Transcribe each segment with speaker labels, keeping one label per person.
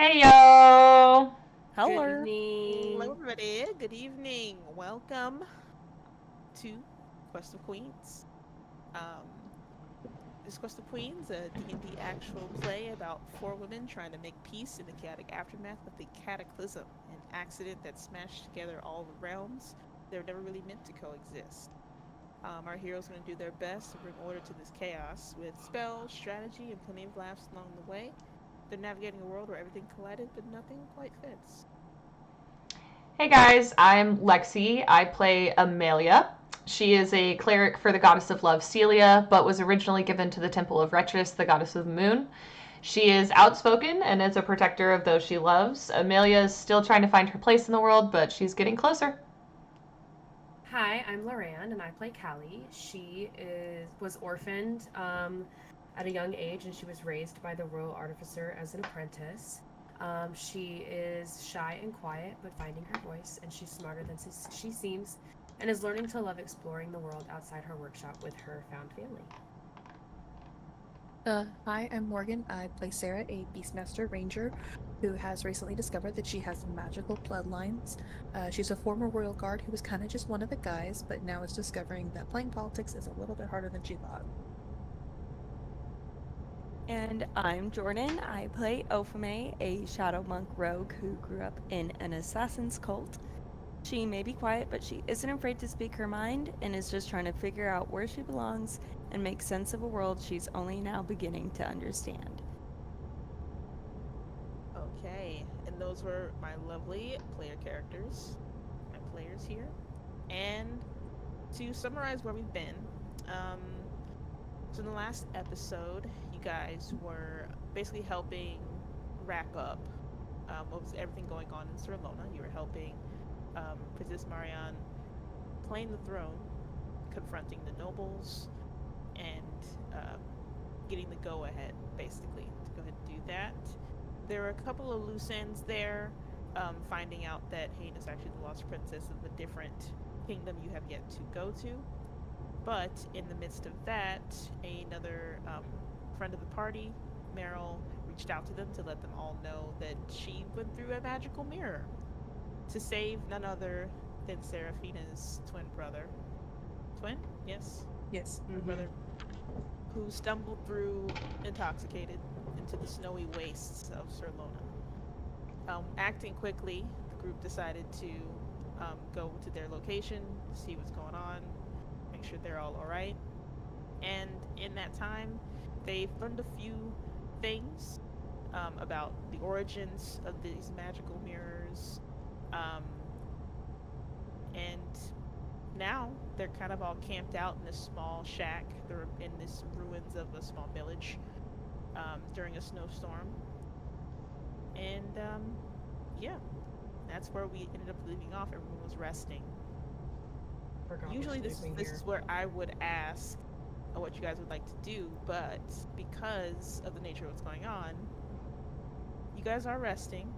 Speaker 1: Hey yo!
Speaker 2: Good
Speaker 3: Hello.
Speaker 2: evening.
Speaker 4: Hello, everybody. Good evening. Welcome to Quest of Queens. Um, this Quest of Queens, a D&D actual play about four women trying to make peace in the chaotic aftermath of the cataclysm, an accident that smashed together all the realms. They were never really meant to coexist. Our heroes are going to do their best to bring order to this chaos with spells, strategy, and plenty of laughs along the way. They're navigating a world where everything collided, but nothing quite fits.
Speaker 1: Hey guys, I'm Lexi. I play Amelia. She is a cleric for the goddess of love, Celia, but was originally given to the temple of Retris, the goddess of the moon. She is outspoken and is a protector of those she loves. Amelia is still trying to find her place in the world, but she's getting closer.
Speaker 2: Hi, I'm Loran, and I play Callie. She was orphaned at a young age, and she was raised by the royal artificer as an apprentice. She is shy and quiet, but finding her voice, and she's smarter than she seems, and is learning to love exploring the world outside her workshop with her found family.
Speaker 3: Hi, I'm Morgan. I play Sarah, a Beastmaster Ranger who has recently discovered that she has magical bloodlines. She's a former royal guard who was kind of just one of the guys, but now is discovering that playing politics is a little bit harder than she thought.
Speaker 5: And I'm Jordan. I play Ophame, a shadow monk rogue who grew up in an assassin's cult. She may be quiet, but she isn't afraid to speak her mind and is just trying to figure out where she belongs and make sense of a world she's only now beginning to understand.
Speaker 4: Okay, and those were my lovely player characters, my players here. And to summarize where we've been, um, so in the last episode, you guys were basically helping wrap up what was everything going on in Serlona. You were helping Princess Marianne claim the throne, confronting the nobles, and getting the go ahead, basically, to go ahead and do that. There were a couple of loose ends there, finding out that Hayne is actually the lost princess of a different kingdom you have yet to go to. But in the midst of that, another friend of the party, Meryl, reached out to them to let them all know that she went through a magical mirror to save none other than Seraphina's twin brother. Twin? Yes.
Speaker 3: Yes.
Speaker 4: Her brother, who stumbled through, intoxicated, into the snowy wastes of Serlona. Acting quickly, the group decided to go to their location, see what's going on, make sure they're all alright. And in that time, they've learned a few things about the origins of these magical mirrors. Um, and now they're kind of all camped out in this small shack. They're in this ruins of a small village during a snowstorm. And yeah, that's where we ended up leaving off. Everyone was resting. Usually this is where I would ask what you guys would like to do, but because of the nature of what's going on, you guys are resting,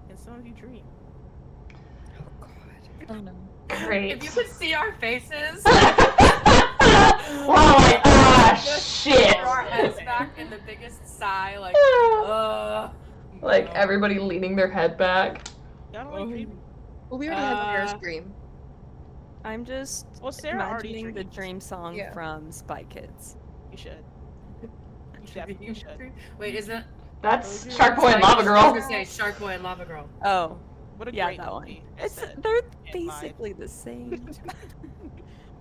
Speaker 4: and some of you dream.
Speaker 3: Oh god. Oh no.
Speaker 1: Great.
Speaker 2: If you could see our faces,
Speaker 1: Oh my gosh,
Speaker 2: just
Speaker 1: shit.
Speaker 2: throw our heads back in the biggest sigh, like,
Speaker 1: Like
Speaker 2: no.
Speaker 1: everybody leaning their head back.
Speaker 4: Y'all don't like dreaming.
Speaker 3: Well, we already had Sarah's
Speaker 2: Uh,
Speaker 3: dream.
Speaker 5: I'm just
Speaker 4: Well, Sarah already
Speaker 5: imagining the
Speaker 4: dreamed.
Speaker 5: dream song
Speaker 3: Yeah.
Speaker 5: from Spy Kids.
Speaker 4: You should. You definitely should.
Speaker 2: Wait, is that?
Speaker 1: That's Shark Boy and Lava
Speaker 2: I was
Speaker 1: Girl.
Speaker 2: gonna say Shark Boy and Lava Girl.
Speaker 5: Oh,
Speaker 4: What a
Speaker 5: yeah,
Speaker 4: great
Speaker 5: that one.
Speaker 4: movie.
Speaker 5: They're
Speaker 4: in live.
Speaker 5: basically the same.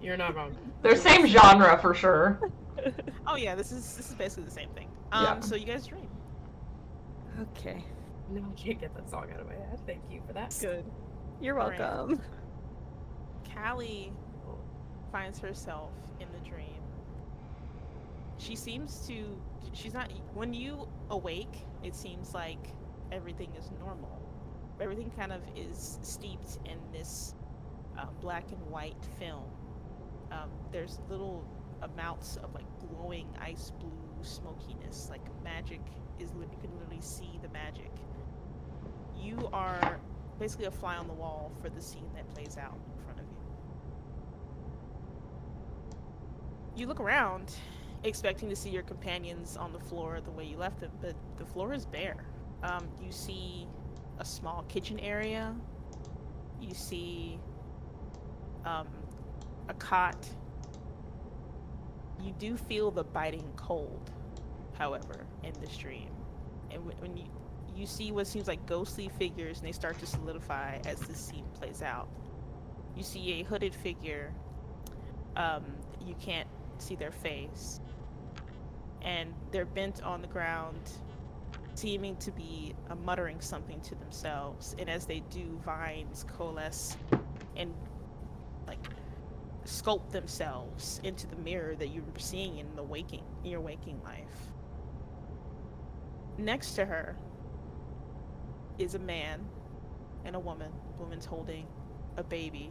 Speaker 2: You're not wrong.
Speaker 1: They're same genre for sure.
Speaker 4: Oh yeah, this is basically the same thing.
Speaker 1: Yeah.
Speaker 4: So you guys dream.
Speaker 5: Okay,
Speaker 2: No, I can't get that song out of my head. Thank you for that.
Speaker 4: Good.
Speaker 5: you're
Speaker 4: Alright.
Speaker 5: welcome.
Speaker 4: Callie finds herself in the dream. She's not, when you awake, it seems like everything is normal. Everything kind of is steeped in this black and white film. There's little amounts of like glowing ice blue smokiness, like magic you can literally see the magic. You are basically a fly on the wall for the scene that plays out in front of you. You look around, expecting to see your companions on the floor the way you left them, but the floor is bare. You see a small kitchen area. You see a cot. You do feel the biting cold, however, in this dream. And when you see what seems like ghostly figures, and they start to solidify as this scene plays out. You see a hooded figure. You can't see their face, and they're bent on the ground, seeming to be muttering something to themselves. And as they do, vines coalesce and like sculpt themselves into the mirror that you're seeing in your waking life. Next to her is a man and a woman. The woman's holding a baby.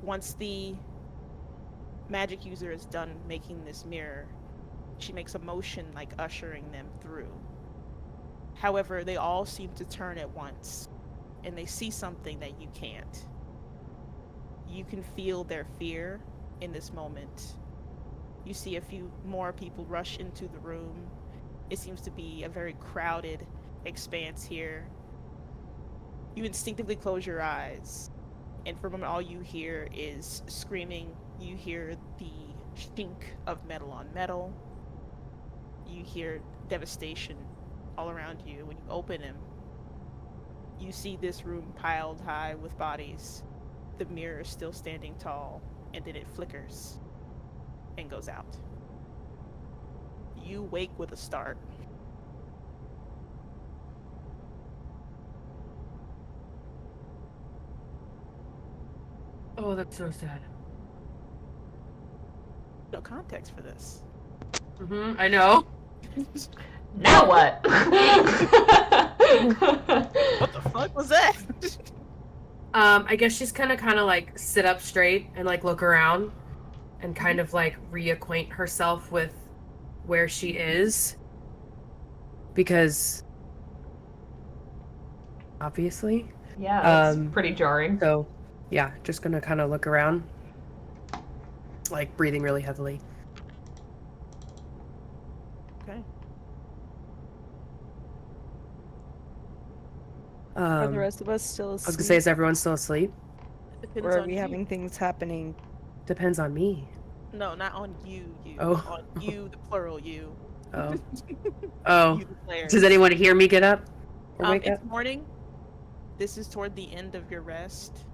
Speaker 4: Once the magic user is done making this mirror, she makes a motion like ushering them through. However, they all seem to turn at once, and they see something that you can't. You can feel their fear in this moment. You see a few more people rush into the room. It seems to be a very crowded expanse here. You instinctively close your eyes, and for a moment all you hear is screaming. You hear the chink of metal on metal. You hear devastation all around you. When you open them, you see this room piled high with bodies. The mirror is still standing tall, and then it flickers and goes out. You wake with a start.
Speaker 2: Oh, that's so sad.
Speaker 4: No context for this.
Speaker 2: I know.
Speaker 1: Now what?
Speaker 4: What the fuck was that?
Speaker 2: I guess she's kind of like sit up straight and like look around and kind of like reacquaint herself with where she is, because obviously.
Speaker 1: Yeah, that's
Speaker 2: Um,
Speaker 1: pretty jarring.
Speaker 2: So, yeah, just gonna kind of look around, like breathing really heavily.
Speaker 4: Okay.
Speaker 5: Are the rest of us still
Speaker 2: I was
Speaker 5: asleep?
Speaker 2: gonna say, is everyone still asleep?
Speaker 4: Depends
Speaker 5: Or are
Speaker 4: on
Speaker 5: we
Speaker 4: you.
Speaker 5: having things happening?
Speaker 2: Depends on me.
Speaker 4: No, not on you.
Speaker 2: Oh.
Speaker 4: On you, the plural you.
Speaker 2: Oh. Oh.
Speaker 4: You, the players.
Speaker 2: Does anyone hear me get up? Or wake
Speaker 4: It's
Speaker 2: up?
Speaker 4: morning. This is toward the end of your rest.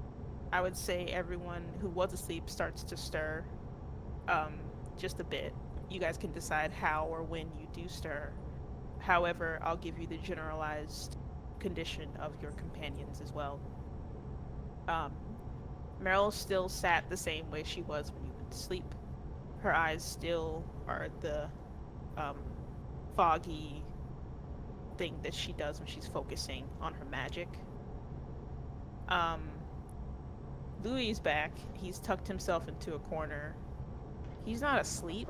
Speaker 4: I would say everyone who was asleep starts to stir, just a bit. You guys can decide how or when you do stir. However, I'll give you the generalized condition of your companions as well. Meryl still sat the same way she was when you went to sleep. Her eyes still are the foggy thing that she does when she's focusing on her magic. Louis is back. He's tucked himself into a corner. He's not asleep.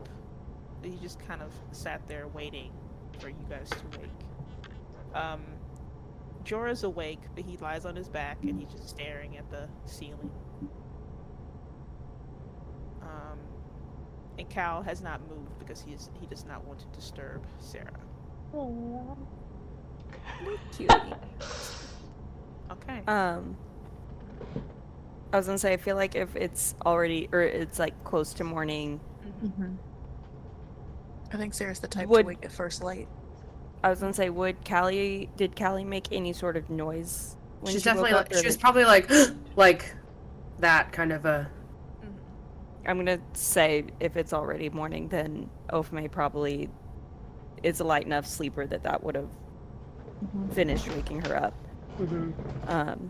Speaker 4: He just kind of sat there waiting for you guys to wake. Jorah's awake, but he lies on his back and he's just staring at the ceiling. And Cal has not moved because he does not want to disturb Sarah.
Speaker 5: Aww. Cutie.
Speaker 4: Okay.
Speaker 5: I was gonna say, I feel like if it's already, or it's like close to morning,
Speaker 3: Mm-hmm. I think Sarah's the type to
Speaker 5: Would-
Speaker 3: wake at first light.
Speaker 5: I was gonna say, did Callie make any sort of noise when
Speaker 2: She's
Speaker 5: she woke
Speaker 2: definitely
Speaker 5: up?
Speaker 2: like,
Speaker 5: or
Speaker 2: she was
Speaker 5: did-
Speaker 2: probably like, like that kind of a.
Speaker 5: I'm gonna say if it's already morning, then Ofame probably is a light enough sleeper that would have finished waking her up.
Speaker 2: Mm-hmm.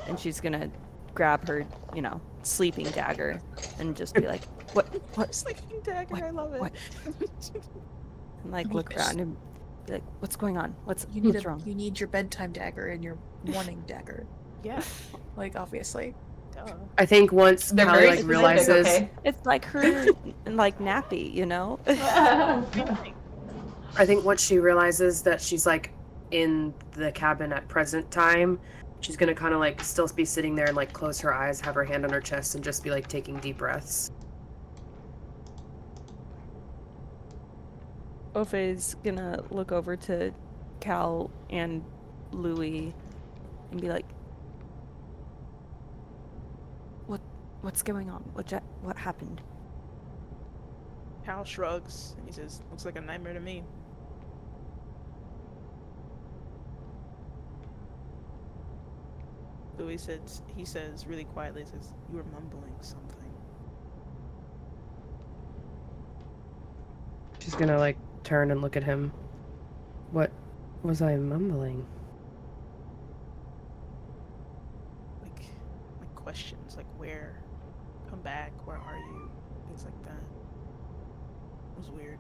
Speaker 5: And she's gonna grab her, sleeping dagger and just be like, "What?"
Speaker 4: Sleeping dagger, I love it.
Speaker 5: what? And like
Speaker 3: Oh,
Speaker 5: look
Speaker 3: yes.
Speaker 5: around and be like, "What's going on? What's
Speaker 3: You need
Speaker 5: wrong?"
Speaker 3: you need your bedtime dagger and your morning dagger.
Speaker 4: Yeah.
Speaker 3: Like obviously.
Speaker 4: Duh.
Speaker 2: I think once
Speaker 1: They're
Speaker 2: Callie
Speaker 1: very
Speaker 2: like
Speaker 1: specific,
Speaker 2: realizes,
Speaker 1: okay?
Speaker 5: It's like her, like nappy,
Speaker 2: I think once she realizes that she's like in the cabin at present time, she's gonna kind of like still be sitting there and like close her eyes, have her hand on her chest, and just be like taking deep breaths.
Speaker 5: Ofe's gonna look over to Cal and Louis and be like, What's going on? What happened?
Speaker 4: Hal shrugs and he says, "Looks like a nightmare to me." He says really quietly, says, "You were mumbling something."
Speaker 6: She's gonna like turn and look at him. What was I mumbling?
Speaker 4: Like questions, like where, come back, where are you, things like that. It was weird.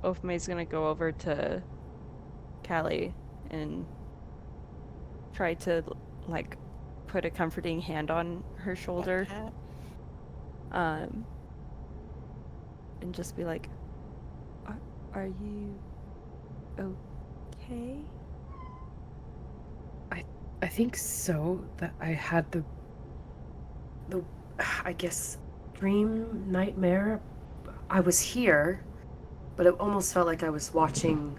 Speaker 5: Ofe's gonna go over to Callie and try to like put a comforting hand on her shoulder.
Speaker 4: Cat?
Speaker 5: And just be like, are you okay?
Speaker 6: I think so. That I had the I guess dream nightmare. I was here, but it almost felt like I was watching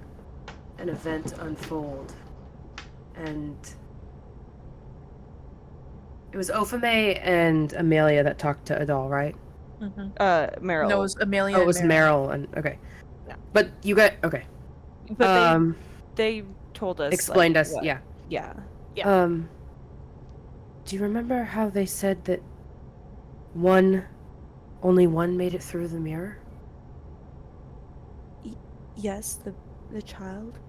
Speaker 6: an event unfold. And it was Ofame and Amelia that talked to Adal, right?
Speaker 5: Meryl.
Speaker 3: No, it was Amelia.
Speaker 6: Oh, it
Speaker 3: and
Speaker 6: was Meryl and okay.
Speaker 4: Yeah.
Speaker 6: But you got okay.
Speaker 5: But they told us
Speaker 6: explained
Speaker 5: like,
Speaker 6: us,
Speaker 5: what-
Speaker 6: yeah.
Speaker 5: Yeah.
Speaker 4: Yeah.
Speaker 6: Do you remember how they said that only one made it through the mirror?
Speaker 5: Yes, the child.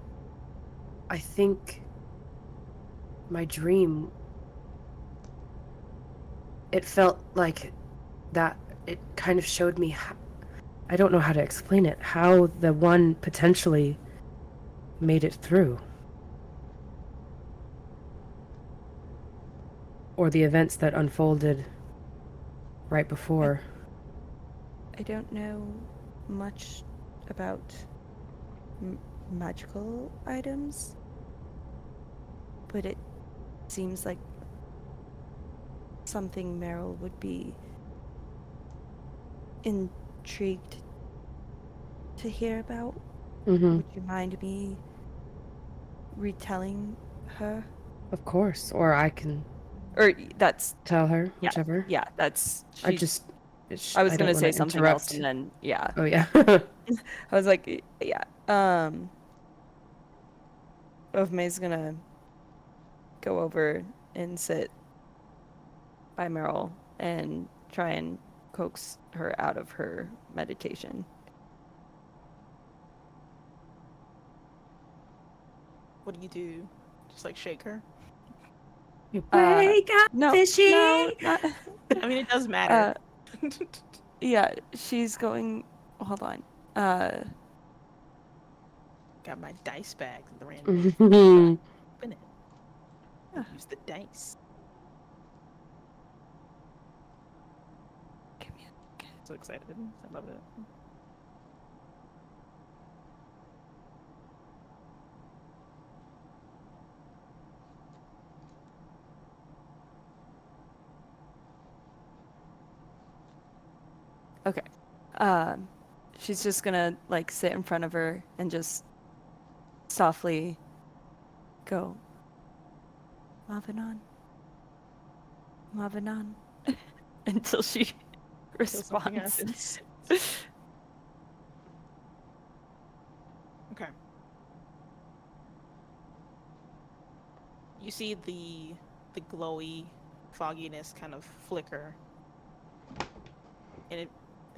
Speaker 6: I think my dream, it felt like that. It kind of showed me I don't know how to explain it, how the one potentially made it through. Or the events that unfolded right before.
Speaker 5: I don't know much about magical items, but it seems like something Meryl would be intrigued to hear about.
Speaker 6: Mm-hmm.
Speaker 5: Would you mind me retelling her?
Speaker 6: Of course. Or I can
Speaker 5: Or that's
Speaker 6: tell her,
Speaker 5: yeah,
Speaker 6: whichever.
Speaker 5: yeah. That's
Speaker 6: I
Speaker 5: she.
Speaker 6: just.
Speaker 5: I was
Speaker 6: I
Speaker 5: gonna
Speaker 6: don't
Speaker 5: say
Speaker 6: wanna
Speaker 5: something else,
Speaker 6: interrupt.
Speaker 5: and then yeah,
Speaker 6: Oh yeah.
Speaker 5: I was like, yeah. May's gonna go over and sit by Meryl and try and coax her out of her meditation.
Speaker 4: What do you do? Just like shake her?
Speaker 6: Wake up,
Speaker 5: No,
Speaker 6: fishy!
Speaker 5: no, not.
Speaker 4: I mean, it does matter.
Speaker 5: Yeah, she's going. Hold on.
Speaker 4: Got my dice bag, Lorraine.
Speaker 6: Mhm.
Speaker 4: Open it.
Speaker 5: Yeah.
Speaker 4: Use the dice.
Speaker 5: Give me
Speaker 4: So excited. I love it.
Speaker 5: Okay. She's just gonna like sit in front of her and just softly go, Mavanon, Mavanon, until she
Speaker 4: Until something
Speaker 5: responds.
Speaker 4: happens. Okay. You see the glowy fogginess kind of flicker, and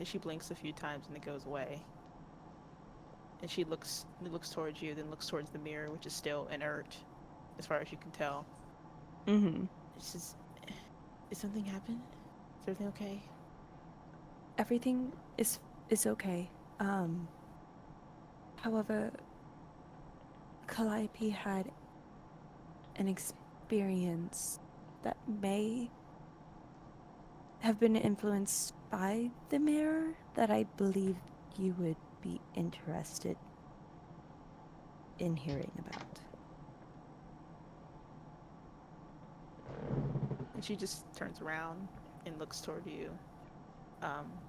Speaker 4: she blinks a few times and it goes away. And she looks towards you, then looks towards the mirror, which is still inert, as far as you can tell.
Speaker 5: Mm-hmm.
Speaker 4: She says, "Did something happen? Is everything okay?"
Speaker 5: Everything is okay. However, Calliope had an experience that may have been influenced by the mirror that I believe you would be interested in hearing about.
Speaker 4: And she just turns around and looks toward you,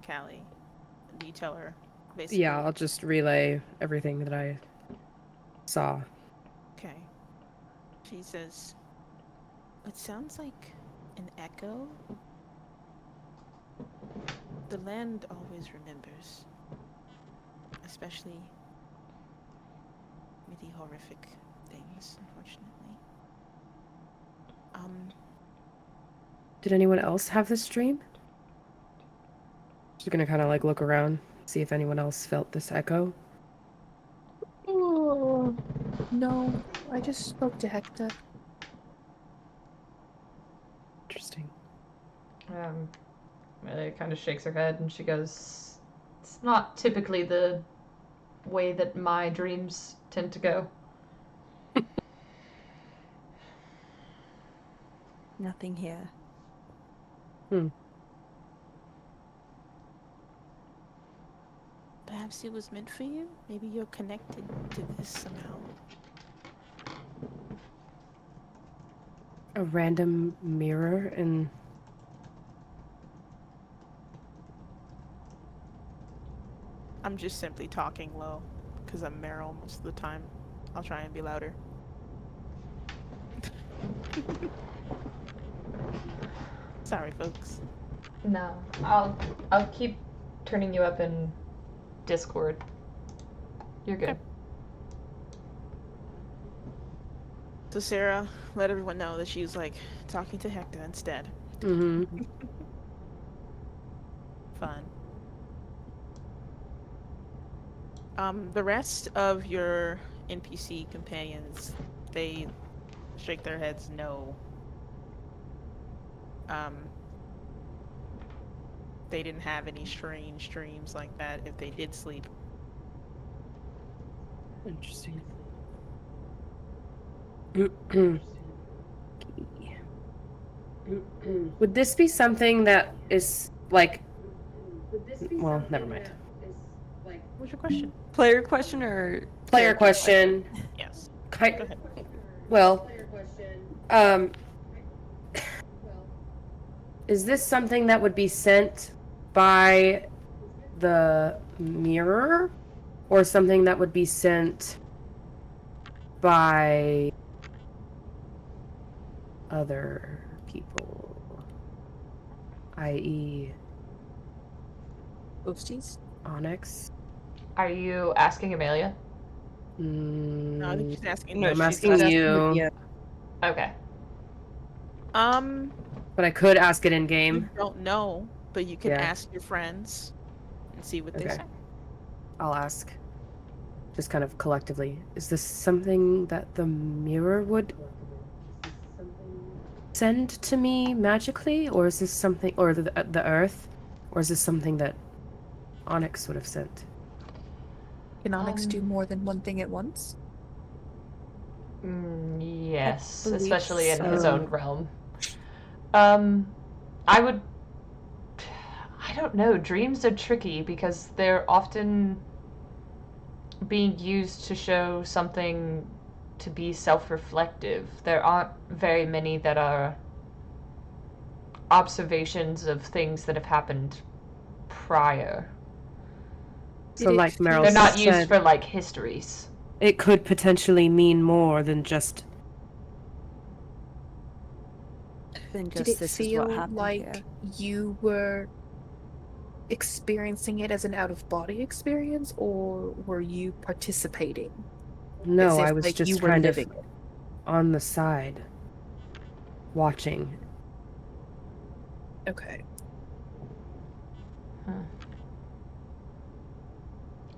Speaker 4: Callie. And you tell her, basically.
Speaker 6: Yeah, I'll just relay everything that I saw.
Speaker 4: Okay. She says, "It sounds like an echo. The land always remembers, especially really horrific things, unfortunately.
Speaker 6: Did anyone else have this dream? Just gonna kind of like look around, see if anyone else felt this echo.
Speaker 3: Oh, no, I just spoke to Hector.
Speaker 6: Interesting.
Speaker 1: Amelia kind of shakes her head and she goes, "It's not typically the way that my dreams tend to go."
Speaker 5: Nothing here.
Speaker 4: Perhaps it was meant for you? Maybe you're connected to this somehow."
Speaker 6: A random mirror in.
Speaker 4: I'm just simply talking low, because I'm Meryl most of the time. I'll try and be louder. Sorry, folks.
Speaker 1: No, I'll keep turning you up in Discord. You're good.
Speaker 4: Okay. So Sarah let everyone know that she was like talking to Hector instead.
Speaker 6: Mm-hmm.
Speaker 4: Fun. The rest of your NPC companions, they shake their heads no. They didn't have any strange dreams like that if they did sleep.
Speaker 6: Interesting. Would this be something that is like? Well, never mind.
Speaker 4: What's your question?
Speaker 5: Player question or
Speaker 6: Player
Speaker 5: character
Speaker 6: question.
Speaker 4: Yes.
Speaker 6: Go
Speaker 4: ahead.
Speaker 6: Well, is this something that would be sent by the mirror, or something that would be sent by other people, i.e.,
Speaker 3: Ghosties?
Speaker 6: Onyx?
Speaker 1: Are you asking Amelia?
Speaker 4: No, I think she's asking.
Speaker 5: No,
Speaker 6: I'm
Speaker 5: she's
Speaker 6: asking
Speaker 5: asking
Speaker 6: you.
Speaker 3: Yeah.
Speaker 1: Okay.
Speaker 6: But I could ask it in
Speaker 4: You
Speaker 6: game.
Speaker 4: don't know, but you can
Speaker 6: Yeah.
Speaker 4: ask your friends and see what they
Speaker 6: Okay.
Speaker 4: say.
Speaker 6: I'll ask. Just kind of collectively. Is this something that the mirror would send to me magically? Or is this something, or the earth? Or is this something that Onyx would have sent?
Speaker 3: Can Onyx do more than one thing at once?
Speaker 1: Yes,
Speaker 5: believe
Speaker 1: especially in his
Speaker 6: so.
Speaker 1: own realm. I would. I don't know. Dreams are tricky because they're often being used to show something to be self-reflective. There aren't very many that are observations of things that have happened prior.
Speaker 6: So,
Speaker 3: Did it
Speaker 6: like Meryl
Speaker 1: They're not used
Speaker 6: said,
Speaker 1: for like histories.
Speaker 6: it could potentially mean more than just.
Speaker 5: Then
Speaker 3: Did
Speaker 5: just
Speaker 3: it
Speaker 5: this is what
Speaker 3: feel
Speaker 5: happened
Speaker 3: like
Speaker 5: here.
Speaker 3: you were experiencing it as an out-of-body experience, or were you participating?
Speaker 6: No,
Speaker 3: As if,
Speaker 6: I was
Speaker 3: like,
Speaker 6: just
Speaker 3: you were
Speaker 6: kind of
Speaker 3: living it.
Speaker 6: on the side, watching.
Speaker 3: Okay.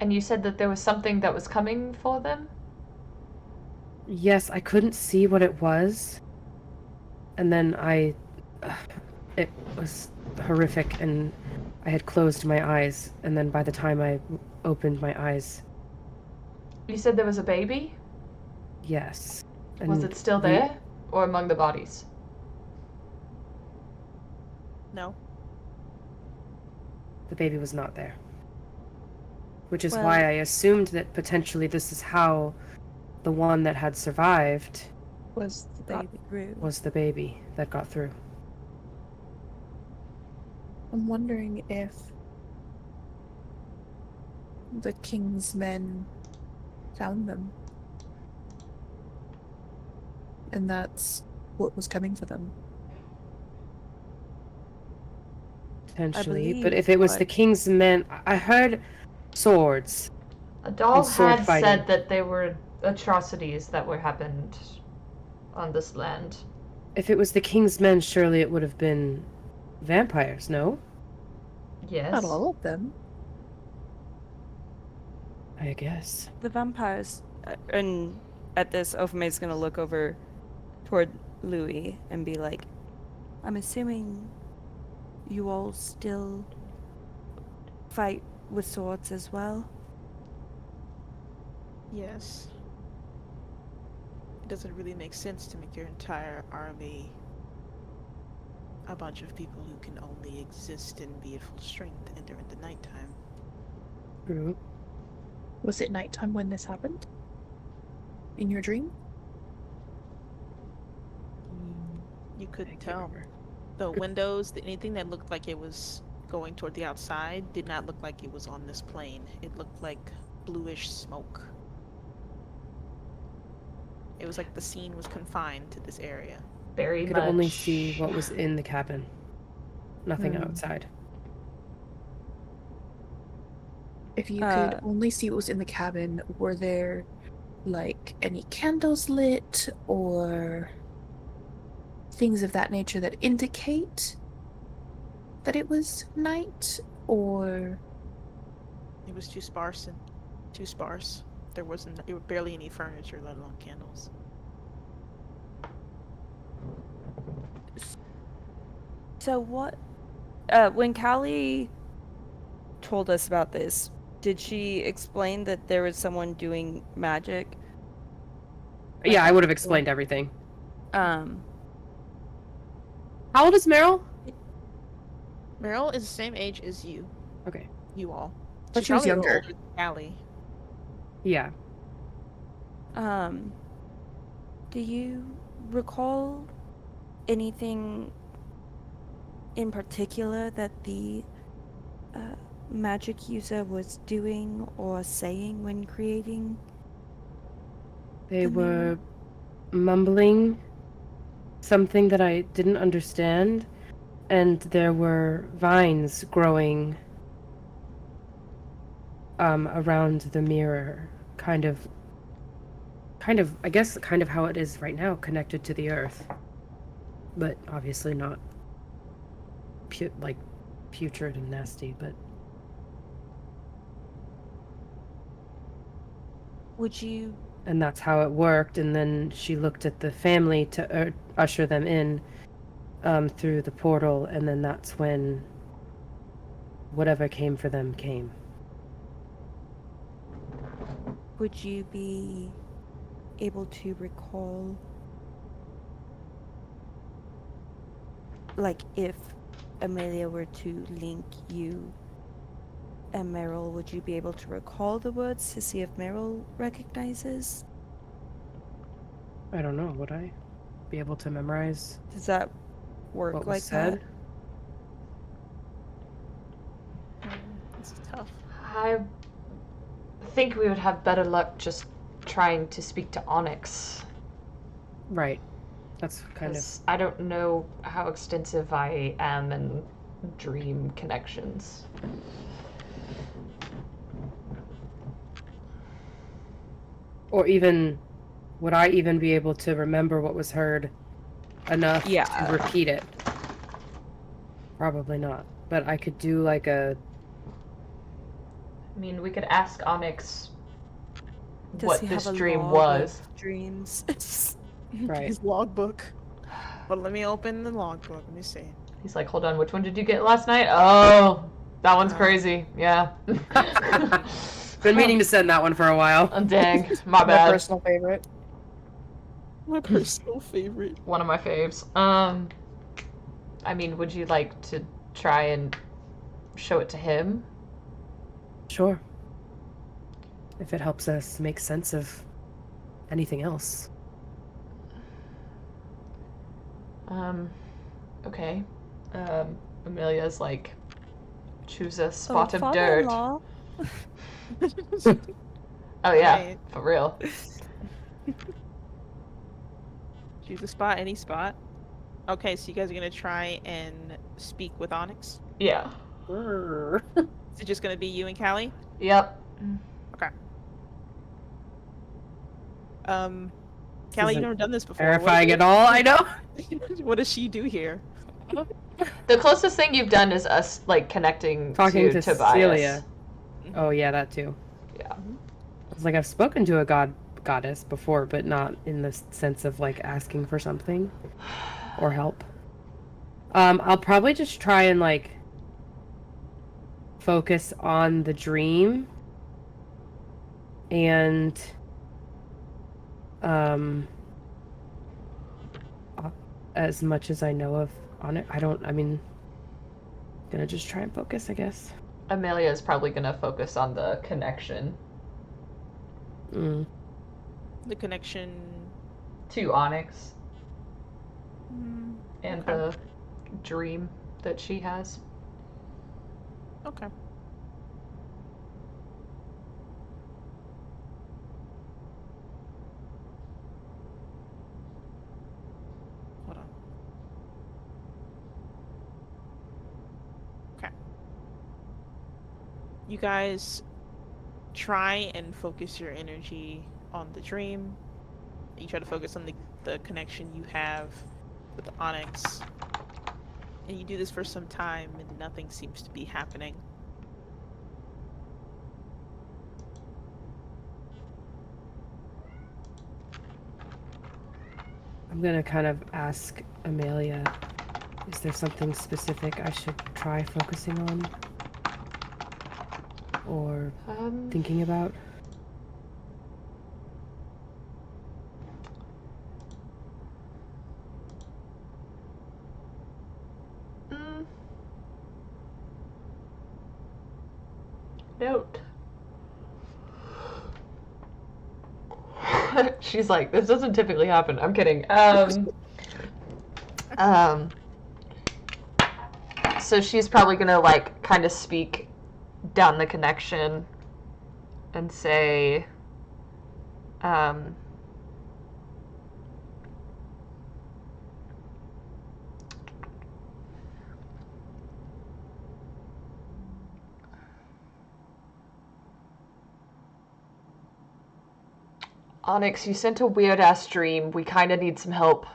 Speaker 1: And you said that there was something that was coming for them?
Speaker 6: Yes, I couldn't see what it was. And then it was horrific, and I had closed my eyes, and then by the time I opened my eyes,
Speaker 1: You said there was a baby?
Speaker 6: yes.
Speaker 1: Was
Speaker 6: And
Speaker 1: it still there? Or among the bodies?
Speaker 4: No.
Speaker 6: the baby was not there. Which is
Speaker 5: Well-
Speaker 6: why I assumed that potentially this is how the one that had survived
Speaker 3: Was the
Speaker 5: Got
Speaker 3: baby.
Speaker 5: through.
Speaker 6: was the baby that got through.
Speaker 3: I'm wondering if the king's men found them. And that's what was coming for them.
Speaker 6: Potentially. But
Speaker 5: believe
Speaker 6: if it was the
Speaker 5: what-
Speaker 6: king's men, I heard swords.
Speaker 1: Adal
Speaker 6: sword
Speaker 1: had
Speaker 6: fighting.
Speaker 1: said that they were atrocities that were happened on this land.
Speaker 6: If it was the king's men, surely it would have been vampires, no?
Speaker 1: Yes.
Speaker 3: Not all of them.
Speaker 6: I guess.
Speaker 5: The vampires. And at this, Ofume's gonna look over toward Louis and be like, I'm assuming you all still fight with swords as well?
Speaker 4: Yes. It doesn't really make sense to make your entire army a bunch of people who can only exist and be at full strength and during the nighttime.
Speaker 6: True.
Speaker 3: Was it nighttime when this happened? In your dream?
Speaker 4: You
Speaker 6: I
Speaker 4: couldn't
Speaker 6: can't
Speaker 4: tell.
Speaker 6: remember.
Speaker 4: The windows, anything that looked like it was going toward the outside did not look like it was on this plane. It looked like bluish smoke. It was like the scene was confined to this area.
Speaker 1: Very
Speaker 6: I could
Speaker 1: much.
Speaker 6: only see what was in the cabin. Nothing
Speaker 3: Hmm.
Speaker 6: outside.
Speaker 3: If you could only see what was in the cabin, were there, like, any candles lit or things of that nature that indicate that it was night? Or
Speaker 4: It was too sparse. There were barely any furniture, let alone candles.
Speaker 5: So what? When Callie told us about this, did she explain that there was someone doing magic?
Speaker 6: Yeah, I would have explained everything.
Speaker 5: Um,
Speaker 6: How old is Meryl?
Speaker 4: Meryl is the same age as you.
Speaker 6: Okay.
Speaker 4: You all.
Speaker 3: But she was
Speaker 4: probably a little
Speaker 3: younger.
Speaker 4: older than Callie.
Speaker 6: Yeah.
Speaker 5: do you recall anything in particular that the magic user was doing or saying when creating?
Speaker 6: They
Speaker 5: The mirror?
Speaker 6: were mumbling something that I didn't understand, and there were vines growing around the mirror, kind of I guess kind of how it is right now, connected to the earth, but obviously not putrid and nasty. But
Speaker 5: Would you
Speaker 6: and that's how it worked. And then she looked at the family to usher them in through the portal, and then that's when whatever came for them came.
Speaker 5: would you be able to recall, like, if Amelia were to link you and Meryl, would you be able to recall the words to see if Meryl recognizes?
Speaker 6: I don't know, would I be able to memorize
Speaker 5: Does that work
Speaker 6: what was
Speaker 5: like
Speaker 6: said?
Speaker 5: that?
Speaker 4: This is tough.
Speaker 1: I think we would have better luck just trying to speak to Onyx.
Speaker 6: Right. That's kind of.
Speaker 1: 'Cause I don't know how extensive I am in dream connections.
Speaker 6: Or even, would I even be able to remember what was heard enough
Speaker 5: Yeah.
Speaker 6: to repeat it? Probably not. But I could do like a.
Speaker 1: I mean, we could ask Onyx
Speaker 5: Does
Speaker 1: what
Speaker 5: he
Speaker 1: this
Speaker 5: have a
Speaker 1: dream
Speaker 5: log
Speaker 1: was.
Speaker 5: of dreams?
Speaker 6: Right.
Speaker 4: His logbook. But let me open the logbook. Let me see.
Speaker 1: He's like, hold on, which one did you get last night? Oh, that one's
Speaker 4: Oh.
Speaker 1: crazy. Yeah.
Speaker 6: Been meaning to send that one for a while.
Speaker 1: Oh, dang, my
Speaker 3: my
Speaker 1: bad.
Speaker 3: personal favorite.
Speaker 4: My personal favorite.
Speaker 1: One of my faves. I mean, would you like to try and show it to him?
Speaker 6: Sure. If it helps us make sense of anything else.
Speaker 1: Okay. Amelia's like, choose a spot of dirt.
Speaker 5: Father-in-law,
Speaker 1: Oh yeah,
Speaker 4: Alright.
Speaker 1: for real.
Speaker 4: Choose a spot, any spot. Okay, so you guys are gonna try and speak with Onyx.
Speaker 1: Yeah.
Speaker 6: Grrr.
Speaker 4: Is it just gonna be you and Callie?
Speaker 1: Yep.
Speaker 4: Okay. Um,
Speaker 6: This
Speaker 4: Callie, you've
Speaker 6: isn't
Speaker 4: never done this before.
Speaker 6: terrifying at all. I know.
Speaker 4: What does she do here?
Speaker 1: The closest thing you've done is us like connecting
Speaker 6: Talking to
Speaker 1: Tobias.
Speaker 6: Celia. Oh yeah, that too.
Speaker 1: Yeah.
Speaker 6: I was like, I've spoken to a goddess before, but not in the sense of like asking for something or help. I'll probably just try and like focus on the dream and um as much as I know of on it. I mean, gonna just try and focus, I guess.
Speaker 1: Amelia is probably gonna focus on the connection
Speaker 6: Mm.
Speaker 4: The connection.
Speaker 1: to Onyx and
Speaker 4: Okay.
Speaker 1: the dream that she has.
Speaker 4: Okay. Hold on. Okay. You guys try and focus your energy on the dream. You try to focus on the connection you have with Onyx. And you do this for some time and nothing seems to be happening.
Speaker 6: I'm gonna kind of ask Amelia, is there something specific I should try focusing on or thinking about?
Speaker 1: Mm. Note. She's like, this doesn't typically happen. I'm kidding. Um, so she's probably gonna like kind of speak down the connection and say, um, Onyx, you sent a weird ass dream. We kind of need some help.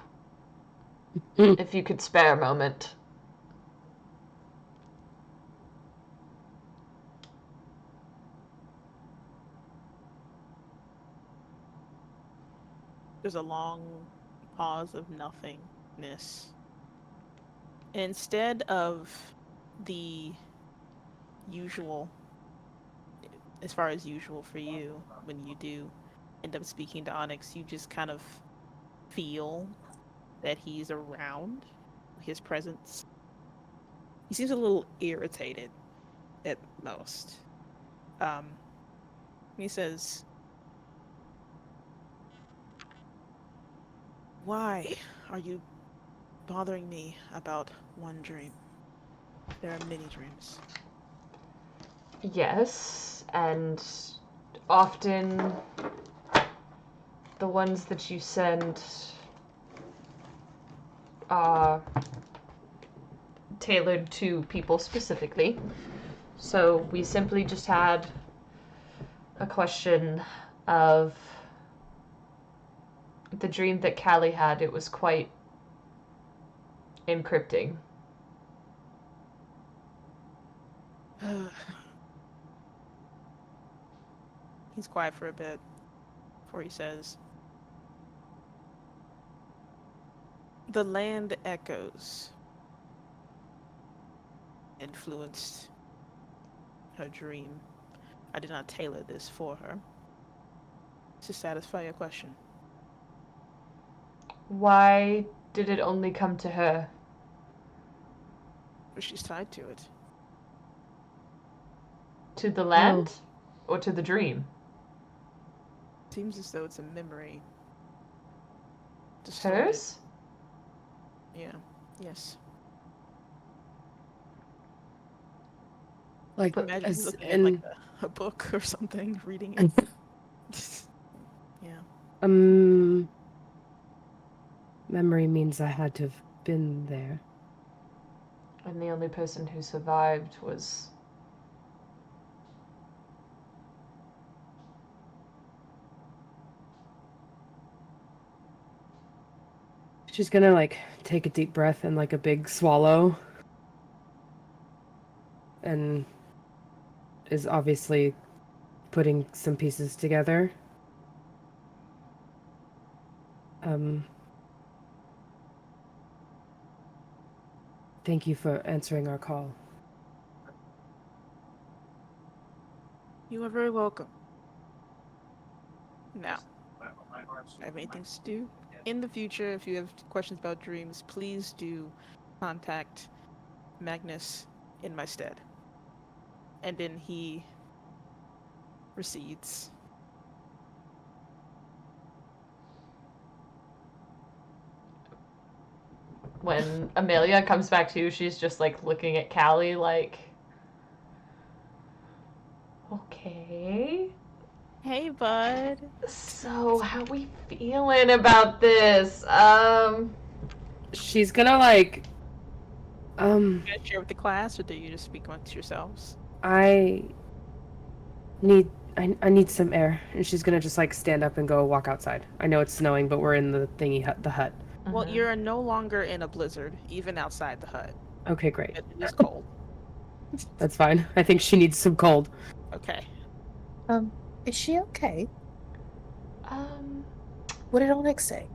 Speaker 1: If you could spare a moment.
Speaker 4: There's a long pause of nothingness. Instead of the usual, as far as usual for you, when you do end up speaking to Onyx, you just kind of feel that he's around, his presence. He seems a little irritated at most. He says, "Why are you bothering me about one dream? There are many dreams."
Speaker 1: Yes, and often the ones that you send are tailored to people specifically. So we simply just had a question of the dream that Callie had. It was quite encrypting.
Speaker 4: He's quiet for a bit before he says, "The land echoes influenced her dream. I did not tailor this for her. To satisfy your question."
Speaker 1: Why did it only come to her?
Speaker 4: But she's tied to it.
Speaker 1: To the land? Or to the dream?
Speaker 4: Seems as though it's a memory. Distorted.
Speaker 1: Hers?
Speaker 4: Yeah. Yes.
Speaker 6: Like,
Speaker 4: Imagine
Speaker 6: as
Speaker 4: looking at like
Speaker 6: in,
Speaker 4: a book or something, reading it. Yeah.
Speaker 6: memory means I had to have been there.
Speaker 1: And the only person who survived was.
Speaker 6: She's gonna like take a deep breath and like a big swallow. And is obviously putting some pieces together. Thank you for answering our call.
Speaker 4: You are very welcome. Now, I have anything to do. In the future, if you have questions about dreams, please do contact Magnus in my stead. And then he recedes.
Speaker 1: When Amelia comes back to, she's just like looking at Callie like, okay.
Speaker 4: Hey, bud.
Speaker 1: So, how we feeling about this?
Speaker 6: She's gonna like,
Speaker 4: You guys share with the class, or do you just speak amongst yourselves?
Speaker 6: I need some air. And she's gonna just like stand up and go walk outside. I know it's snowing, but we're in the thingy hut, the hut.
Speaker 4: Well, you're no longer in a blizzard, even outside the hut.
Speaker 6: Okay, great.
Speaker 4: It is cold.
Speaker 6: That's fine. I think she needs some cold.
Speaker 4: Okay.
Speaker 3: Is she okay?
Speaker 1: Um,
Speaker 3: What did Onyx say?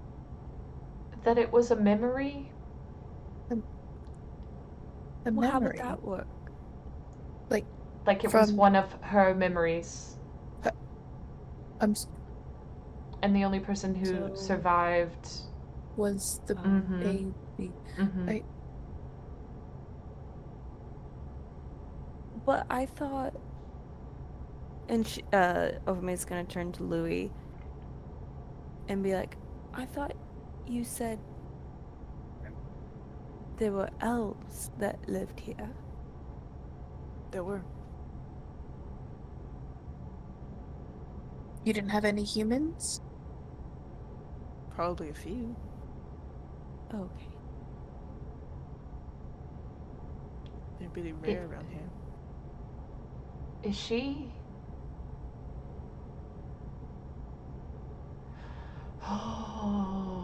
Speaker 1: that it was a memory.
Speaker 3: A
Speaker 5: Well, how would
Speaker 3: memory.
Speaker 5: that work?
Speaker 1: Like it was
Speaker 3: From-
Speaker 1: one of her memories.
Speaker 3: Um,
Speaker 1: And the only person who
Speaker 5: So-
Speaker 1: survived.
Speaker 3: was the
Speaker 1: Mhm.
Speaker 3: baby.
Speaker 1: Mhm.
Speaker 5: But I thought, and she, Ofume's gonna turn to Louis and be like, I thought you said there were elves that lived here.
Speaker 4: There were.
Speaker 3: You didn't have any humans?
Speaker 4: Probably a few.
Speaker 5: Okay.
Speaker 4: They're really rare around here.
Speaker 1: Is she?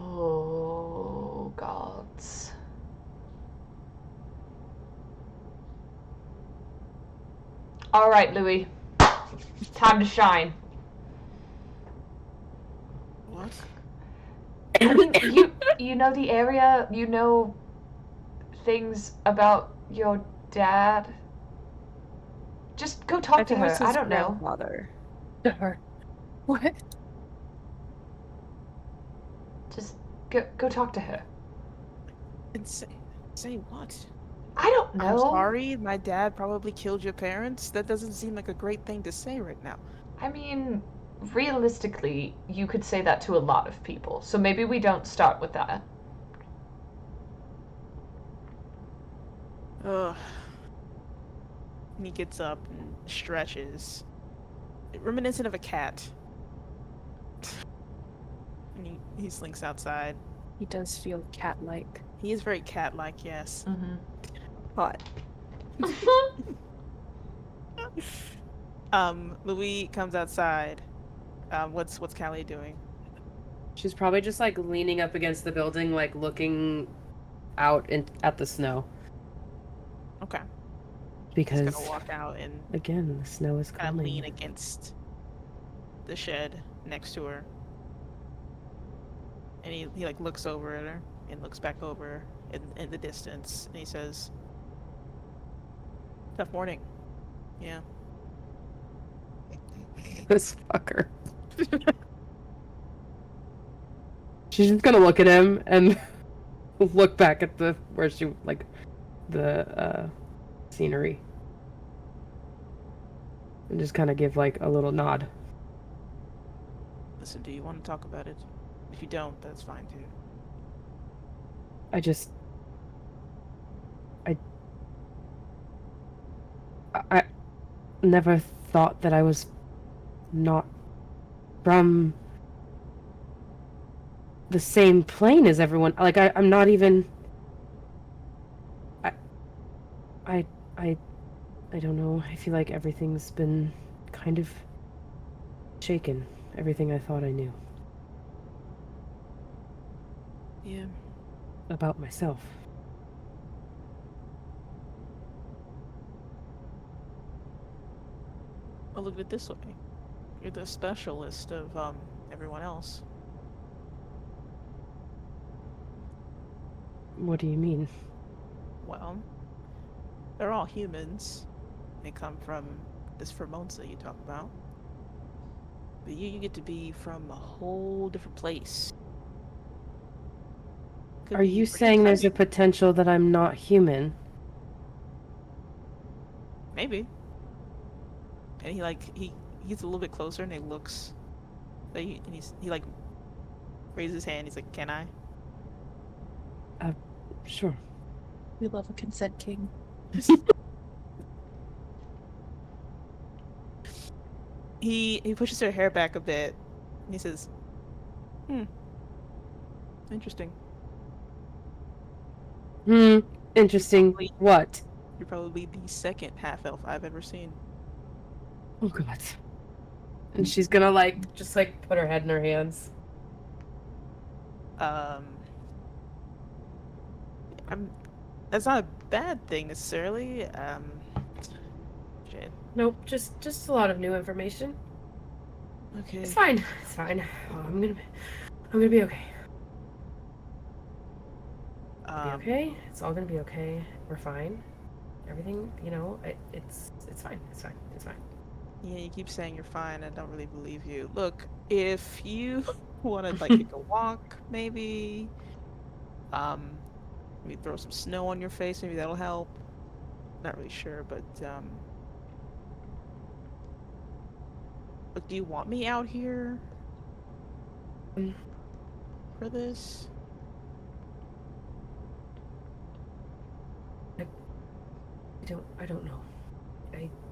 Speaker 1: Oh, gods. All right, Louis. Time to shine.
Speaker 4: What?
Speaker 1: I mean, you know the area. You know things about your dad. Just go talk
Speaker 5: I
Speaker 1: to
Speaker 5: think it
Speaker 1: her.
Speaker 5: was
Speaker 1: I
Speaker 5: his
Speaker 1: don't know.
Speaker 5: grandfather.
Speaker 3: To her. What?
Speaker 1: Just go talk to her.
Speaker 4: And say what?
Speaker 1: I don't know.
Speaker 4: I'm sorry, my dad probably killed your parents. That doesn't seem like a great thing to say right now.
Speaker 1: I mean, realistically, you could say that to a lot of people. So maybe we don't start with that.
Speaker 4: Ugh. And he gets up and stretches. Reminiscent of a cat. And he slinks outside.
Speaker 3: He does feel cat-like.
Speaker 4: He is very cat-like, yes.
Speaker 1: Mm-hmm.
Speaker 5: Hot.
Speaker 4: Louis comes outside. What's Callie doing?
Speaker 6: She's probably just like leaning up against the building, like looking out at the snow.
Speaker 4: Okay.
Speaker 6: Because
Speaker 4: He's gonna walk out and
Speaker 6: again, the snow is
Speaker 4: kind of
Speaker 6: coming.
Speaker 4: lean against the shed next to her. And he like looks over at her and looks back over in the distance, and he says, "Tough morning." Yeah.
Speaker 6: This fucker. She's just gonna look at him and look back at the scenery. And just kind of give like a little nod.
Speaker 4: Listen, do you want to talk about it? If you don't, that's fine too.
Speaker 6: never thought that I was not from the same plane as everyone. Like, I'm not even... I, I, I don't know. I feel like everything's been kind of shaken. Everything I thought I knew.
Speaker 4: Yeah.
Speaker 6: About myself.
Speaker 4: Well, look at it this way. You're the specialist of everyone else.
Speaker 6: What do you mean?
Speaker 4: Well, they're all humans. They come from this Formonsa you talk about. But you get to be from a whole different place. Could
Speaker 6: Are
Speaker 4: be
Speaker 6: you
Speaker 4: pretty
Speaker 6: saying there's a
Speaker 4: exciting.
Speaker 6: potential that I'm not human?
Speaker 4: Maybe. And he's a little bit closer and he looks. He like raises his hand. He's like, "Can I?"
Speaker 6: Sure.
Speaker 3: We love a consent king.
Speaker 4: He pushes her hair back a bit and he says, interesting.
Speaker 6: Interesting.
Speaker 4: Probably-
Speaker 6: What?
Speaker 4: You're probably the second half elf I've ever seen.
Speaker 6: Oh god. And she's gonna just put her head in her hands.
Speaker 4: That's not a bad thing necessarily. Shit.
Speaker 6: Nope, just a lot of new information.
Speaker 4: Okay.
Speaker 6: It's fine. It's fine. Oh, I'm gonna be okay. Be okay. It's all gonna be okay. We're fine. Everything, it's fine. It's fine. It's fine.
Speaker 4: Yeah, you keep saying you're fine. I don't really believe you. Look, if you want to take a walk, maybe throw some snow on your face. Maybe that'll help. Not really sure, but look, do you want me out here for this?
Speaker 6: I don't know.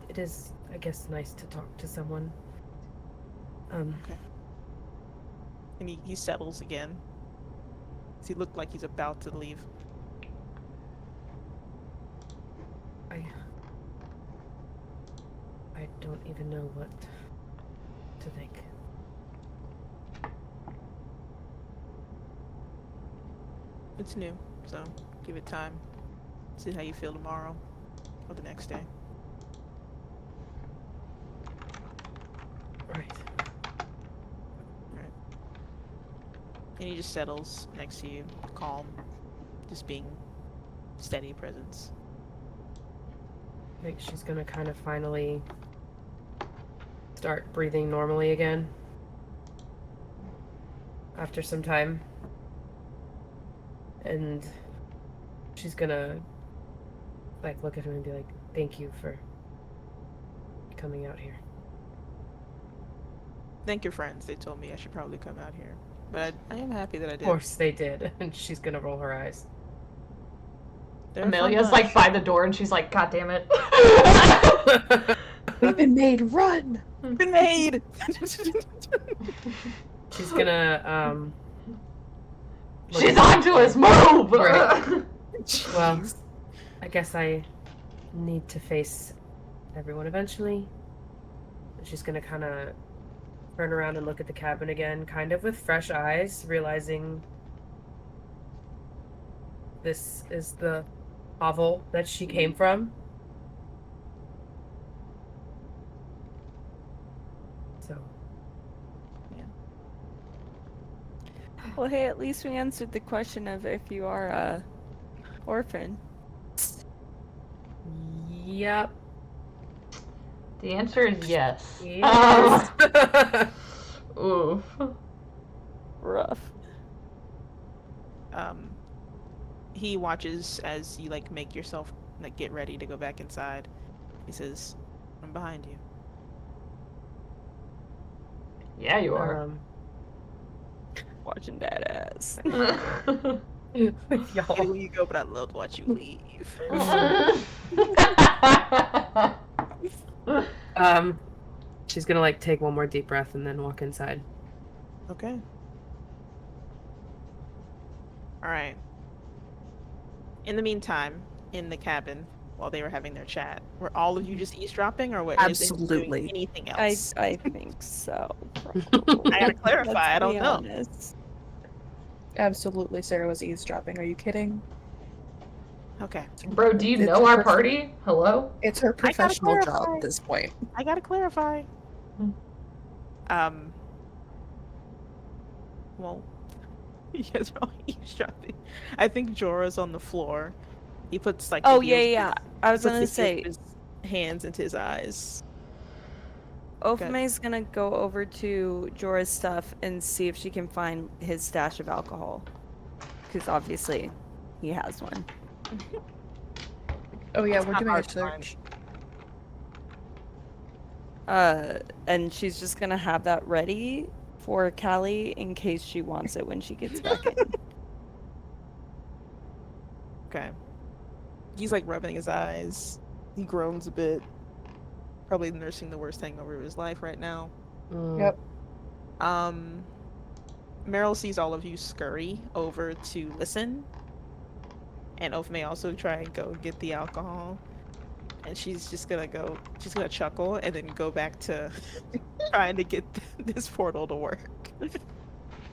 Speaker 6: It is, I guess, nice to talk to someone.
Speaker 4: Okay. And he settles again. Does he look like he's about to leave?
Speaker 6: I don't even know what to think.
Speaker 4: It's new, so give it time. See how you feel tomorrow or the next day.
Speaker 6: Right.
Speaker 4: And he just settles next to you, calm, just being steady presence.
Speaker 6: I think she's gonna kind of finally start breathing normally again after some time. And she's gonna look at him and be like, thank you for coming out here.
Speaker 4: Thank your friends. They told me I should probably come out here. But I am happy that I did.
Speaker 6: Of course they did. And she's gonna roll her eyes.
Speaker 4: They're a fun
Speaker 1: Amelia's
Speaker 4: bunch.
Speaker 1: by the door and she's like, God damn it.
Speaker 3: We've been made run!
Speaker 4: Been made!
Speaker 6: She's gonna,
Speaker 1: She's on to us, move!
Speaker 6: Right. Well, I guess I need to face everyone eventually. She's gonna kind of turn around and look at the cabin again, kind of with fresh eyes, realizing this is the hovel that she came from. So,
Speaker 5: Well, hey, at least we answered the question of if you are a orphan.
Speaker 6: yep.
Speaker 1: The answer is yes.
Speaker 6: Yes.
Speaker 1: Oof.
Speaker 5: Rough.
Speaker 4: He watches as you make yourself get ready to go back inside. He says, "I'm behind you."
Speaker 1: Yeah, you are.
Speaker 5: Watching that ass.
Speaker 6: Y'all.
Speaker 4: When you go, but I love to watch you leave.
Speaker 6: She's gonna like take one more deep breath and then walk inside.
Speaker 4: Okay. All right. In the meantime, in the cabin, while they were having their chat, were all of you just eavesdropping, or what? Is anyone doing
Speaker 3: Absolutely.
Speaker 4: anything
Speaker 5: I
Speaker 4: else?
Speaker 5: think so.
Speaker 4: I gotta clarify.
Speaker 5: Let's
Speaker 4: I don't
Speaker 5: be
Speaker 4: know.
Speaker 5: honest.
Speaker 3: Absolutely, Sarah was eavesdropping. Are you kidding?
Speaker 4: Okay.
Speaker 1: Bro, do you
Speaker 3: It's
Speaker 1: know our
Speaker 3: her,
Speaker 1: party? Hello?
Speaker 3: it's her
Speaker 4: I gotta
Speaker 3: professional job
Speaker 4: clarify.
Speaker 3: at this point.
Speaker 4: I gotta clarify.
Speaker 1: Hmm.
Speaker 4: Um. Well, you guys are all eavesdropping. I think Jorah's on the floor. He puts like the
Speaker 5: Oh
Speaker 4: heels.
Speaker 5: yeah. I was
Speaker 4: Puts
Speaker 5: gonna
Speaker 4: the heels
Speaker 5: say
Speaker 4: of his hands into his eyes.
Speaker 5: Ofume's gonna go over to Jorah's stuff and see if she can find his stash of alcohol. Because obviously he has one.
Speaker 3: Oh yeah,
Speaker 4: It's
Speaker 3: we're
Speaker 4: not
Speaker 3: doing a
Speaker 4: hard to find.
Speaker 3: search.
Speaker 5: And she's just gonna have that ready for Callie in case she wants it when she gets back in.
Speaker 4: Okay. He's like rubbing his eyes. He groans a bit. Probably nursing the worst hangover of his life right now.
Speaker 3: Yep.
Speaker 4: Meryl sees all of you scurry over to listen. And Oath may also try and go get the alcohol. And she's gonna chuckle and then go back to trying to get this portal to work.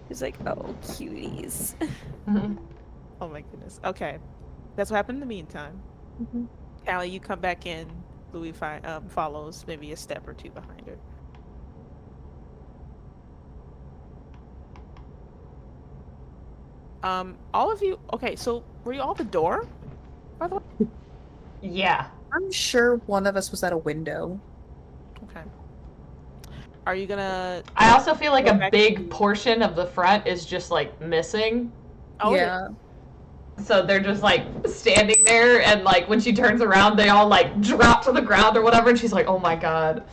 Speaker 5: He's like, oh, cuties.
Speaker 1: Mhm.
Speaker 4: Oh my goodness. Okay. That's what happened in the meantime.
Speaker 3: Mhm.
Speaker 4: Callie, you come back in. Louis follows maybe a step or two behind her. All of you. Okay, so were you all at the door? By the way.
Speaker 1: Yeah.
Speaker 3: I'm sure one of us was at a window.
Speaker 4: Okay. Are you gonna
Speaker 1: I also feel like
Speaker 4: go
Speaker 1: a
Speaker 4: back
Speaker 1: big
Speaker 4: to-
Speaker 1: portion of the front is just like missing.
Speaker 4: Oh,
Speaker 3: yeah.
Speaker 1: So they're just like standing there, and like when she turns around, they all like drop to the ground or whatever, and she's like, "Oh my god."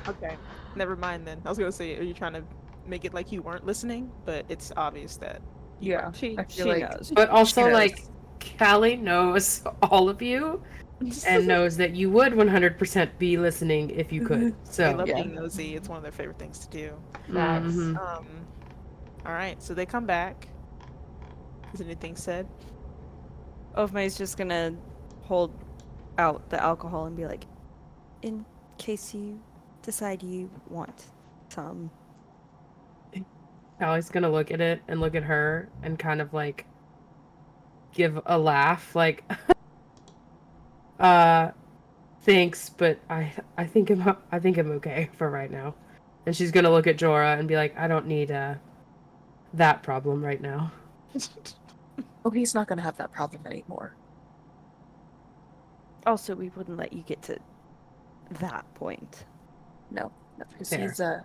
Speaker 4: okay. Never mind then. I was gonna say, are you trying to make it like you weren't listening? But it's obvious that you
Speaker 3: Yeah.
Speaker 5: She
Speaker 3: I feel
Speaker 5: she
Speaker 3: like
Speaker 5: knows.
Speaker 6: But also,
Speaker 3: knows.
Speaker 6: like, Callie knows all of you
Speaker 4: were.
Speaker 6: and knows that you would 100% be listening if you could.
Speaker 4: They
Speaker 6: So,
Speaker 4: love
Speaker 3: Yeah.
Speaker 4: being nosy. It's one of their favorite things to do.
Speaker 1: Facts.
Speaker 6: mhm.
Speaker 4: All right. So they come back. Is anything said?
Speaker 5: Ofume's just gonna hold out the alcohol and be like, in case you decide you want some.
Speaker 6: Callie's gonna look at it and look at her and kind of like give a laugh, like, thanks, but I think I'm okay for right now. And she's gonna look at Jorah and be like, I don't need that problem right now.
Speaker 3: Oh, he's not gonna have that problem anymore.
Speaker 5: Also, we wouldn't let you get to that point.
Speaker 3: No, because
Speaker 6: Fair.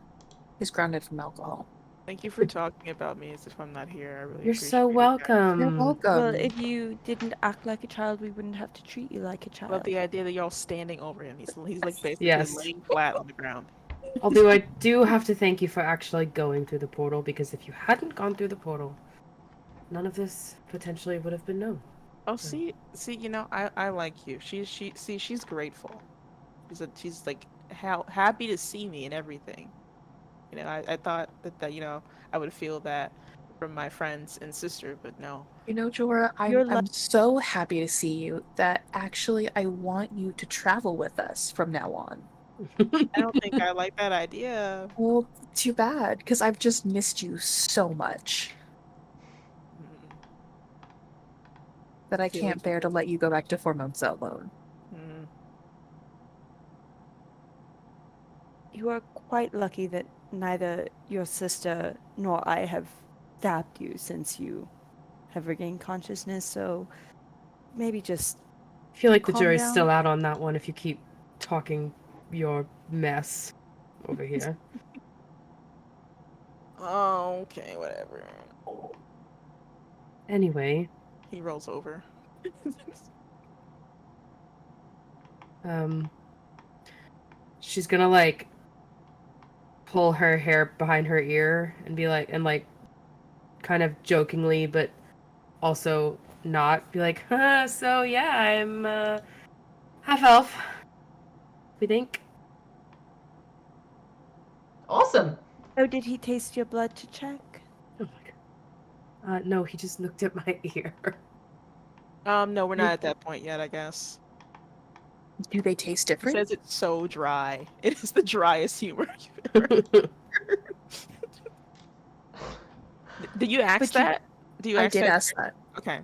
Speaker 3: he's grounded from alcohol.
Speaker 4: Thank you for talking about me as if I'm not here. I really
Speaker 6: You're
Speaker 4: appreciate
Speaker 6: so
Speaker 4: it, guys.
Speaker 6: welcome.
Speaker 3: You're welcome.
Speaker 5: Well, if you didn't act like a child, we wouldn't have to treat you like a child.
Speaker 4: Love the idea that you're all standing over him. He's like basically
Speaker 6: Yes.
Speaker 4: laying flat on the ground.
Speaker 6: Although I do have to thank you for actually going through the portal, because if you hadn't gone through the portal, none of this potentially would have been known.
Speaker 4: Oh, see, you know, I like you. She's grateful. She's like how happy to see me and everything. You know, I thought that you know I would feel that from my friends and sister, but no.
Speaker 3: You know, Jorah,
Speaker 5: You're
Speaker 3: I'm so happy to see you that actually I want you to travel with us from now on.
Speaker 4: I don't think I like that idea.
Speaker 3: Well, too bad, because I've just missed you so much
Speaker 4: Mm,
Speaker 3: that I
Speaker 4: feel
Speaker 3: can't
Speaker 4: like-
Speaker 3: bear to let you go back to Formonsa alone.
Speaker 4: mm.
Speaker 5: You are quite lucky that neither your sister nor I have stabbed you since you have regained consciousness, so maybe just
Speaker 6: I feel like the
Speaker 5: Calm
Speaker 6: jury's
Speaker 5: down.
Speaker 6: still out on that one if you keep talking your mess over here.
Speaker 4: Oh, okay, whatever.
Speaker 6: Anyway,
Speaker 4: He rolls over.
Speaker 6: she's gonna like pull her hair behind her ear and be like, and like kind of jokingly, but also not be like, so yeah, I'm half elf, we think.
Speaker 1: Awesome.
Speaker 5: Oh, did he taste your blood to check?
Speaker 6: Oh my god. No, he just looked at my ear.
Speaker 4: No, we're not at that point yet, I guess.
Speaker 3: Do they taste
Speaker 4: He
Speaker 3: different?
Speaker 4: says it's so dry. It is the driest humor you've ever heard. Did you ask that? Do you
Speaker 3: I
Speaker 4: ask
Speaker 3: did
Speaker 4: that?
Speaker 3: ask that.
Speaker 4: Okay.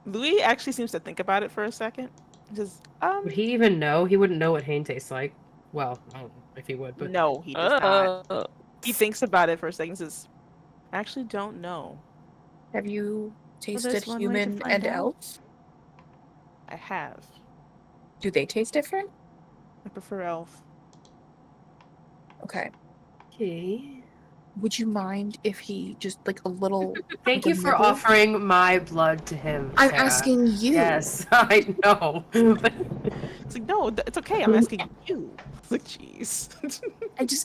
Speaker 4: Louis actually seems to think about it for a second. Just
Speaker 6: Would he even know? He wouldn't know what Hane tastes like. Well, I don't know if he would, but
Speaker 4: no, he does not. He thinks about it for a second. Says, "I actually don't know.
Speaker 3: Have you tasted
Speaker 5: there's one way to
Speaker 3: human
Speaker 5: find
Speaker 3: and
Speaker 5: out.
Speaker 3: elf?
Speaker 4: I have.
Speaker 3: Do they taste different?
Speaker 4: I prefer elf."
Speaker 3: Okay.
Speaker 6: okay.
Speaker 3: Would you mind if he just like a little?
Speaker 6: Thank
Speaker 3: like
Speaker 6: you
Speaker 3: a
Speaker 6: for
Speaker 3: nibble?
Speaker 6: offering my blood to him.
Speaker 3: I'm
Speaker 6: Sarah.
Speaker 3: asking you.
Speaker 6: Yes, I know.
Speaker 4: It's like, no, it's okay. I'm asking you. It's like, jeez.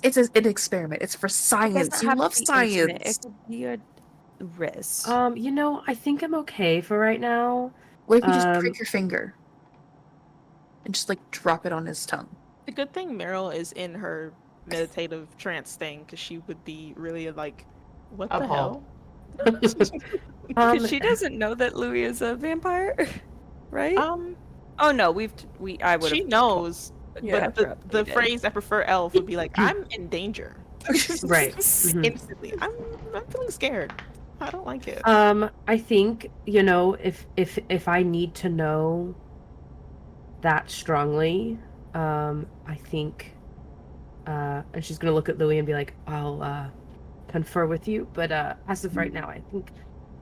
Speaker 3: It's an experiment. It's for science. You love
Speaker 5: It
Speaker 3: science.
Speaker 5: could be a wrist.
Speaker 6: You know, I think I'm okay for right now.
Speaker 3: What if you just prick your finger and just like drop it on his tongue?
Speaker 4: The good thing Meryl is in her meditative trance thing, because she would be really like, what the
Speaker 1: Appalled.
Speaker 4: hell?
Speaker 5: Because she doesn't know that Louis is a vampire, right? Oh no, I would.
Speaker 4: She knows,
Speaker 3: Yeah.
Speaker 4: but the phrase "I prefer elf" would be like, "I'm in danger."
Speaker 6: Right. Mhm.
Speaker 4: Instantly, I'm feeling scared. I don't like it.
Speaker 6: I think, you know, if I need to know that strongly, I think, and she's gonna look at Louis and be like, I'll confer with you, but as of right now, I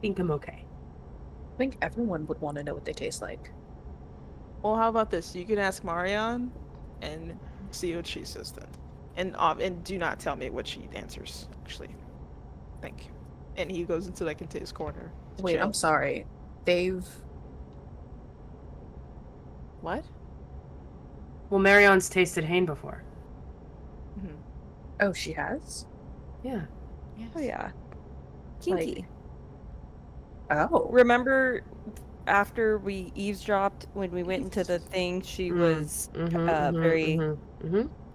Speaker 6: think I'm okay.
Speaker 3: I think everyone would want to know what they taste like.
Speaker 4: Well, how about this? You can ask Marianne and see what she says then. And do not tell me what she answers, actually. Thank you. And he goes into his corner. to
Speaker 3: Wait,
Speaker 4: chill.
Speaker 3: I'm sorry. They've
Speaker 4: What?
Speaker 6: Well, Marion's tasted Hane before.
Speaker 3: Oh, she has?
Speaker 6: Yeah.
Speaker 4: Yes.
Speaker 5: Oh yeah, kinky.
Speaker 3: Oh.
Speaker 5: Remember, after we eavesdropped when we went into the thing, she was very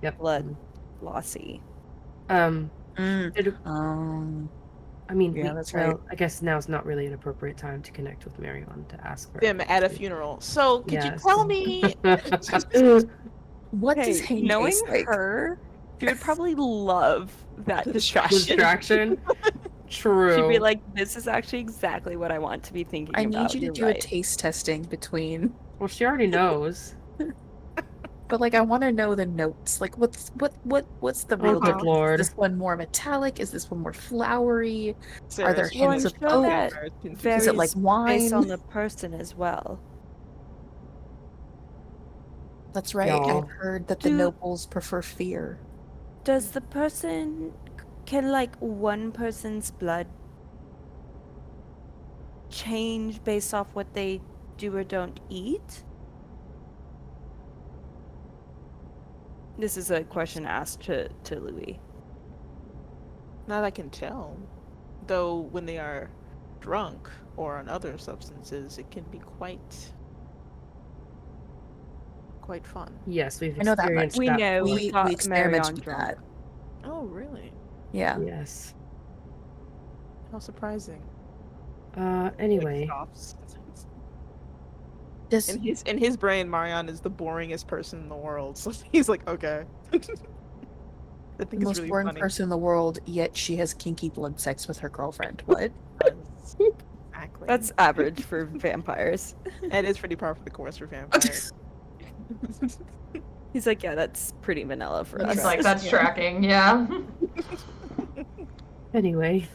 Speaker 6: Yep.
Speaker 5: blood lossy.
Speaker 6: Did- I mean,
Speaker 3: Yeah, that's right.
Speaker 6: I guess now's not really an appropriate time to connect with Marion to ask her.
Speaker 4: Them at a funeral. So, could you
Speaker 6: Yes.
Speaker 4: tell me?
Speaker 3: What does
Speaker 5: Hey,
Speaker 3: Hane
Speaker 5: knowing
Speaker 3: taste like?
Speaker 5: her, she would probably love that distraction.
Speaker 6: Distraction. True.
Speaker 5: She'd be like, "This is actually exactly what I want to be thinking
Speaker 3: I
Speaker 5: about."
Speaker 3: need you to
Speaker 5: You're
Speaker 3: do a
Speaker 5: right.
Speaker 3: taste testing between.
Speaker 6: Well, she already knows.
Speaker 3: But like, I want to know the notes. Like, what's the real
Speaker 6: good
Speaker 3: difference?
Speaker 6: lord.
Speaker 3: Is this one more metallic? Is this one more flowery?
Speaker 4: Sarah,
Speaker 3: Are there
Speaker 4: she
Speaker 5: Well,
Speaker 3: hints
Speaker 5: I'm
Speaker 3: of
Speaker 5: sure
Speaker 3: oak?
Speaker 5: that
Speaker 3: Is it like
Speaker 5: varies
Speaker 3: wine?
Speaker 5: based on the person as well.
Speaker 3: That's right.
Speaker 6: Y'all.
Speaker 3: I've heard that the
Speaker 5: Do-
Speaker 3: nobles prefer fear.
Speaker 5: Does the person can like one person's blood change based off what they do or don't eat? This is a question asked to Louis.
Speaker 4: Not I can tell. Though when they are drunk or on other substances, it can be quite fun.
Speaker 6: Yes, we've
Speaker 3: I know that
Speaker 6: experienced
Speaker 3: much.
Speaker 5: We
Speaker 6: that.
Speaker 5: know.
Speaker 3: We
Speaker 5: got
Speaker 3: experimented
Speaker 5: Marion
Speaker 3: with
Speaker 5: drunk.
Speaker 3: that.
Speaker 4: Oh, really?
Speaker 3: Yeah.
Speaker 6: Yes.
Speaker 4: How surprising.
Speaker 6: Anyway.
Speaker 4: Stops.
Speaker 3: Does
Speaker 4: In his brain, Marianne is the boringest person in the world. So he's like, okay. I
Speaker 3: the
Speaker 4: think it's
Speaker 3: most
Speaker 4: really
Speaker 3: boring
Speaker 4: funny.
Speaker 3: person in the world, yet she has kinky blood sex with her girlfriend. What?
Speaker 4: Exactly.
Speaker 5: That's average for vampires.
Speaker 4: That is pretty par for the course for vampires.
Speaker 5: He's like, yeah, that's pretty vanilla for us.
Speaker 1: He's like, that's
Speaker 3: Yeah.
Speaker 1: tracking, yeah.
Speaker 6: Anyway.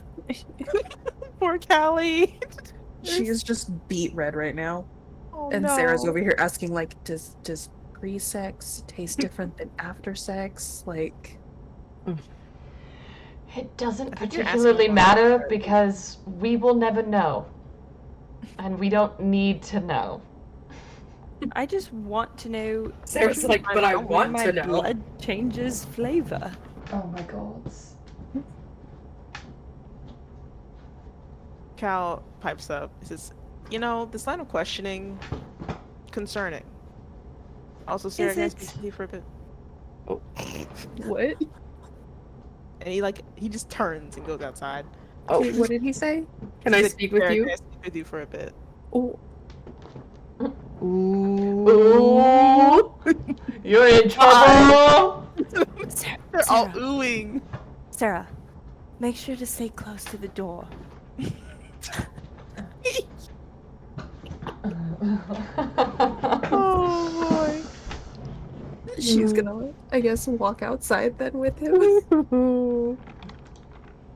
Speaker 4: Poor Callie.
Speaker 3: She is just beat red right now.
Speaker 4: Oh,
Speaker 3: And
Speaker 4: no.
Speaker 3: Sarah's over here asking, like, does pre-sex taste different than after sex? Like,
Speaker 1: It doesn't
Speaker 4: I think you're
Speaker 1: particularly
Speaker 4: asking
Speaker 1: matter
Speaker 4: why.
Speaker 1: because we will never know. And we don't need to know.
Speaker 5: I just want to know.
Speaker 6: Sarah's
Speaker 5: when
Speaker 6: like, but I
Speaker 5: when
Speaker 6: want
Speaker 5: my
Speaker 6: to know.
Speaker 5: blood changes flavor.
Speaker 1: Oh my god.
Speaker 4: Cal pipes up. He says, this line of questioning, concerning. Also, Sarah,
Speaker 5: Is
Speaker 4: can I
Speaker 5: it?
Speaker 4: speak to you for a bit?
Speaker 3: what?
Speaker 4: And he just turns and goes outside.
Speaker 6: Oh,
Speaker 3: Wait, what did he say?
Speaker 6: can I
Speaker 4: He's like,
Speaker 6: speak with
Speaker 4: "Sarah,
Speaker 6: you?
Speaker 4: Can I speak with you for a bit?"
Speaker 3: Oh,
Speaker 6: Ooh.
Speaker 1: Ooh, you're in trouble.
Speaker 4: They're all
Speaker 5: Sarah,
Speaker 4: oohing.
Speaker 5: Sarah, make sure to stay close to the door.
Speaker 4: Oh boy.
Speaker 3: she's gonna, I guess, walk outside then with him.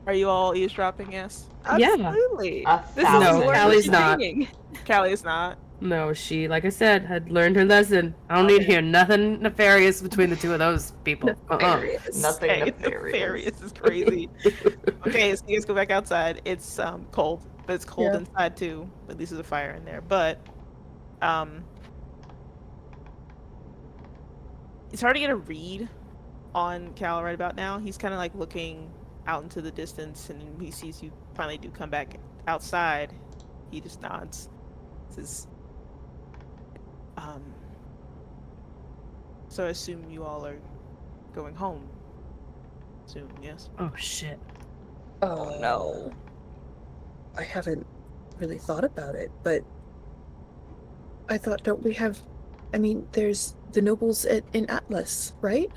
Speaker 4: Are you all eavesdropping? Yes.
Speaker 6: Yeah.
Speaker 4: Absolutely.
Speaker 1: A
Speaker 4: This is
Speaker 6: No,
Speaker 1: thousand
Speaker 6: Callie's not.
Speaker 1: percent.
Speaker 4: Callie is not.
Speaker 6: No, she, like I said, had learned her lesson. I don't need to
Speaker 4: Okay.
Speaker 6: hear nothing nefarious between the two of those people.
Speaker 3: Nefarious.
Speaker 1: Nothing
Speaker 4: Okay,
Speaker 1: nefarious.
Speaker 4: nefarious is crazy. Okay, so you guys go back outside. It's cold, but it's cold
Speaker 3: Yeah.
Speaker 4: inside too. At least there's a fire in there. But um, it's hard to get a read on Cal right about now. He's kind of like looking out into the distance, and he sees you finally do come back outside. He just nods. Says, so I assume you all are going home soon, yes?
Speaker 6: Oh, shit.
Speaker 3: Oh no. I haven't really thought about it, but I thought, don't we have, I mean, there's the nobles in Atlas, right?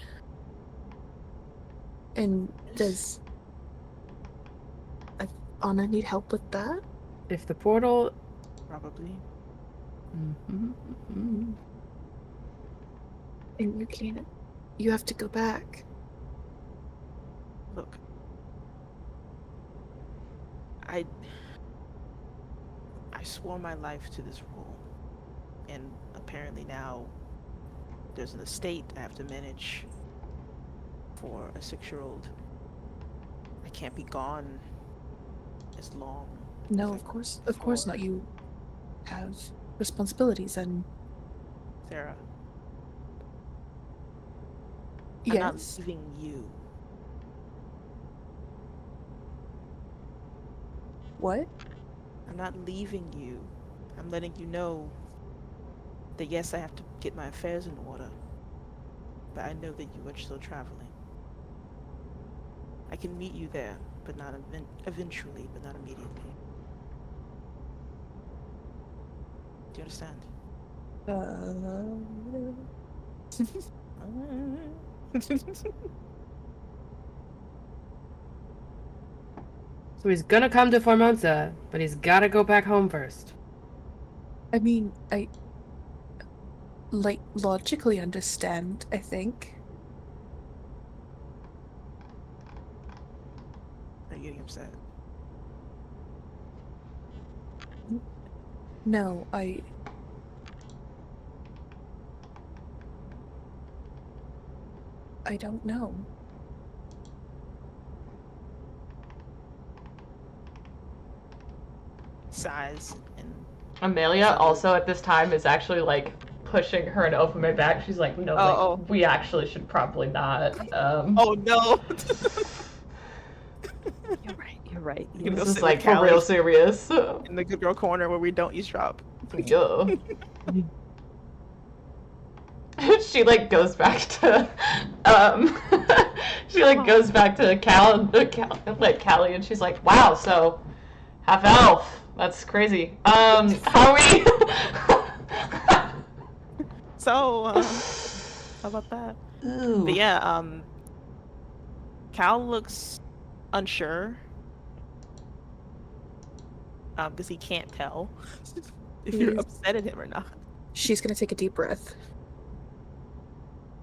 Speaker 3: And does Anna need help with that?
Speaker 6: If the portal...
Speaker 4: Probably.
Speaker 3: And you can't, you have to go back.
Speaker 4: Look, I swore my life to this rule, and apparently now there's an estate I have to manage for a 6-year-old. I can't be gone as long.
Speaker 3: No,
Speaker 4: as I
Speaker 3: of course
Speaker 4: before.
Speaker 3: not. You have responsibilities and
Speaker 4: Sarah, I'm not
Speaker 3: yes.
Speaker 4: leaving you.
Speaker 3: What?
Speaker 4: I'm not leaving you. I'm letting you know that yes, I have to get my affairs in order, but I know that you are still traveling. I can meet you there, but not eventually, but not immediately. Do you understand?
Speaker 6: So he's gonna come to Formonsa, but he's gotta go back home first.
Speaker 3: I mean, I like logically understand, I think.
Speaker 4: Are you getting upset?
Speaker 3: No, I don't know.
Speaker 4: Sighs and
Speaker 1: Amelia
Speaker 4: So-
Speaker 1: also at this time is actually like pushing her and Ofame back. She's like, no, like,
Speaker 4: Oh.
Speaker 1: we actually should probably not.
Speaker 4: oh no.
Speaker 5: You're right. You're right.
Speaker 4: You can go
Speaker 1: This is
Speaker 4: sit
Speaker 1: like
Speaker 4: with
Speaker 1: for real
Speaker 4: Callie
Speaker 1: serious.
Speaker 4: in the good girl corner where we don't eavesdrop.
Speaker 1: Yeah. She like goes back to she like goes back to like Callie, and she's like, wow, so half elf. That's crazy. How are we?
Speaker 4: So, how about that?
Speaker 1: Ooh.
Speaker 4: But yeah, Cal looks unsure. Because he can't tell if you're
Speaker 3: He's-
Speaker 4: upset at him or not.
Speaker 3: She's gonna take a deep breath.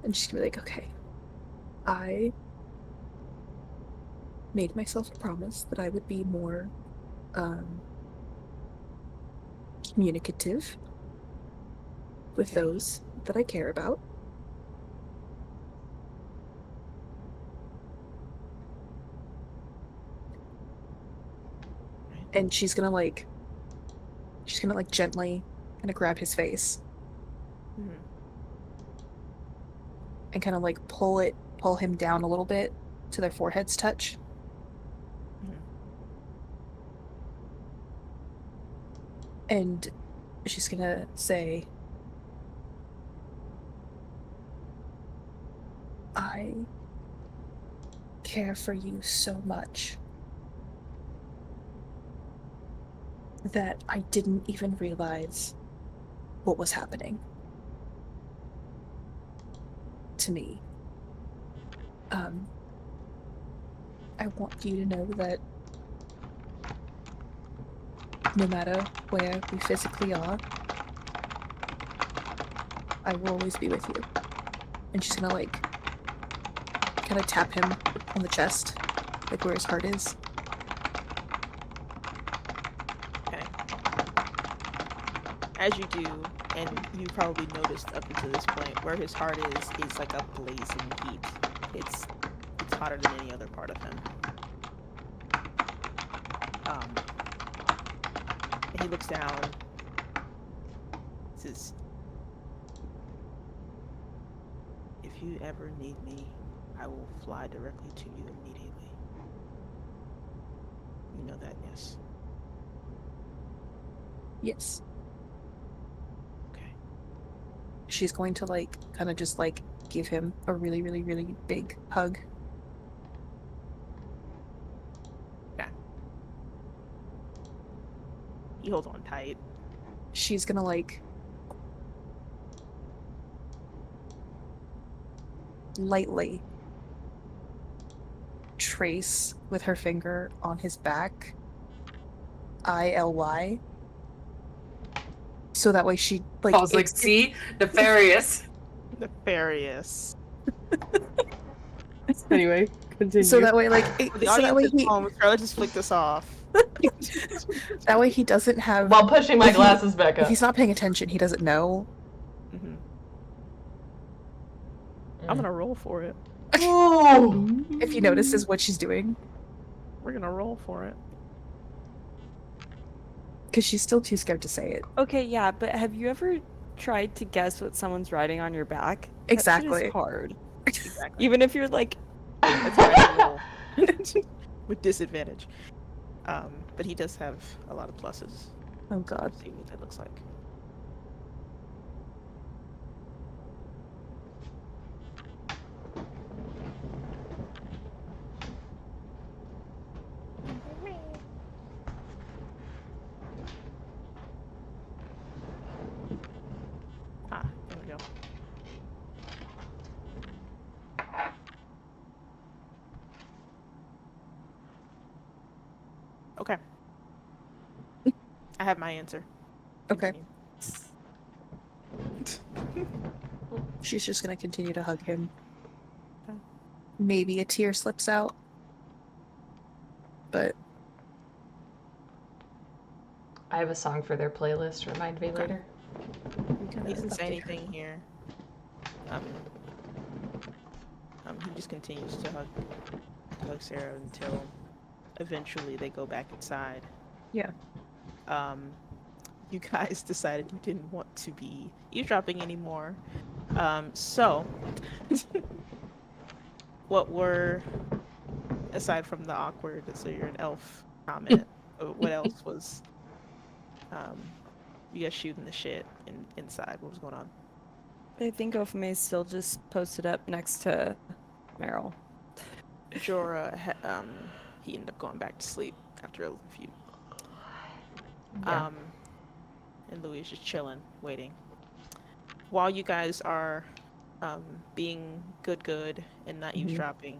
Speaker 3: And she's gonna be like, okay, I made myself a promise that I would be more communicative with
Speaker 4: Okay.
Speaker 3: those that I care about. And she's gonna like gently kind of grab his face
Speaker 4: Mhm.
Speaker 3: and kind of like pull him down a little bit to their foreheads touch.
Speaker 4: Mhm.
Speaker 3: And she's gonna say, I care for you so much that I didn't even realize what was happening to me. I want you to know that no matter where we physically are, I will always be with you. And she's gonna, like, kind of tap him on the chest, like where his heart is.
Speaker 4: Okay. As you do, and you probably noticed up until this point, where his heart is like a blazing heat. It's hotter than any other part of him. And he looks down. Says, "If you ever need me, I will fly directly to you immediately. You know that, yes?"
Speaker 3: Yes.
Speaker 4: Okay.
Speaker 3: She's going to, like, kind of just, like, give him a really, really, really big hug.
Speaker 4: Okay. He holds on tight.
Speaker 3: She's gonna, like, lightly trace with her finger on his back ILY, so that way she, like,
Speaker 6: I was like, see? Nefarious.
Speaker 4: Nefarious.
Speaker 6: Anyway, continue.
Speaker 3: so that way, like,
Speaker 4: For the
Speaker 3: so that
Speaker 4: audience
Speaker 3: way
Speaker 4: at
Speaker 3: he
Speaker 4: home, Scarlett just flicked this off.
Speaker 3: that way he doesn't have,
Speaker 1: While pushing my
Speaker 3: if he-
Speaker 1: glasses back
Speaker 3: if
Speaker 1: up.
Speaker 3: he's not paying attention, he doesn't know.
Speaker 4: Mm-hmm. I'm gonna roll for it.
Speaker 1: Ooh.
Speaker 3: If he notices what she's doing,
Speaker 4: We're gonna roll for it.
Speaker 3: because she's still too scared to say it.
Speaker 5: Okay, yeah, but have you ever tried to guess what someone's writing on your back? That shit
Speaker 3: Exactly.
Speaker 5: is hard.
Speaker 4: Exactly.
Speaker 5: Even if you're like,
Speaker 4: That's why I roll with disadvantage. But he does have a lot of pluses.
Speaker 3: Oh god.
Speaker 4: Let's see what that looks like. Ah, there we go. Okay. I have my answer.
Speaker 3: Okay.
Speaker 4: Continue.
Speaker 3: She's just gonna continue to hug him.
Speaker 4: Okay.
Speaker 3: Maybe a tear slips out. But
Speaker 1: I have a song for their playlist. Remind me
Speaker 4: Okay.
Speaker 1: later.
Speaker 3: we gotta
Speaker 4: He doesn't say
Speaker 3: update her.
Speaker 4: anything here. He just continues to hug Sarah until eventually they go back inside.
Speaker 3: Yeah.
Speaker 4: You guys decided you didn't want to be eavesdropping anymore. So what were, aside from the awkward, so you're an elf comment, what else was you guys shooting the shit inside? What was going on?
Speaker 5: I think Ofume's still just posted up next to Meryl.
Speaker 4: Jorah, he ended up going back to sleep after a few.
Speaker 1: Yeah.
Speaker 4: And Louis is just chilling, waiting. While you guys are being good and not eavesdropping,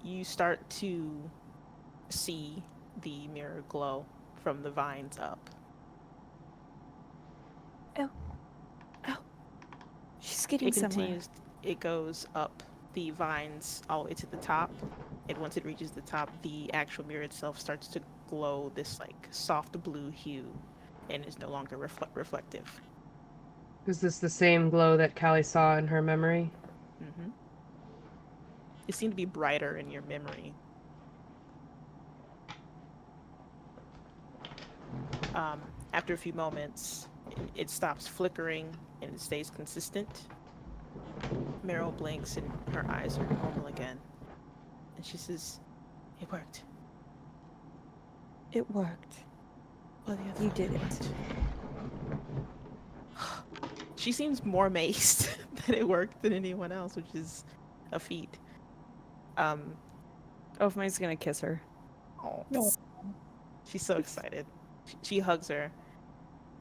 Speaker 4: you start to see the mirror glow from the vines up.
Speaker 5: She's getting
Speaker 4: It
Speaker 5: somewhere.
Speaker 4: continues, it goes up the vines all the way to the top, and once it reaches the top, the actual mirror itself starts to glow this like soft blue hue and is no longer reflective.
Speaker 6: Is this the same glow that Callie saw in her memory?
Speaker 4: Mm-hmm. It seemed to be brighter in your memory. After a few moments, it stops flickering and it stays consistent. Meryl blinks and her eyes are normal again. And she says, "It worked."
Speaker 5: It worked.
Speaker 4: Well, the other
Speaker 5: You
Speaker 4: one
Speaker 5: did it.
Speaker 4: worked. She seems more amazed that it worked than anyone else, which is a feat.
Speaker 5: Ophme's gonna kiss her.
Speaker 4: Oh,
Speaker 3: No.
Speaker 4: she's so excited. She hugs her,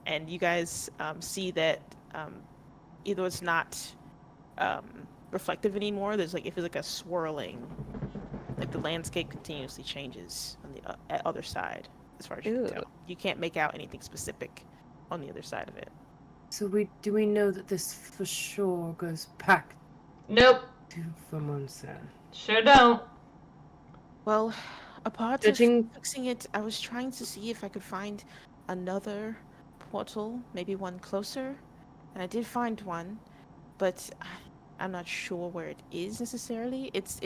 Speaker 4: and you guys see that either it's not reflective anymore. There's like it feels like a swirling, like the landscape continuously changes on the other side. As far as you can
Speaker 5: Ew.
Speaker 4: tell, you can't make out anything specific on the other side of it.
Speaker 6: So do we know that this for sure goes back
Speaker 1: Nope,
Speaker 6: to Formonsa?
Speaker 1: sure don't.
Speaker 4: Well, apart
Speaker 6: Judging-
Speaker 4: of fixing it, I was trying to see if I could find another portal, maybe one closer, and I did find one, but I'm not sure where it is necessarily. It's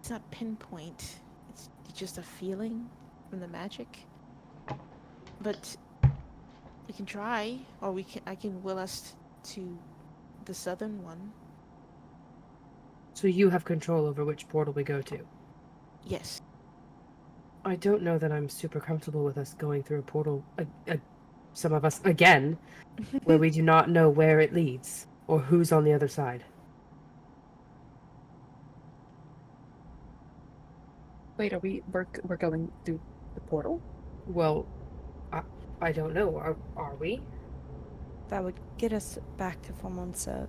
Speaker 4: not pinpoint. It's just a feeling from the magic. But we can try, or I can will us to the southern one.
Speaker 6: So you have control over which portal we go to.
Speaker 4: Yes.
Speaker 6: I don't know that I'm super comfortable with us going through a portal, some of us again, where we do not know where it leads or who's on the other side.
Speaker 3: Wait, we're going through the portal?
Speaker 6: Well, I don't know. Are we?
Speaker 5: That would get us back to Formonsa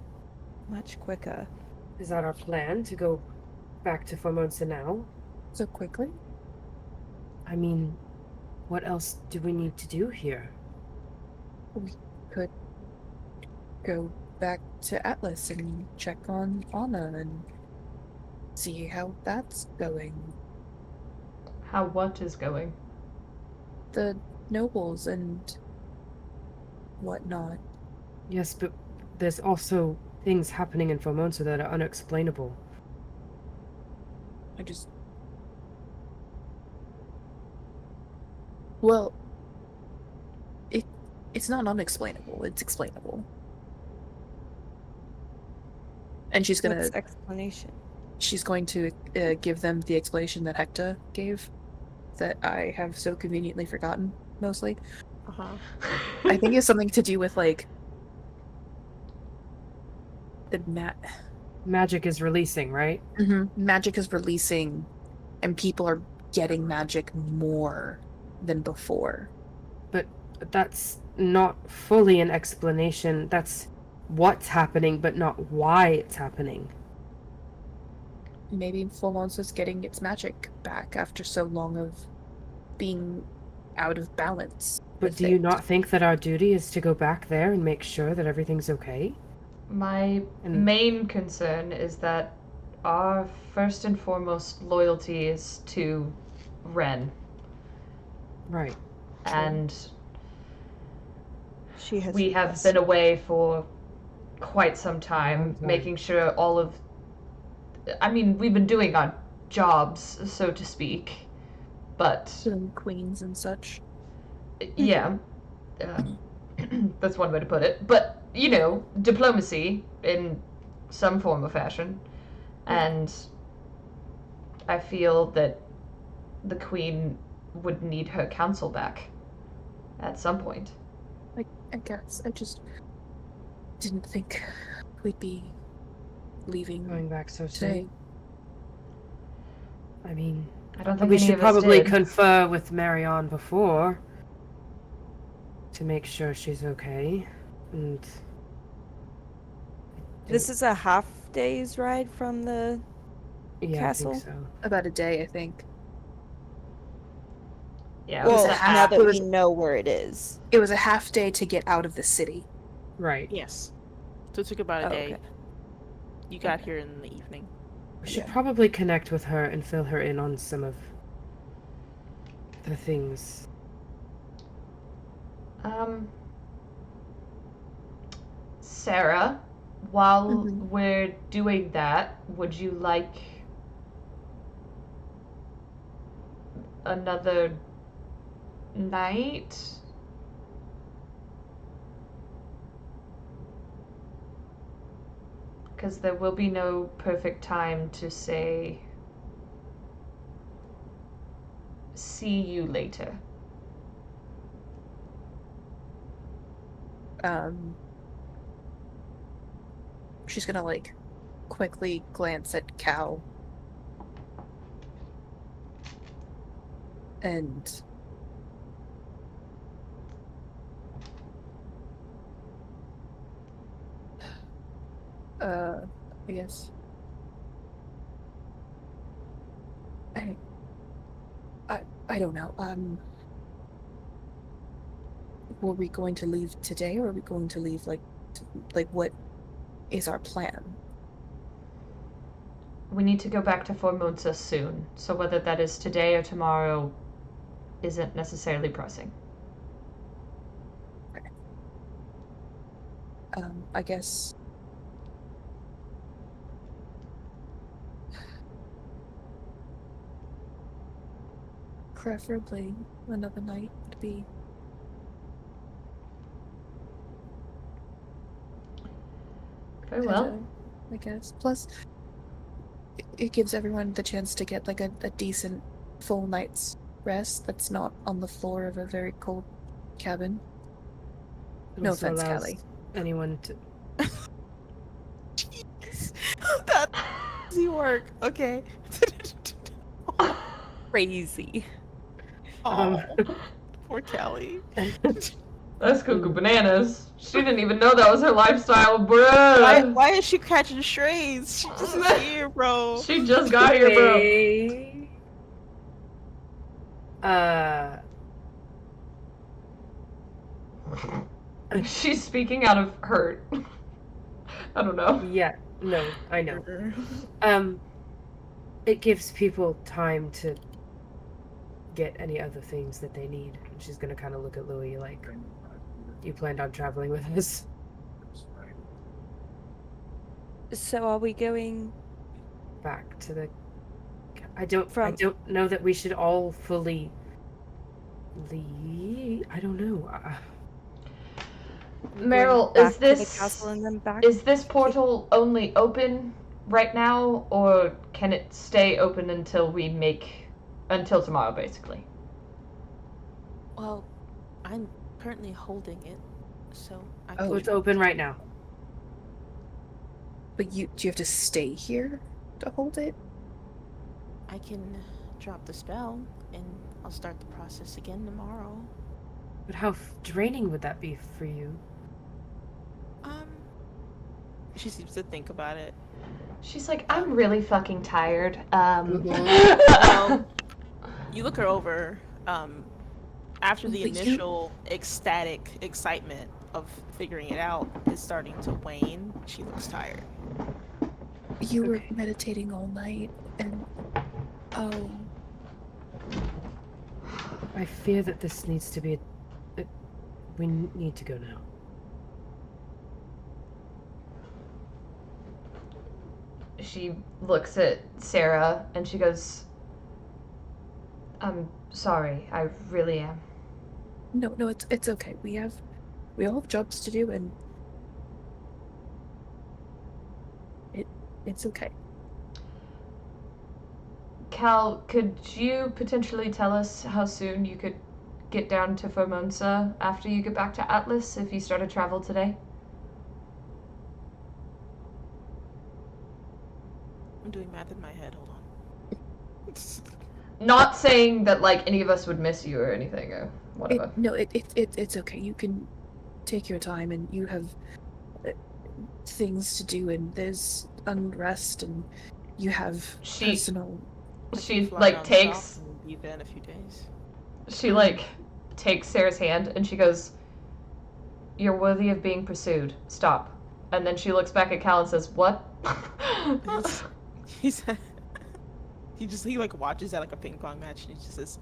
Speaker 5: much quicker.
Speaker 6: Is that our plan to go back to Formonsa now?
Speaker 3: So quickly?
Speaker 6: I mean, what else do we need to do here?
Speaker 3: We could go back to Atlas and check on Anna and see how that's going.
Speaker 1: How what is going?
Speaker 3: The nobles and whatnot.
Speaker 6: Yes, but there's also things happening in Formonsa that are unexplainable.
Speaker 3: I just. Well, it's not unexplainable. It's explainable. And she's gonna.
Speaker 5: What's explanation?
Speaker 3: She's going to give them the explanation that Hector gave, that I have so conveniently forgotten. Mostly, I think it's something to do with like the
Speaker 6: Magic is releasing, right?
Speaker 3: magic is releasing, and people are getting magic more than before.
Speaker 6: But that's not fully an explanation. That's what's happening, but not why it's happening.
Speaker 3: Maybe Formonsa's getting its magic back after so long of being out of balance.
Speaker 6: But do you not think that our duty is to go back there and make sure that everything's okay?
Speaker 1: My main concern is that our first and foremost loyalty is to Ren.
Speaker 6: Right.
Speaker 1: And
Speaker 5: She
Speaker 1: we have been away for quite some time, making sure all of... I mean, we've been doing our jobs, so to speak, but...
Speaker 3: Doing queens and such.
Speaker 1: Yeah. That's one way to put it. But, you know, diplomacy in some form or fashion. And I feel that the Queen would need her council back at some point.
Speaker 3: I guess. I just didn't think we'd be leaving
Speaker 6: Going back so
Speaker 3: today.
Speaker 6: soon. I mean,
Speaker 1: I don't think
Speaker 6: we
Speaker 1: any
Speaker 6: should
Speaker 1: of us
Speaker 6: probably
Speaker 1: did.
Speaker 6: confer with Marianne before to make sure she's okay. And
Speaker 5: This is a half day's ride from the castle?
Speaker 6: I think so.
Speaker 3: About a day, I think.
Speaker 1: Yeah,
Speaker 3: Well,
Speaker 1: it was
Speaker 3: now
Speaker 1: a half.
Speaker 3: that we
Speaker 5: know where it is.
Speaker 3: It was a half day to get out of the city.
Speaker 6: Right.
Speaker 4: Yes. So it took about a day.
Speaker 5: Okay.
Speaker 4: You got here in the evening.
Speaker 6: We should probably connect with her and fill her in on some of the things.
Speaker 1: Sarah, while
Speaker 3: Mhm.
Speaker 1: we're doing that, would you like another night? Because there will be no perfect time to say, see you later.
Speaker 3: She's gonna like quickly glance at Cal And I guess I I don't know. Were we going to leave today, or are we going to leave like what is our plan?
Speaker 1: We need to go back to Formonsa soon, so whether that is today or tomorrow isn't necessarily pressing.
Speaker 3: I guess preferably another night would be
Speaker 1: Very well.
Speaker 3: better, I guess. Plus, it gives everyone the chance to get like a decent full night's rest that's not on the floor of a very cold cabin.
Speaker 6: It
Speaker 3: No
Speaker 6: also
Speaker 3: offense,
Speaker 6: allows
Speaker 3: Callie.
Speaker 6: anyone to.
Speaker 4: That easy work. Okay.
Speaker 5: Crazy.
Speaker 4: Oh, poor Callie.
Speaker 1: That's cuckoo bananas. She didn't even know that was her lifestyle, bruh.
Speaker 4: Why is she catching strays? She just is here, bro.
Speaker 1: She just got here, bro.
Speaker 6: Okay.
Speaker 1: She's speaking out of hurt. I don't know.
Speaker 6: Yeah, no, I know. It gives people time to get any other things that they need. And she's gonna kind of look at Louis like, you planned on traveling with us?
Speaker 5: So are we going
Speaker 6: Back to the... I don't
Speaker 5: From-
Speaker 6: know that we should all fully leave. I don't know.
Speaker 1: Meryl,
Speaker 5: back
Speaker 1: is
Speaker 5: to the
Speaker 1: this
Speaker 5: castle and then back?
Speaker 1: is this portal only open right now, or can it stay open until tomorrow, basically?
Speaker 4: Well, I'm currently holding it, so I
Speaker 3: Oh,
Speaker 6: So it's open right now.
Speaker 3: But do you have to stay here to hold it?
Speaker 4: I can drop the spell and I'll start the process again tomorrow.
Speaker 6: But how draining would that be for you?
Speaker 4: She seems to think about it.
Speaker 1: She's like, I'm really fucking tired.
Speaker 4: Well, you look her over. After the
Speaker 3: But you-
Speaker 4: initial ecstatic excitement of figuring it out is starting to wane, she looks tired.
Speaker 3: You were
Speaker 6: Okay.
Speaker 3: meditating all night, and
Speaker 6: I fear that this needs to be we need to go now.
Speaker 1: She looks at Sarah and she goes, I'm sorry, I really am.
Speaker 3: no, it's okay. We all have jobs to do, and it's okay.
Speaker 1: Cal, could you potentially tell us how soon you could get down to Formonsa after you get back to Atlas if you start to travel today?
Speaker 4: I'm doing math in my head. Hold on.
Speaker 1: Not saying that like any of us would miss you or anything or whatever.
Speaker 3: It's okay. You can take your time, and you have things to do, and there's unrest, and you have
Speaker 1: She-
Speaker 3: personal.
Speaker 1: She
Speaker 4: Fly
Speaker 1: like
Speaker 4: down
Speaker 1: takes
Speaker 4: south and be there in a few days.
Speaker 1: she like takes Sarah's hand and she goes, "You're worthy of being pursued. Stop." And then she looks back at Cal and says, "What?"
Speaker 4: He said, he like watches at like a ping pong match and he just says,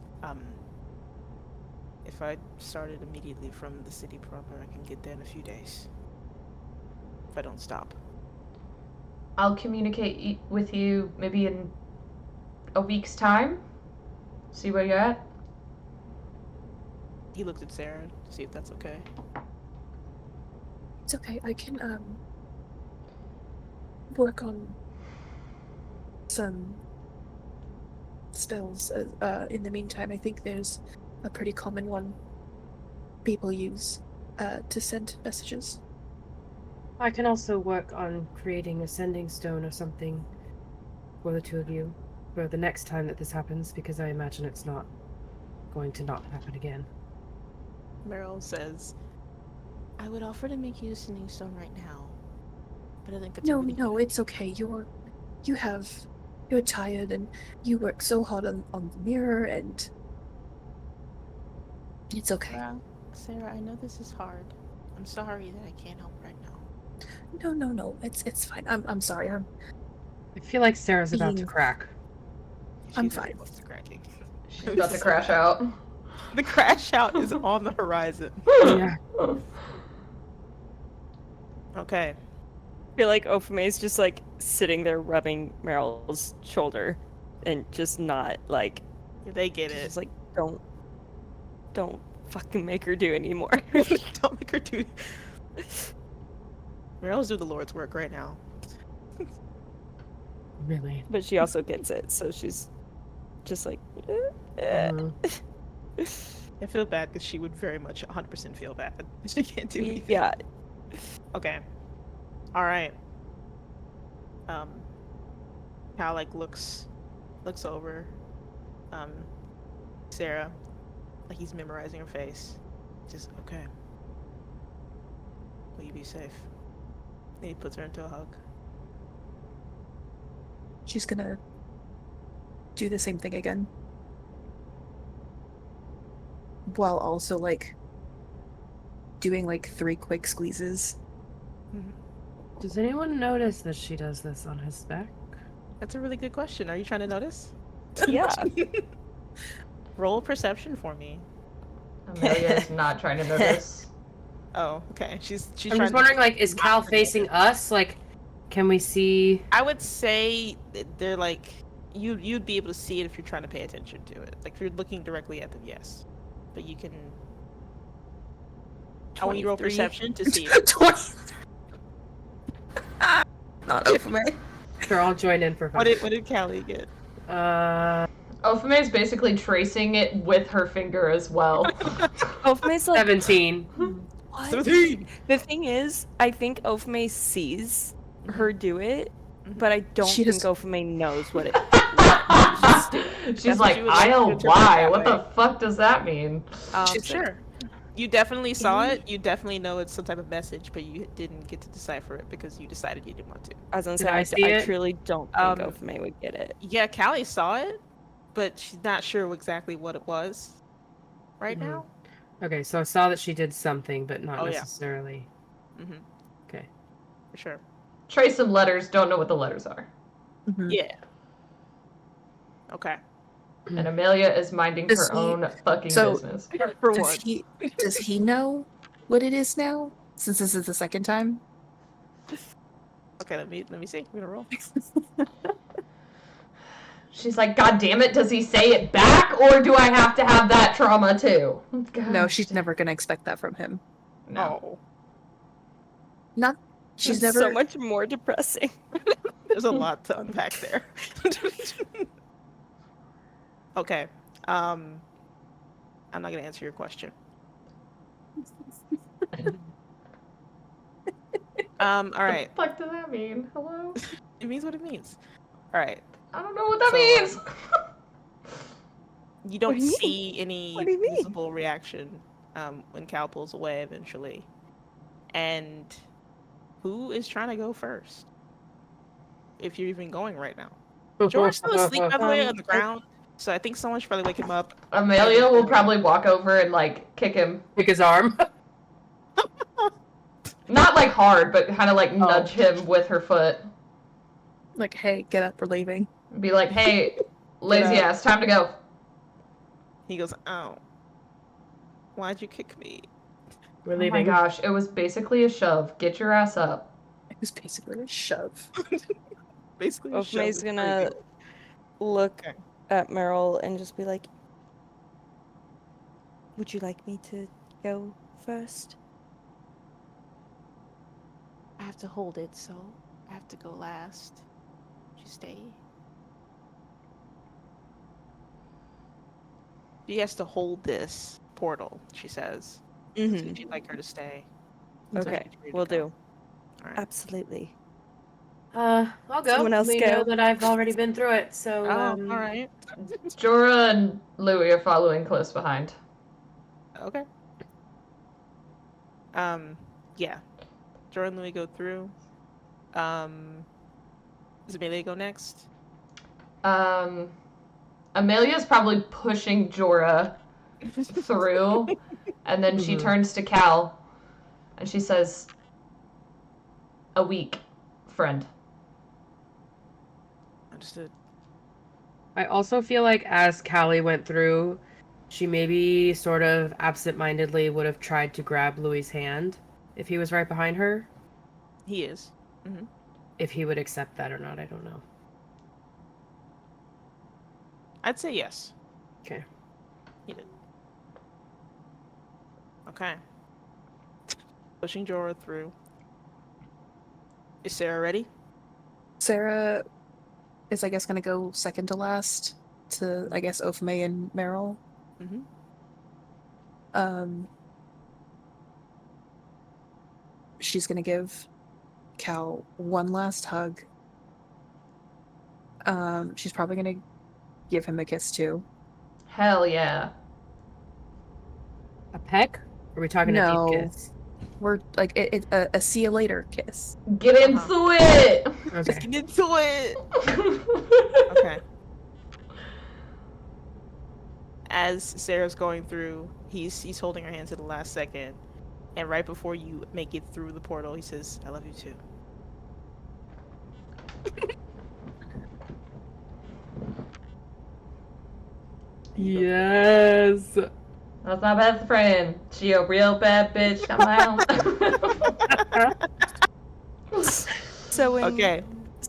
Speaker 4: if I started immediately from the city proper, I can get there in a few days. If I don't stop.
Speaker 1: I'll communicate with you maybe in a week's time. See where you're at.
Speaker 4: He looked at Sarah to see if that's okay.
Speaker 3: It's okay. I can work on some spells. In the meantime, I think there's a pretty common one people use to send messages.
Speaker 6: I can also work on creating a sending stone or something for the two of you for the next time that this happens, because I imagine it's not going to not happen again.
Speaker 4: Meryl says, I would offer to make you a sending stone right now, but I think that's a
Speaker 3: No,
Speaker 4: really
Speaker 3: no,
Speaker 4: good
Speaker 3: it's okay. You're tired and you work so hard on the mirror and it's okay.
Speaker 4: Sarah, I know this is hard. I'm sorry that I can't help right now.
Speaker 3: No, it's fine. I'm sorry.
Speaker 6: I feel like Sarah's about to
Speaker 3: Being-
Speaker 6: crack.
Speaker 3: I'm
Speaker 4: She's
Speaker 3: fine.
Speaker 4: close to cracking.
Speaker 1: She's about to crash out.
Speaker 4: The crash out is on the horizon.
Speaker 6: Yeah.
Speaker 4: Okay.
Speaker 5: I feel like Ofume's just like sitting there rubbing Meryl's shoulder and just not like
Speaker 4: They get it.
Speaker 5: just like don't fucking make her do anymore.
Speaker 4: Don't make her do. Meryl's doing the Lord's work right now.
Speaker 6: Really.
Speaker 5: But she also gets it, so she's just like eh.
Speaker 6: Mhm.
Speaker 4: I feel bad because she would very much 100% feel bad. She can't do anything.
Speaker 5: Yeah.
Speaker 4: Okay. All right. Cal like looks over Sarah, like he's memorizing her face. Just okay. Will you be safe? And he puts her into a hug.
Speaker 3: She's gonna do the same thing again. While also like doing like 3 quick squeezes.
Speaker 6: Does anyone notice that she does this on his back?
Speaker 4: That's a really good question. Are you trying to notice?
Speaker 5: Yeah.
Speaker 4: Roll perception for me.
Speaker 1: Amelia is not trying to notice.
Speaker 4: Oh, okay. She's
Speaker 6: I'm
Speaker 4: trying
Speaker 6: just wondering, like, is Cal facing us? Like, can we see?
Speaker 4: I would say they're like you'd be able to see it if you're trying to pay attention to it. Like if you're looking directly at them, yes. But you can I want you to roll
Speaker 5: 23.
Speaker 4: perception to see it.
Speaker 3: 20. Not over me.
Speaker 6: Sure, I'll join in for fun.
Speaker 4: What did Callie get?
Speaker 1: Ofume is basically tracing it with her finger as well.
Speaker 5: Ofume's like
Speaker 6: 17.
Speaker 5: what?
Speaker 4: 17.
Speaker 5: The thing is, I think Ofume sees her do it, but I don't
Speaker 3: She
Speaker 5: think
Speaker 3: does-
Speaker 5: Ofume knows what it.
Speaker 1: She's
Speaker 4: That's
Speaker 1: like,
Speaker 4: what you would like to interpret
Speaker 1: ILY,
Speaker 4: that
Speaker 1: what
Speaker 4: way.
Speaker 1: the fuck does that mean?
Speaker 4: Sure. You definitely saw it. You definitely know it's some type of message, but you didn't get to decipher it because you decided you didn't want to.
Speaker 5: I was gonna
Speaker 6: Did
Speaker 5: say,
Speaker 6: I see
Speaker 5: I
Speaker 6: it?
Speaker 5: truly don't think
Speaker 4: Um,
Speaker 5: Ofume would get it.
Speaker 4: Yeah, Callie saw it, but she's not sure exactly what it was right
Speaker 6: Mhm.
Speaker 4: now.
Speaker 6: Okay, so I saw that she did something, but not
Speaker 4: Oh, yeah.
Speaker 6: necessarily.
Speaker 4: Mm-hmm.
Speaker 6: Okay.
Speaker 4: For sure.
Speaker 1: Trace some letters, don't know what the letters are.
Speaker 3: Mhm.
Speaker 4: Yeah. Okay.
Speaker 1: And Amelia is minding
Speaker 3: Does
Speaker 1: her
Speaker 3: he-
Speaker 1: own fucking
Speaker 3: so-
Speaker 1: business.
Speaker 4: For
Speaker 3: Does
Speaker 4: what?
Speaker 3: he know what it is now? Since this is the second time?
Speaker 4: Okay, let me see. We're gonna roll.
Speaker 1: She's like, God damn it, does he say it back, or do I have to have that trauma too?
Speaker 3: No,
Speaker 1: Gosh,
Speaker 3: she's never gonna expect that from him.
Speaker 1: no.
Speaker 4: Oh,
Speaker 3: Not she's
Speaker 5: That's
Speaker 3: never
Speaker 5: so much more depressing.
Speaker 4: there's a lot to unpack there. Okay. I'm not gonna answer your question. All right.
Speaker 1: What the fuck does that mean? Hello?
Speaker 4: It means what it means. All right.
Speaker 1: I don't know what that
Speaker 4: So,
Speaker 1: means.
Speaker 4: You don't
Speaker 5: do you mean?
Speaker 4: see any
Speaker 5: What do you mean?
Speaker 4: visible reaction when Cal pulls away eventually. And who is trying to go first? If you're even going right now. George's still asleep, by the way, on the ground. So I think someone should probably wake him up.
Speaker 1: Amelia will probably walk over and like kick him.
Speaker 6: Pick his arm.
Speaker 1: Not like hard, but kind of like nudge him with her foot.
Speaker 3: like, hey, get up, we're leaving.
Speaker 1: Be like, hey, lazy
Speaker 4: up.
Speaker 1: ass, time to go.
Speaker 4: He goes, "Oh, why'd you kick me?"
Speaker 6: We're
Speaker 1: Oh my
Speaker 6: leaving.
Speaker 1: gosh, it was basically a shove. Get your ass up.
Speaker 3: It was basically a shove.
Speaker 4: Basically, a shove
Speaker 5: Ofume's
Speaker 4: is
Speaker 5: gonna
Speaker 4: crazy.
Speaker 5: look
Speaker 4: Okay.
Speaker 5: at Meryl and just be like, "Would you like me to go first?"
Speaker 4: I have to hold it, so I have to go last. Would you stay? She has to hold this portal, she says. So
Speaker 5: Mm-hmm.
Speaker 4: she'd like her to stay. until
Speaker 5: Okay,
Speaker 4: she's ready to
Speaker 5: we'll
Speaker 4: go.
Speaker 5: do.
Speaker 4: All right.
Speaker 5: Absolutely.
Speaker 6: I'll go.
Speaker 5: Someone else
Speaker 6: we
Speaker 5: go.
Speaker 6: know that I've already been through it, so
Speaker 4: Oh, all right.
Speaker 1: Jorah and Louis are following close behind.
Speaker 4: Okay. Yeah. Jordan, let me go through. Does Amelia go next?
Speaker 1: Amelia's probably pushing Jorah through, and then she
Speaker 6: Mhm.
Speaker 1: turns to Cal, and she says, "A week, friend."
Speaker 4: Understood.
Speaker 6: I also feel like as Callie went through, she maybe sort of absent-mindedly would have tried to grab Louis's hand if he was right behind her.
Speaker 4: He is. Mm-hmm.
Speaker 6: If he would accept that or not, I don't know.
Speaker 4: I'd say yes.
Speaker 6: Okay.
Speaker 4: He did. Okay. Pushing Jorah through. Is Sarah ready?
Speaker 3: Sarah is, I guess, going to go second to last to, I guess, Ophme and Meryl.
Speaker 4: Mm-hmm.
Speaker 3: She's going to give Cal one last hug. She's probably going to give him a kiss too.
Speaker 1: Hell yeah.
Speaker 6: A peck? Or are we talking a deep
Speaker 3: No.
Speaker 6: kiss?
Speaker 3: We're like a see you later kiss.
Speaker 1: Get into it!
Speaker 4: Let's
Speaker 6: Okay.
Speaker 4: get into it! Okay. As Sarah's going through, he's holding her hand to the last second. And right before you make it through the portal, he says, "I love you too."
Speaker 6: Yes.
Speaker 1: That's my best friend. She a real bad bitch. Come on.
Speaker 5: So when
Speaker 4: Okay.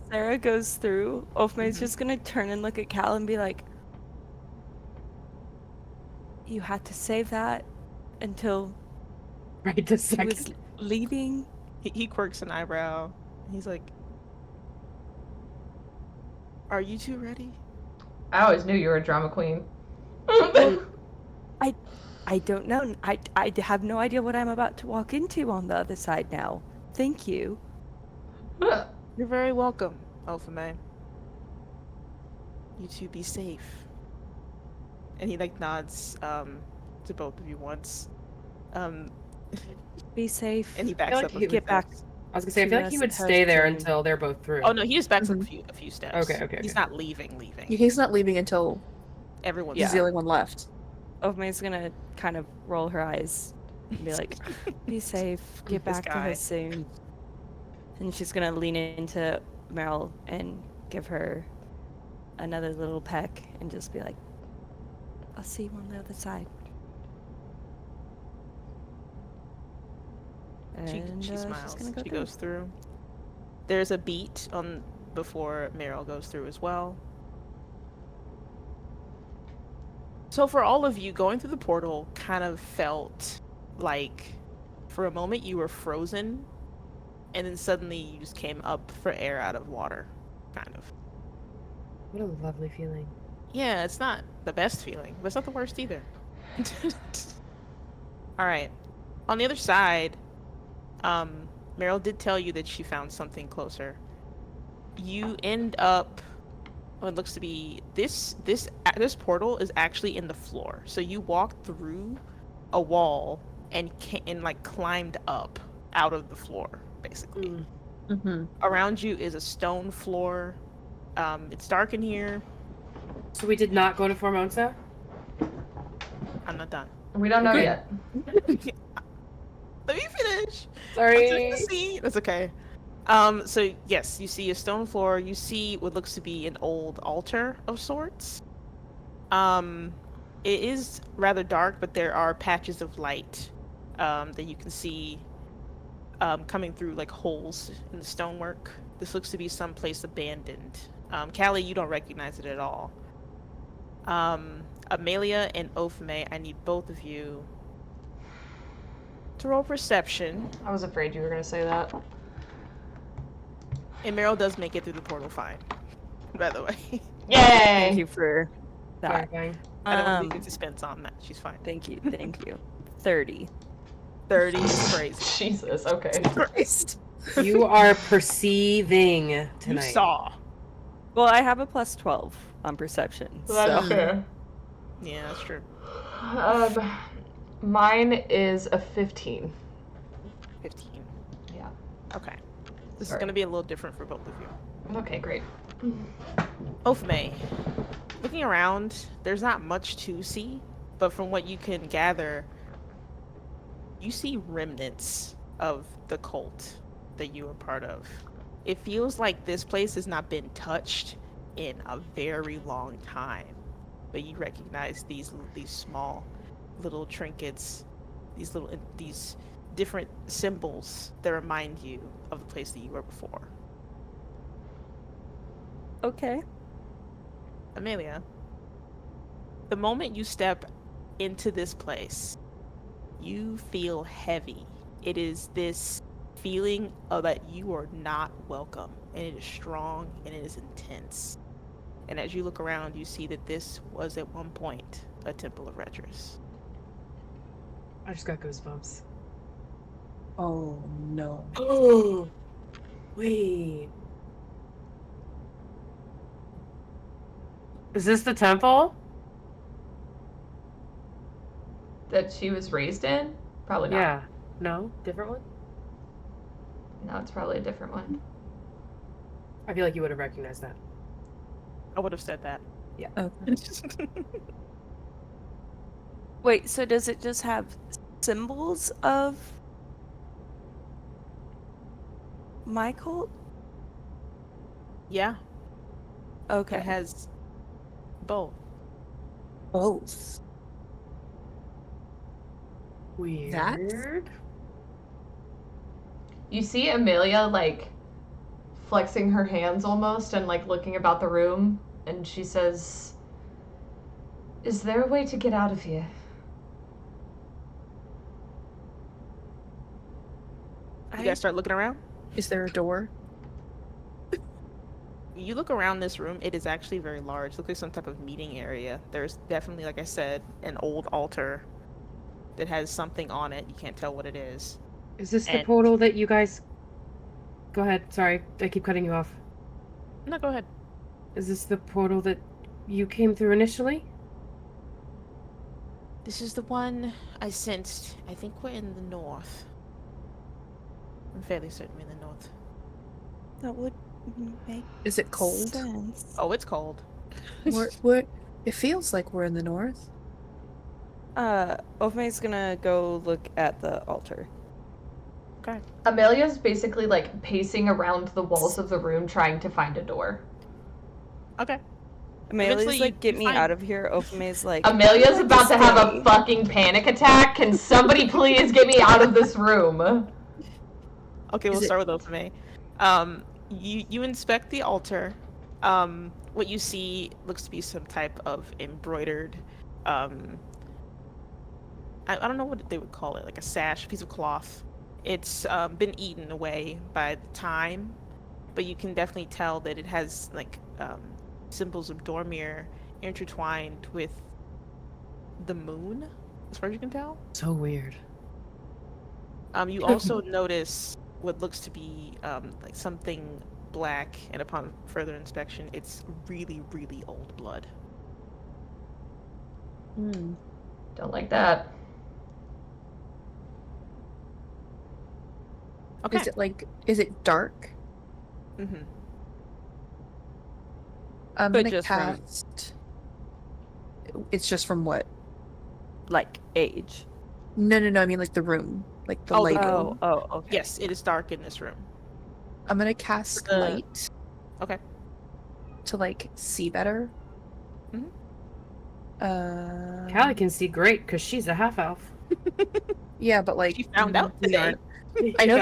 Speaker 5: Sarah goes through, Ophme's just gonna turn and look at Cal and be like, "You had to save that until
Speaker 6: Right this
Speaker 5: he
Speaker 6: second.
Speaker 5: was leaving."
Speaker 4: He quirks an eyebrow. He's like, "Are you two ready?"
Speaker 1: I always knew you were a drama queen.
Speaker 5: I don't know. I have no idea what I'm about to walk into on the other side now. Thank you.
Speaker 4: You're very welcome, Ophme. You two be safe. And he like nods to both of you once.
Speaker 5: Be safe.
Speaker 4: And he backs
Speaker 6: like
Speaker 4: up a
Speaker 6: he
Speaker 4: few
Speaker 5: get back.
Speaker 4: steps.
Speaker 6: I was gonna say, I
Speaker 5: to
Speaker 6: feel like he
Speaker 5: us
Speaker 6: would stay there
Speaker 5: husband.
Speaker 6: until they're both through.
Speaker 4: Oh no, he just backs up
Speaker 3: Mhm.
Speaker 4: a few steps.
Speaker 6: Okay.
Speaker 4: He's not leaving.
Speaker 3: He's not leaving until
Speaker 4: Everyone's
Speaker 3: he's the only one left.
Speaker 5: Ophme's gonna kind of roll her eyes and be like, "Be safe. Get
Speaker 4: This
Speaker 5: back to
Speaker 4: guy.
Speaker 5: us soon." And she's gonna lean into Meryl and give her another little peck and just be like, "I'll see you on the other side."
Speaker 4: She
Speaker 5: And
Speaker 4: smiles.
Speaker 5: she's gonna go
Speaker 4: She
Speaker 5: through.
Speaker 4: goes through. There's a beat on before Meryl goes through as well. So for all of you, going through the portal kind of felt like for a moment you were frozen, and then suddenly you just came up for air out of water, kind of.
Speaker 6: What a lovely feeling.
Speaker 4: Yeah, it's not the best feeling, but it's not the worst either. All right. On the other side, Meryl did tell you that she found something closer. You end up what looks to be this portal is actually in the floor. So you walked through a wall and like climbed up out of the floor, basically.
Speaker 3: Mm-hmm.
Speaker 4: Around you is a stone floor. It's dark in here.
Speaker 6: So we did not go to Formonsa?
Speaker 4: I'm not done.
Speaker 1: We don't know
Speaker 6: Okay.
Speaker 1: yet.
Speaker 4: Let me finish.
Speaker 6: Sorry.
Speaker 4: That's okay. So yes, you see a stone floor. You see what looks to be an old altar of sorts. It is rather dark, but there are patches of light that you can see coming through like holes in the stonework. This looks to be someplace abandoned. Callie, you don't recognize it at all. Amelia and Ophme, I need both of you to roll perception.
Speaker 1: I was afraid you were going to say that.
Speaker 4: And Meryl does make it through the portal fine, by the way.
Speaker 1: Yay!
Speaker 5: Thank you for that.
Speaker 6: Clarifying.
Speaker 4: I don't want to leave suspense on that. She's fine.
Speaker 5: Thank you. 30.
Speaker 4: 30 is crazy.
Speaker 1: Jesus, okay.
Speaker 3: Christ.
Speaker 6: You are perceiving
Speaker 4: You
Speaker 6: tonight.
Speaker 4: saw.
Speaker 5: Well, I have a plus 12 on perception,
Speaker 1: That's
Speaker 5: so.
Speaker 1: fair.
Speaker 4: Yeah, that's true.
Speaker 1: Mine is a 15.
Speaker 4: 15.
Speaker 1: Yeah.
Speaker 4: Okay. This
Speaker 1: Sorry.
Speaker 4: is gonna be a little different for both of you.
Speaker 1: Okay, great.
Speaker 4: Ophme, looking around, there's not much to see, but from what you can gather, you see remnants of the cult that you were part of. It feels like this place has not been touched in a very long time, but you recognize these small little trinkets, these different symbols that remind you of the place that you were before.
Speaker 5: Okay.
Speaker 4: Amelia, the moment you step into this place, you feel heavy. It is this feeling of that you are not welcome, and it is strong and it is intense. And as you look around, you see that this was at one point a temple of Retris.
Speaker 6: I just got goosebumps.
Speaker 3: Oh no.
Speaker 6: Oh, wait. Is this the temple?
Speaker 1: That she was raised in? Probably not.
Speaker 6: Yeah. No? Different one?
Speaker 1: No, it's probably a different one.
Speaker 6: I feel like you would have recognized that.
Speaker 4: I would have said that.
Speaker 3: Okay.
Speaker 5: Wait, so does it just have symbols of my cult?
Speaker 4: Yeah,
Speaker 5: Okay.
Speaker 4: it has both.
Speaker 3: Both.
Speaker 6: Weird.
Speaker 1: You see Amelia, like, flexing her hands almost and, like, looking about the room, and she says, "Is there a way to get out of here?"
Speaker 4: You guys start looking around?
Speaker 3: Is there a door?
Speaker 4: You look around this room, it is actually very large. Looks like some type of meeting area. There's definitely, like I said, an old altar that has something on it. You can't tell what it is.
Speaker 6: Is this the
Speaker 4: And-
Speaker 6: portal that you guys... Go ahead. Sorry, I keep cutting you off.
Speaker 4: No, go ahead.
Speaker 6: Is this the portal that you came through initially?
Speaker 4: This is the one I sensed. I think we're in the north. I'm fairly certain we're in the north.
Speaker 5: That would make
Speaker 3: Is it cold?
Speaker 5: sense.
Speaker 4: Oh, it's cold.
Speaker 3: We're it feels like we're in the north.
Speaker 5: Ophme's gonna go look at the altar.
Speaker 4: Okay.
Speaker 1: Amelia's basically, like, pacing around the walls of the room trying to find a door.
Speaker 4: Okay.
Speaker 5: Amelia's
Speaker 4: Eventually
Speaker 5: like,
Speaker 4: you
Speaker 5: get me
Speaker 4: find-
Speaker 5: out of here. Ophme's like,
Speaker 1: Amelia's
Speaker 5: "I'd
Speaker 1: about to have a
Speaker 5: stay."
Speaker 1: fucking panic attack. Can somebody please get me out of this room?
Speaker 4: Okay, we'll
Speaker 3: Is it-
Speaker 4: start with Ophme. You inspect the altar. What you see looks to be some type of embroidered, I don't know what they would call it, like a sash, piece of cloth. It's been eaten away by time, but you can definitely tell that it has like symbols of Dormir intertwined with the moon, as far as you can tell.
Speaker 6: So weird.
Speaker 4: You also notice what looks to be like something black, and upon further inspection, it's really, really old blood.
Speaker 3: Hmm.
Speaker 1: Don't like that.
Speaker 4: Okay.
Speaker 3: Is it dark?
Speaker 4: Mm-hmm.
Speaker 3: I'm
Speaker 5: But
Speaker 3: gonna
Speaker 5: just from-
Speaker 3: cast. It's just from what?
Speaker 5: Like age.
Speaker 3: No. I mean like the room, like the
Speaker 4: Oh, the
Speaker 3: light.
Speaker 5: Oh, oh, okay.
Speaker 4: Yes, it is dark in this room.
Speaker 3: I'm gonna cast
Speaker 4: The-
Speaker 3: light.
Speaker 4: Okay.
Speaker 3: To like see better.
Speaker 4: Mhm.
Speaker 6: Callie can see great because she's a half elf.
Speaker 3: Yeah, but like
Speaker 4: She found out
Speaker 3: we
Speaker 4: today.
Speaker 3: aren't. I know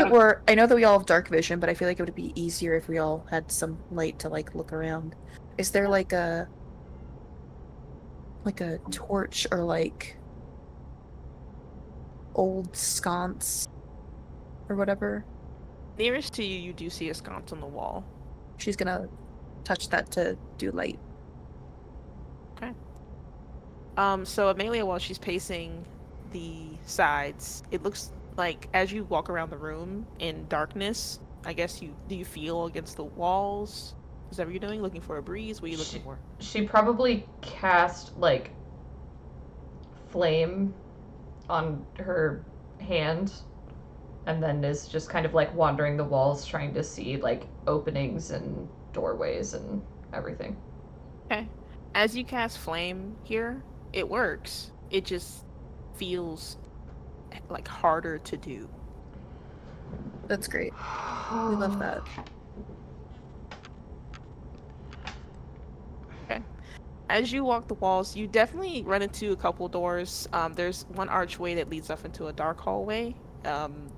Speaker 3: that we all have dark vision, but I feel like it would be easier if we all had some light to like look around. Is there like a torch or like old sconce or whatever?
Speaker 4: Nearest to you, you do see a sconce on the wall.
Speaker 3: She's gonna touch that to do light.
Speaker 4: So Amelia, while she's pacing the sides, it looks like as you walk around the room in darkness, I guess do you feel against the walls? Is that what you're doing? Looking for a breeze? What are you looking for?
Speaker 1: She probably cast like flame on her hand and then is just kind of like wandering the walls trying to see like openings and doorways and everything.
Speaker 4: Okay. As you cast flame here, it works. It just feels like harder to do.
Speaker 3: That's great. We love that.
Speaker 4: Okay. As you walk the walls, you definitely run into a couple doors. There's one archway that leads up into a dark hallway. And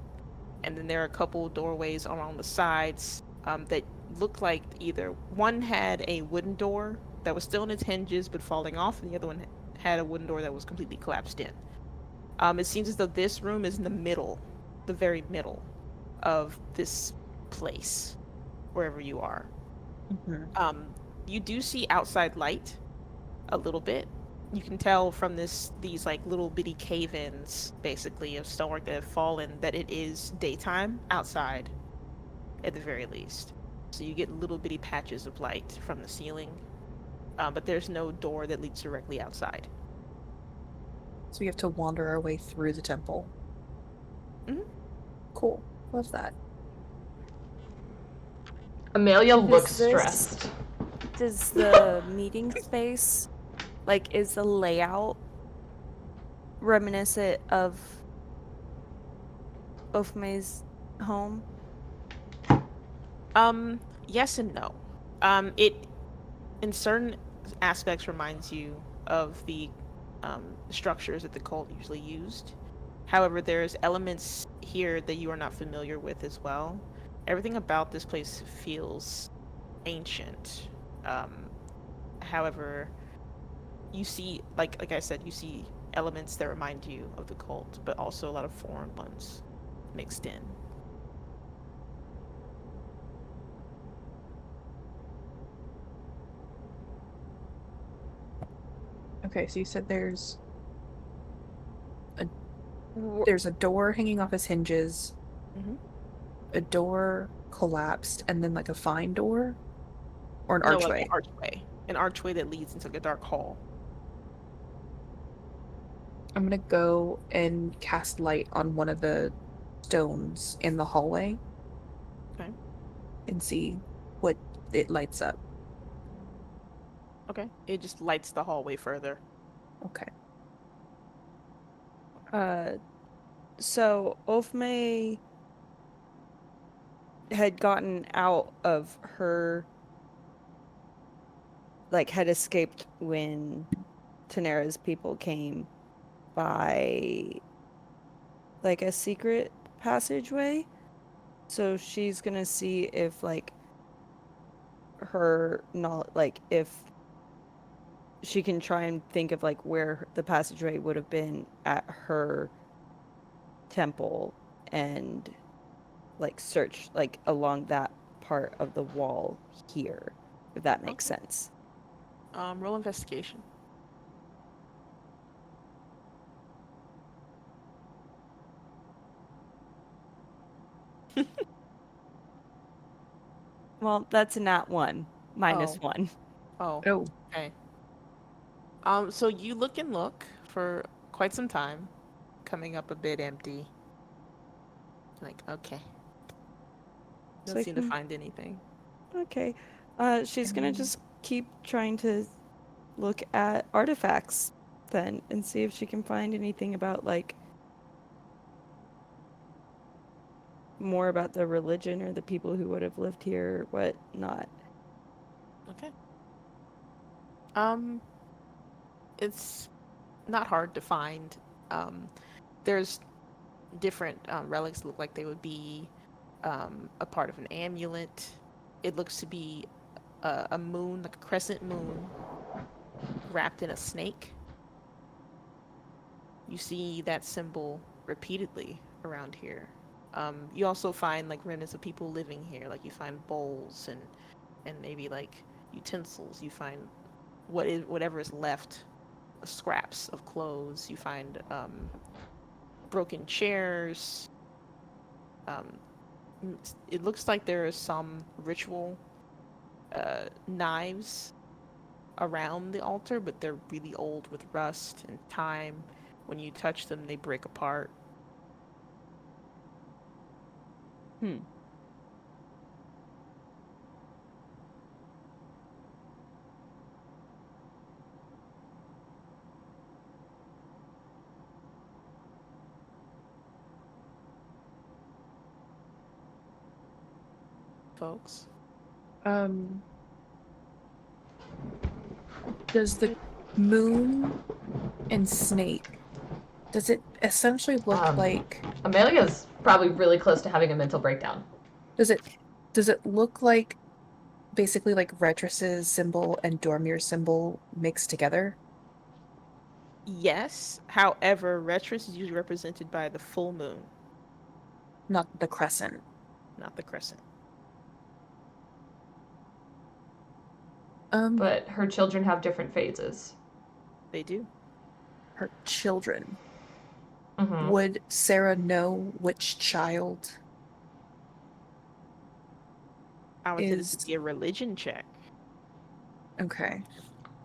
Speaker 4: then there are a couple doorways along the sides that look like either one had a wooden door that was still in its hinges but falling off, and the other one had a wooden door that was completely collapsed in. It seems as though this room is in the middle, the very middle of this place, wherever you are.
Speaker 3: Mm-hmm.
Speaker 4: You do see outside light a little bit. You can tell from these like little bitty cave-ins, basically, of stonework that have fallen, that it is daytime outside, at the very least. So you get little bitty patches of light from the ceiling, but there's no door that leads directly outside.
Speaker 3: So we have to wander our way through the temple.
Speaker 4: Mhm.
Speaker 3: Cool. Love that.
Speaker 1: Amelia looks
Speaker 5: this-
Speaker 1: stressed.
Speaker 5: Does the meeting space, like, is the layout reminiscent of Ofume's home?
Speaker 4: Yes and no. It in certain aspects reminds you of the structures that the cult usually used. However, there's elements here that you are not familiar with as well. Everything about this place feels ancient. However, you see, like I said, you see elements that remind you of the cult, but also a lot of foreign ones mixed in.
Speaker 3: Okay, so you said there's
Speaker 5: Wh-
Speaker 3: a door hanging off its hinges,
Speaker 4: Mm-hmm.
Speaker 3: a door collapsed, and then like a fine door or an
Speaker 4: No, like
Speaker 3: archway.
Speaker 4: an archway that leads into like a dark hall.
Speaker 3: I'm gonna go and cast light on one of the stones in the hallway.
Speaker 4: Okay.
Speaker 3: And see what it lights up.
Speaker 4: Okay. It just lights the hallway further.
Speaker 3: Okay.
Speaker 5: So Ofume had gotten out of her, like, had escaped when Tanera's people came by, like, a secret passageway. So she's gonna see if, like, her not like if she can try and think of like where the passageway would have been at her temple and like search like along that part of the wall here, if that makes
Speaker 4: Okay.
Speaker 5: sense.
Speaker 4: Roll investigation.
Speaker 5: Well, that's a nat one, minus
Speaker 3: Oh.
Speaker 5: one.
Speaker 4: Oh,
Speaker 3: Oh.
Speaker 4: okay. So you look and look for quite some time, coming up a bit empty. Like, okay.
Speaker 5: It's
Speaker 4: Don't
Speaker 5: like,
Speaker 4: seem to find anything.
Speaker 5: okay. She's gonna just keep trying to look at artifacts then and see if she can find anything about like more about the religion or the people who would have lived here or whatnot.
Speaker 4: Okay. Um, it's not hard to find. There's different relics that look like they would be a part of an amulet. It looks to be a moon, like a crescent moon, wrapped in a snake. You see that symbol repeatedly around here. You also find like remnants of people living here. Like you find bowls and maybe like utensils. You find whatever is left, scraps of clothes. You find broken chairs, um, it looks like there is some ritual knives around the altar, but they're really old with rust and time. When you touch them, they break apart. Folks.
Speaker 3: Does the moon and snake, does it essentially look like,
Speaker 1: Amelia's probably really close to having a mental breakdown.
Speaker 3: does it look like basically like Retras's symbol and Dormir's symbol mixed together?
Speaker 4: Yes, however, Retris is usually represented by the full moon,
Speaker 3: Not the crescent.
Speaker 4: not the crescent.
Speaker 1: But her children have different phases.
Speaker 4: They do.
Speaker 3: Her children.
Speaker 1: Mm-hmm.
Speaker 3: Would Sarah know which child
Speaker 4: I would say this
Speaker 3: is
Speaker 4: would be a religion check
Speaker 3: okay?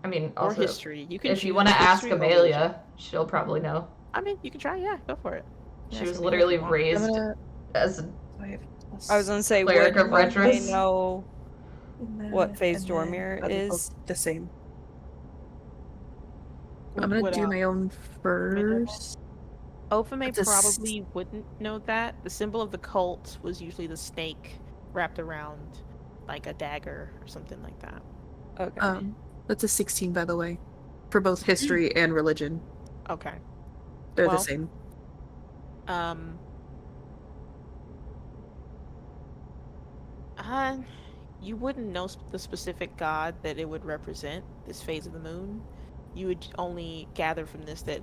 Speaker 1: I mean,
Speaker 4: or
Speaker 1: also,
Speaker 4: history. You can
Speaker 1: if you
Speaker 4: choose
Speaker 1: want to ask
Speaker 4: history or religion.
Speaker 1: Amelia, she'll probably know.
Speaker 4: I mean, you can try. Yeah, go for it.
Speaker 1: She
Speaker 4: Ask
Speaker 1: was
Speaker 4: Amelia if
Speaker 1: literally
Speaker 4: you want.
Speaker 1: raised
Speaker 3: I'm gonna.
Speaker 1: as a
Speaker 5: I was gonna say,
Speaker 1: Cleric
Speaker 5: would
Speaker 1: of
Speaker 5: they
Speaker 1: Retros?
Speaker 5: know what phase
Speaker 3: and then
Speaker 5: Dormir
Speaker 3: that'd be both
Speaker 5: is?
Speaker 3: the same. I'm
Speaker 4: Would,
Speaker 3: gonna do my own
Speaker 4: Amelia know?
Speaker 3: first.
Speaker 4: Ophame
Speaker 3: It's a s-
Speaker 4: probably wouldn't know that. The symbol of the cult was usually the snake wrapped around like a dagger or something like that.
Speaker 5: Okay.
Speaker 3: That's a 16, by the way, for both history and religion.
Speaker 4: Okay.
Speaker 3: They're
Speaker 4: Well,
Speaker 3: the same.
Speaker 4: You wouldn't know the specific god that it would represent, this phase of the moon. You would only gather from this that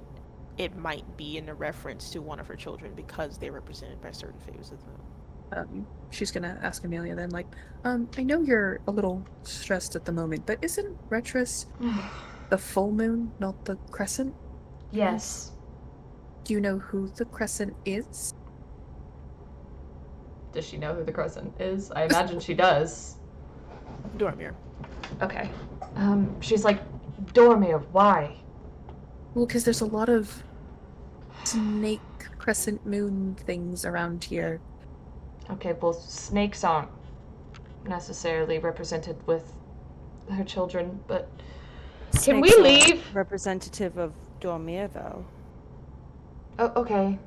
Speaker 4: it might be in a reference to one of her children because they're represented by certain phases of the moon.
Speaker 3: She's gonna ask Amelia then, like, I know you're a little stressed at the moment, but isn't Retros the full moon, not the crescent?
Speaker 1: Yes.
Speaker 3: Do you know who the crescent is?
Speaker 1: Does she know who the crescent is? I imagine she does.
Speaker 4: Dormir.
Speaker 1: Okay. She's like, Dormir, why?
Speaker 3: Well, because there's a lot of snake crescent moon things around here.
Speaker 1: Okay, well, snakes aren't necessarily represented with her children, but can we
Speaker 5: Snakes are
Speaker 1: leave?
Speaker 5: representative of Dormir, though.
Speaker 1: Oh, okay.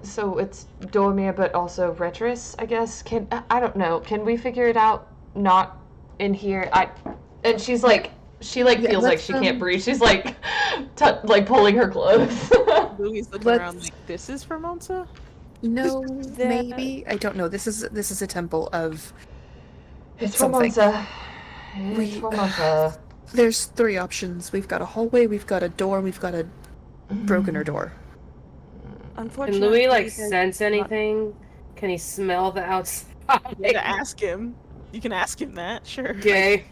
Speaker 1: So it's Dormir, but also Retris, I guess. I don't know. Can we figure it out? Not in here. And she's like, she like
Speaker 3: Yeah,
Speaker 1: feels like
Speaker 3: let's,
Speaker 1: she can't breathe. She's like, like pulling her clothes.
Speaker 4: Louis looking
Speaker 3: Let's-
Speaker 4: around like, this is Formonsa?
Speaker 3: No,
Speaker 5: The-
Speaker 3: maybe I don't know. This is a temple of.
Speaker 1: It's
Speaker 3: Something.
Speaker 1: Formonsa. It's
Speaker 3: We-
Speaker 1: Formonsa.
Speaker 3: There's 3 options. We've got a hallway, we've got a door, we've got a broken door.
Speaker 6: Can
Speaker 5: Unfortunately,
Speaker 6: Louis like
Speaker 5: there's
Speaker 6: sense
Speaker 5: not-
Speaker 6: anything? Can he smell the outside?
Speaker 4: You gotta ask him. You can ask him that, sure.
Speaker 6: Okay.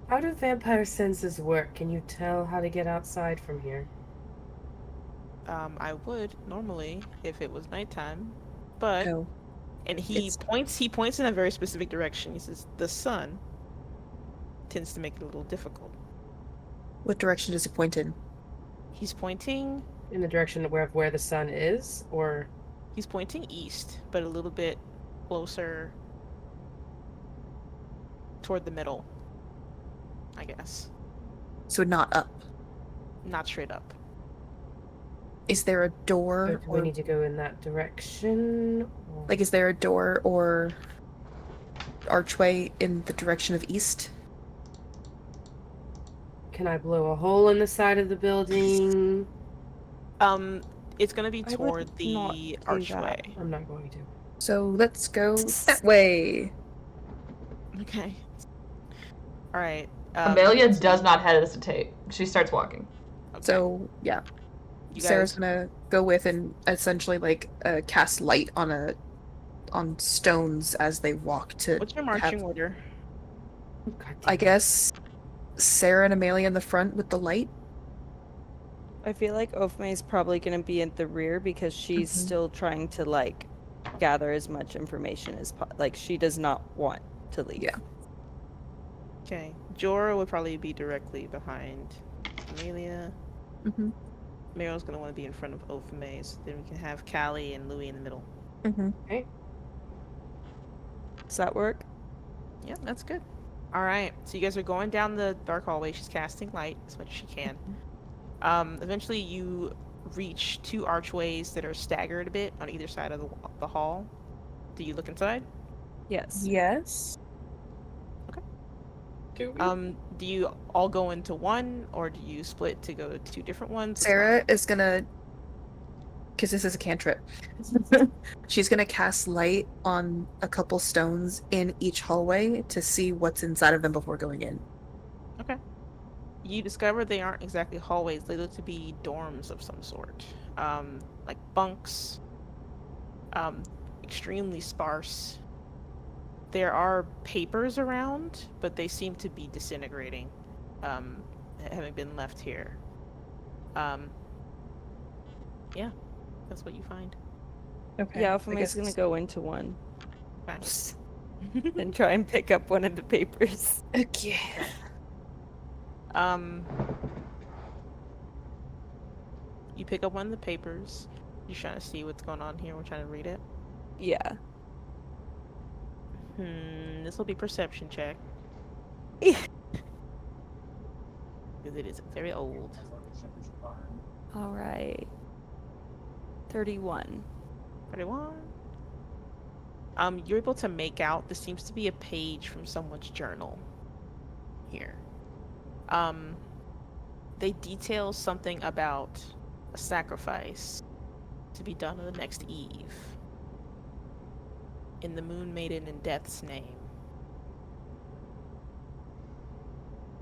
Speaker 6: How do vampire senses work? Can you tell how to get outside from here?
Speaker 4: I would normally if it was nighttime, but
Speaker 3: No.
Speaker 4: and he points in a very specific direction. He says the sun tends to make it a little difficult.
Speaker 3: What direction does it point in?
Speaker 4: He's pointing
Speaker 6: In the direction of where the sun is, or
Speaker 4: he's pointing east, but a little bit closer toward the middle, I guess.
Speaker 3: So not up.
Speaker 4: Not straight up.
Speaker 3: Is there a door?
Speaker 6: do we need to go in that direction? Or...
Speaker 3: Like, is there a door or archway in the direction of east?
Speaker 6: Can I blow a hole in the side of the building?
Speaker 4: It's gonna be
Speaker 5: I would
Speaker 4: toward
Speaker 5: not
Speaker 4: the
Speaker 5: do that.
Speaker 4: archway.
Speaker 6: I'm not going to.
Speaker 3: So let's go that way.
Speaker 4: Okay. All right.
Speaker 1: Amelia does not hesitate. She starts walking.
Speaker 4: Okay.
Speaker 3: So yeah,
Speaker 4: you
Speaker 3: Sarah's
Speaker 4: guys,
Speaker 3: gonna go with and essentially like cast light on stones as they walk to.
Speaker 4: what's your marching order?
Speaker 6: God damn
Speaker 3: I
Speaker 6: it.
Speaker 3: guess Sarah and Amelia in the front with the light.
Speaker 5: I feel like Ofme is probably going to be at the rear because she's still trying to like gather as much information as like she does not want to leave.
Speaker 3: Yeah.
Speaker 4: Okay. Jorah would probably be directly behind Amelia.
Speaker 3: Mm-hmm.
Speaker 4: Meryl's gonna want to be in front of Ofame, so then we can have Callie and Louis in the middle.
Speaker 3: Mm-hmm.
Speaker 5: Does that work?
Speaker 4: Yeah, that's good. All right. So you guys are going down the dark hallway. She's casting light as much as she can. Eventually, you reach two archways that are staggered a bit on either side of the hall. Do you look inside?
Speaker 5: Yes.
Speaker 3: Yes.
Speaker 4: Do you all go into one, or do you split to go to two different ones?
Speaker 3: Sarah is gonna, because this is a cantrip, she's gonna cast light on a couple stones in each hallway to see what's inside of them before going in.
Speaker 4: Okay. You discover they aren't exactly hallways. They look to be dorms of some sort. Like bunks. Extremely sparse. There are papers around, but they seem to be disintegrating, having been left here. Yeah, that's what you find.
Speaker 3: Okay.
Speaker 5: Yeah,
Speaker 3: I
Speaker 5: Ofume's
Speaker 3: guess
Speaker 5: going to go into one
Speaker 4: Fine.
Speaker 5: and try and pick up one of the papers.
Speaker 3: Okay.
Speaker 4: You pick up one of the papers. You're trying to see what's going on here. We're trying to read it.
Speaker 5: Yeah.
Speaker 4: This will be perception check.
Speaker 5: Yeah.
Speaker 4: Because it is very old.
Speaker 5: All right. 31.
Speaker 4: 31. You're able to make out this seems to be a page from someone's journal here. They detail something about a sacrifice to be done on the next eve in the Moon Maiden and Death's name.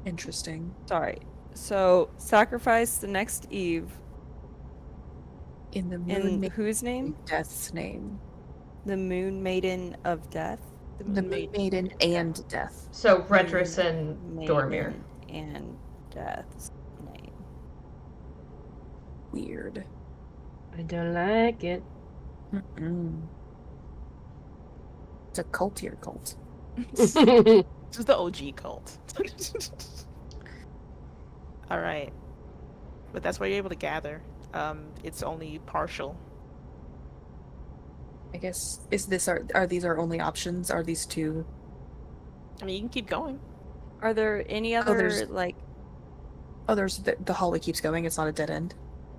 Speaker 3: Interesting.
Speaker 5: Sorry. So, sacrifice the next eve
Speaker 3: In the
Speaker 5: in
Speaker 3: Moon
Speaker 5: whose name?
Speaker 3: Death's name.
Speaker 5: The Moon Maiden of Death?
Speaker 3: The Moon Maiden and Death.
Speaker 1: So Retris and Dormir.
Speaker 5: Maiden and Death's name.
Speaker 3: Weird.
Speaker 6: I don't like it.
Speaker 3: Mm-mm. It's a cultier cult.
Speaker 4: This is the OG cult. Alright. But that's what you're able to gather. It's only partial.
Speaker 3: I guess are these our only options? Are these two?
Speaker 4: I mean, you can keep going.
Speaker 5: Are there any other,
Speaker 3: there's-
Speaker 5: like...
Speaker 3: Oh, there's the hallway keeps going. It's not a dead end.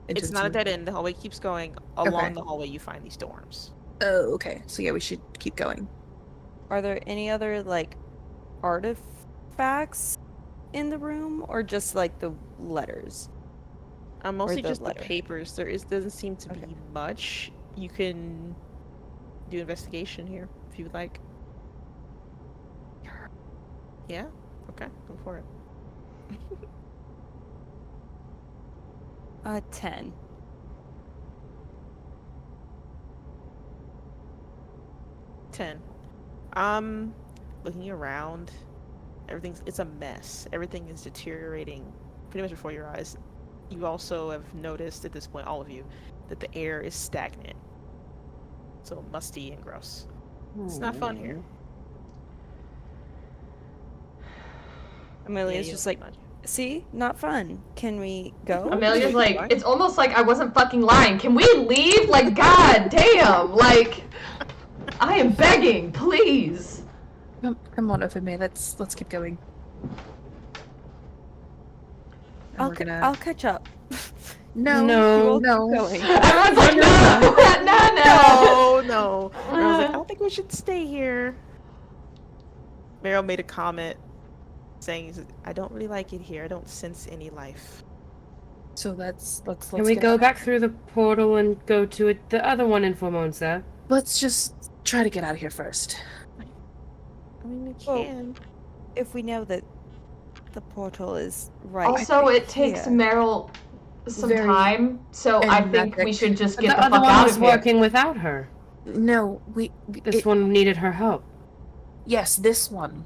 Speaker 4: It's not a dead end. The hallway keeps going. Along the hallway, you find these dorms.
Speaker 3: Oh, okay. So yeah, we should keep going.
Speaker 5: Are there any other, like, artifacts in the room? Or just, like, the letters?
Speaker 4: Mostly
Speaker 5: the
Speaker 4: just
Speaker 5: letter.
Speaker 4: the papers. Doesn't seem to be much. You can do investigation here if you would like. Yeah? Okay, go for it.
Speaker 5: 10.
Speaker 4: 10. Looking around, it's a mess. Everything is deteriorating pretty much before your eyes. You also have noticed at this point, all of you, that the air is stagnant. So musty and gross. It's not fun here.
Speaker 5: Amelia's
Speaker 4: Yeah,
Speaker 5: just
Speaker 4: you
Speaker 5: like,
Speaker 4: don't imagine.
Speaker 5: see? Not fun. Can we go?
Speaker 1: Amelia's like, it's almost like I wasn't fucking lying. Can we leave? Like, god damn. Like, I am begging, please.
Speaker 3: Come on, Ofame. Let's keep going. And
Speaker 5: I'll,
Speaker 3: we're gonna.
Speaker 5: I'll catch up.
Speaker 3: No,
Speaker 6: No.
Speaker 3: no.
Speaker 5: Going.
Speaker 1: Everyone's like, no, no.
Speaker 4: No. I was like, I don't think we should stay here. Meryl made a comment saying, I don't really like it here. I don't sense any life.
Speaker 3: So let's
Speaker 6: Can we
Speaker 3: get
Speaker 6: go
Speaker 3: out.
Speaker 6: back through the portal and go to it, the other one in Formonsa?
Speaker 3: Let's just try to get out of here first.
Speaker 4: I mean, we
Speaker 5: Well,
Speaker 4: can.
Speaker 5: If we know that the portal is right.
Speaker 1: Also, it takes
Speaker 5: here.
Speaker 1: Meryl some
Speaker 3: Very
Speaker 1: time, so I think
Speaker 3: enigmatic.
Speaker 1: we should just
Speaker 6: But
Speaker 1: get
Speaker 6: the
Speaker 1: the
Speaker 6: other
Speaker 1: fuck
Speaker 6: one
Speaker 1: out
Speaker 6: was
Speaker 1: of here.
Speaker 6: working without her.
Speaker 3: No,
Speaker 6: This one needed her help.
Speaker 3: Yes, this one.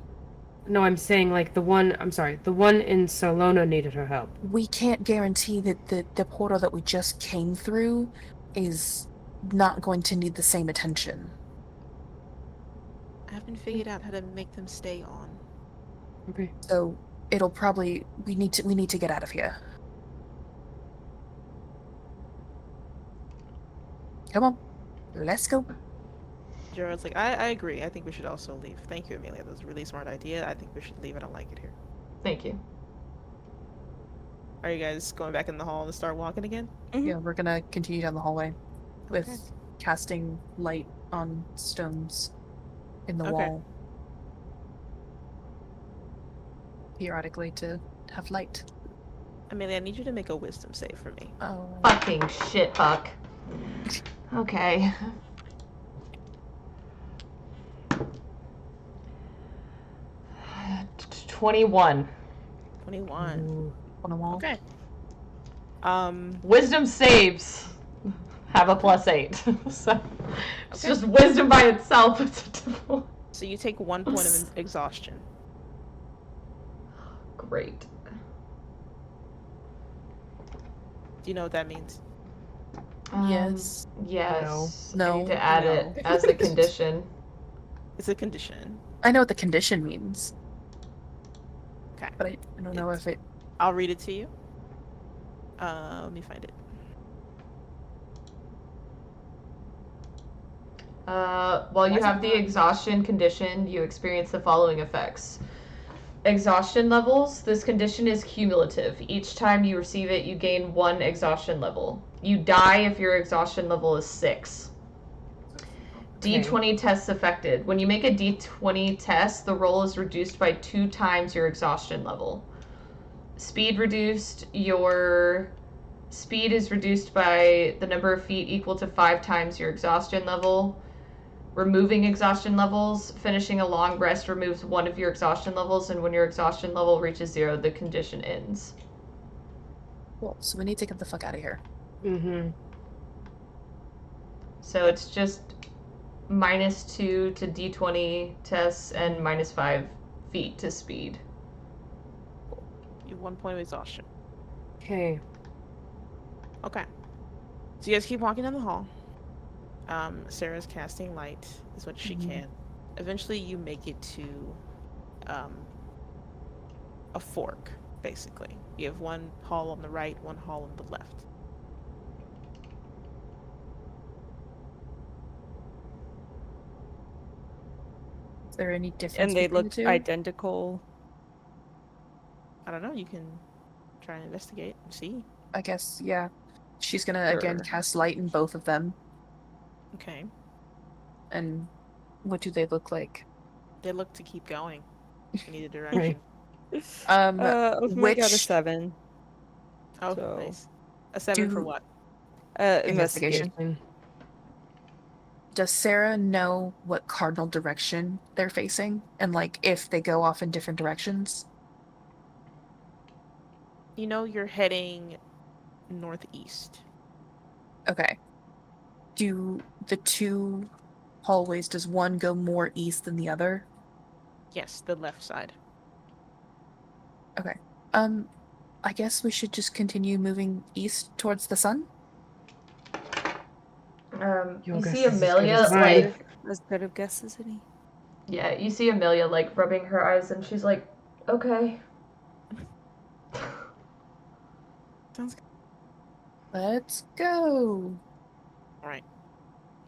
Speaker 6: No, I'm saying like the one. I'm sorry. The one in Solona needed her help.
Speaker 3: We can't guarantee that the portal that we just came through is not going to need the same attention.
Speaker 4: I haven't figured out how to make them stay on.
Speaker 6: Okay.
Speaker 3: So it'll probably we need to get out of here. Come on, let's go.
Speaker 4: Gerald's like, I agree. I think we should also leave. Thank you, Amelia. That was a really smart idea. I think we should leave. I don't like it here.
Speaker 1: Thank you.
Speaker 4: Are you guys going back in the hall and start walking again?
Speaker 3: Yeah, we're gonna continue down the hallway with
Speaker 4: Okay.
Speaker 3: casting light on stones in the
Speaker 4: Okay.
Speaker 3: wall periodically to have light.
Speaker 4: Amelia, I need you to make a wisdom save for me.
Speaker 3: Oh,
Speaker 1: Fucking shit, Buck. Okay. — 21.
Speaker 4: 21.
Speaker 6: Ooh.
Speaker 3: on the wall.
Speaker 4: Okay.
Speaker 1: Wisdom saves have a +8. So it's
Speaker 4: Okay.
Speaker 1: just wisdom by itself. It's a difficult.
Speaker 4: So you take 1 point of exhaustion.
Speaker 1: Great.
Speaker 4: Do you know what that means?
Speaker 3: Yes.
Speaker 1: Yes.
Speaker 3: No.
Speaker 1: I need to add it
Speaker 4: No.
Speaker 1: as a condition.
Speaker 4: It's a condition.
Speaker 3: I know what the condition means,
Speaker 4: Okay.
Speaker 3: but I don't know if it.
Speaker 4: I'll read it to you. Let me find it.
Speaker 1: While you
Speaker 4: Why is
Speaker 1: have
Speaker 4: it
Speaker 1: the
Speaker 4: not-
Speaker 1: exhaustion condition, you experience the following effects. Exhaustion levels. This condition is cumulative. Each time you receive it, you gain 1 exhaustion level. You die if your exhaustion level is 6.
Speaker 6: Okay.
Speaker 1: D20 tests affected. When you make a D20 test, the roll is reduced by 2 times your exhaustion level. Speed reduced. Your speed is reduced by the number of feet equal to 5 times your exhaustion level. Removing exhaustion levels. Finishing a long rest removes 1 of your exhaustion levels, and when your exhaustion level reaches 0, the condition ends.
Speaker 3: Cool. So we need to get the fuck out of here.
Speaker 6: Mm-hmm.
Speaker 1: So it's just -2 to D20 tests and -5 feet to speed.
Speaker 4: You have 1 point of exhaustion.
Speaker 6: Okay.
Speaker 4: Okay. So you guys keep walking down the hall. Sarah's casting light as much as she
Speaker 3: Mhm.
Speaker 4: can. Eventually you make it to a fork, basically. You have 1 hall on the right, 1 hall on the left.
Speaker 3: Is there any difference
Speaker 5: And they
Speaker 3: between
Speaker 5: look
Speaker 3: the two?
Speaker 5: identical.
Speaker 4: I don't know, you can try and investigate and see.
Speaker 3: I guess, yeah. She's gonna again
Speaker 5: Sure.
Speaker 3: cast light in both of them.
Speaker 4: Okay.
Speaker 3: And what do they look like?
Speaker 4: They look to keep going in either direction.
Speaker 5: Ultimate got a
Speaker 3: Which
Speaker 5: 7.
Speaker 4: Oh,
Speaker 5: So-
Speaker 4: nice. A 7 for
Speaker 3: Do-
Speaker 4: what?
Speaker 3: Investigation.
Speaker 5: Investigation.
Speaker 3: does Sarah know what cardinal direction they're facing? And like if they go off in different directions?
Speaker 4: You know you're heading northeast.
Speaker 3: Okay. Do the two hallways, does one go more east than the other?
Speaker 4: Yes, the left side.
Speaker 3: I guess we should just continue moving east towards the sun.
Speaker 6: Your
Speaker 1: You
Speaker 6: guess
Speaker 1: see
Speaker 6: is as good
Speaker 1: Amelia,
Speaker 6: as mine.
Speaker 1: like,
Speaker 5: As good of guess as any.
Speaker 1: yeah, you see Amelia, like, rubbing her eyes, and she's like, okay.
Speaker 4: Sounds good.
Speaker 3: Let's go.
Speaker 4: Alright.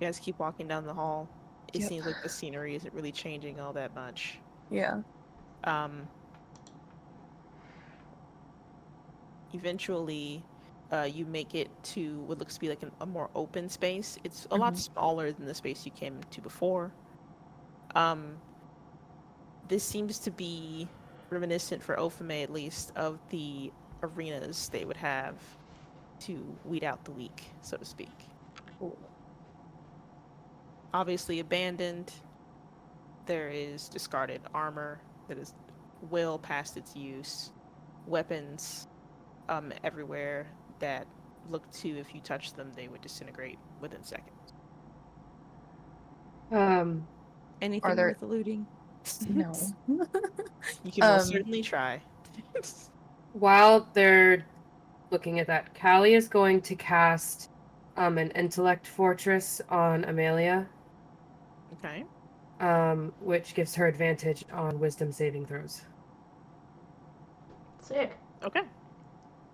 Speaker 4: You guys keep walking down the hall. It
Speaker 3: Yep.
Speaker 4: seems like the scenery isn't really changing all that much.
Speaker 3: Yeah.
Speaker 4: Eventually, you make it to what looks to be like a more open space. It's a lot smaller than the space you came to before. This seems to be reminiscent, for Ophime at least, of the arenas they would have to weed out the weak, so to speak. Obviously abandoned. There is discarded armor that is well past its use. Weapons everywhere that look to, if you touch them, they would disintegrate within seconds.
Speaker 5: Anything
Speaker 3: there-
Speaker 5: worth looting?
Speaker 3: No.
Speaker 4: You can most
Speaker 3: Um,
Speaker 4: certainly try.
Speaker 6: While they're looking at that, Callie is going to cast an intellect fortress on Amelia,
Speaker 4: Okay.
Speaker 6: which gives her advantage on wisdom saving throws.
Speaker 1: Sick.
Speaker 4: Okay.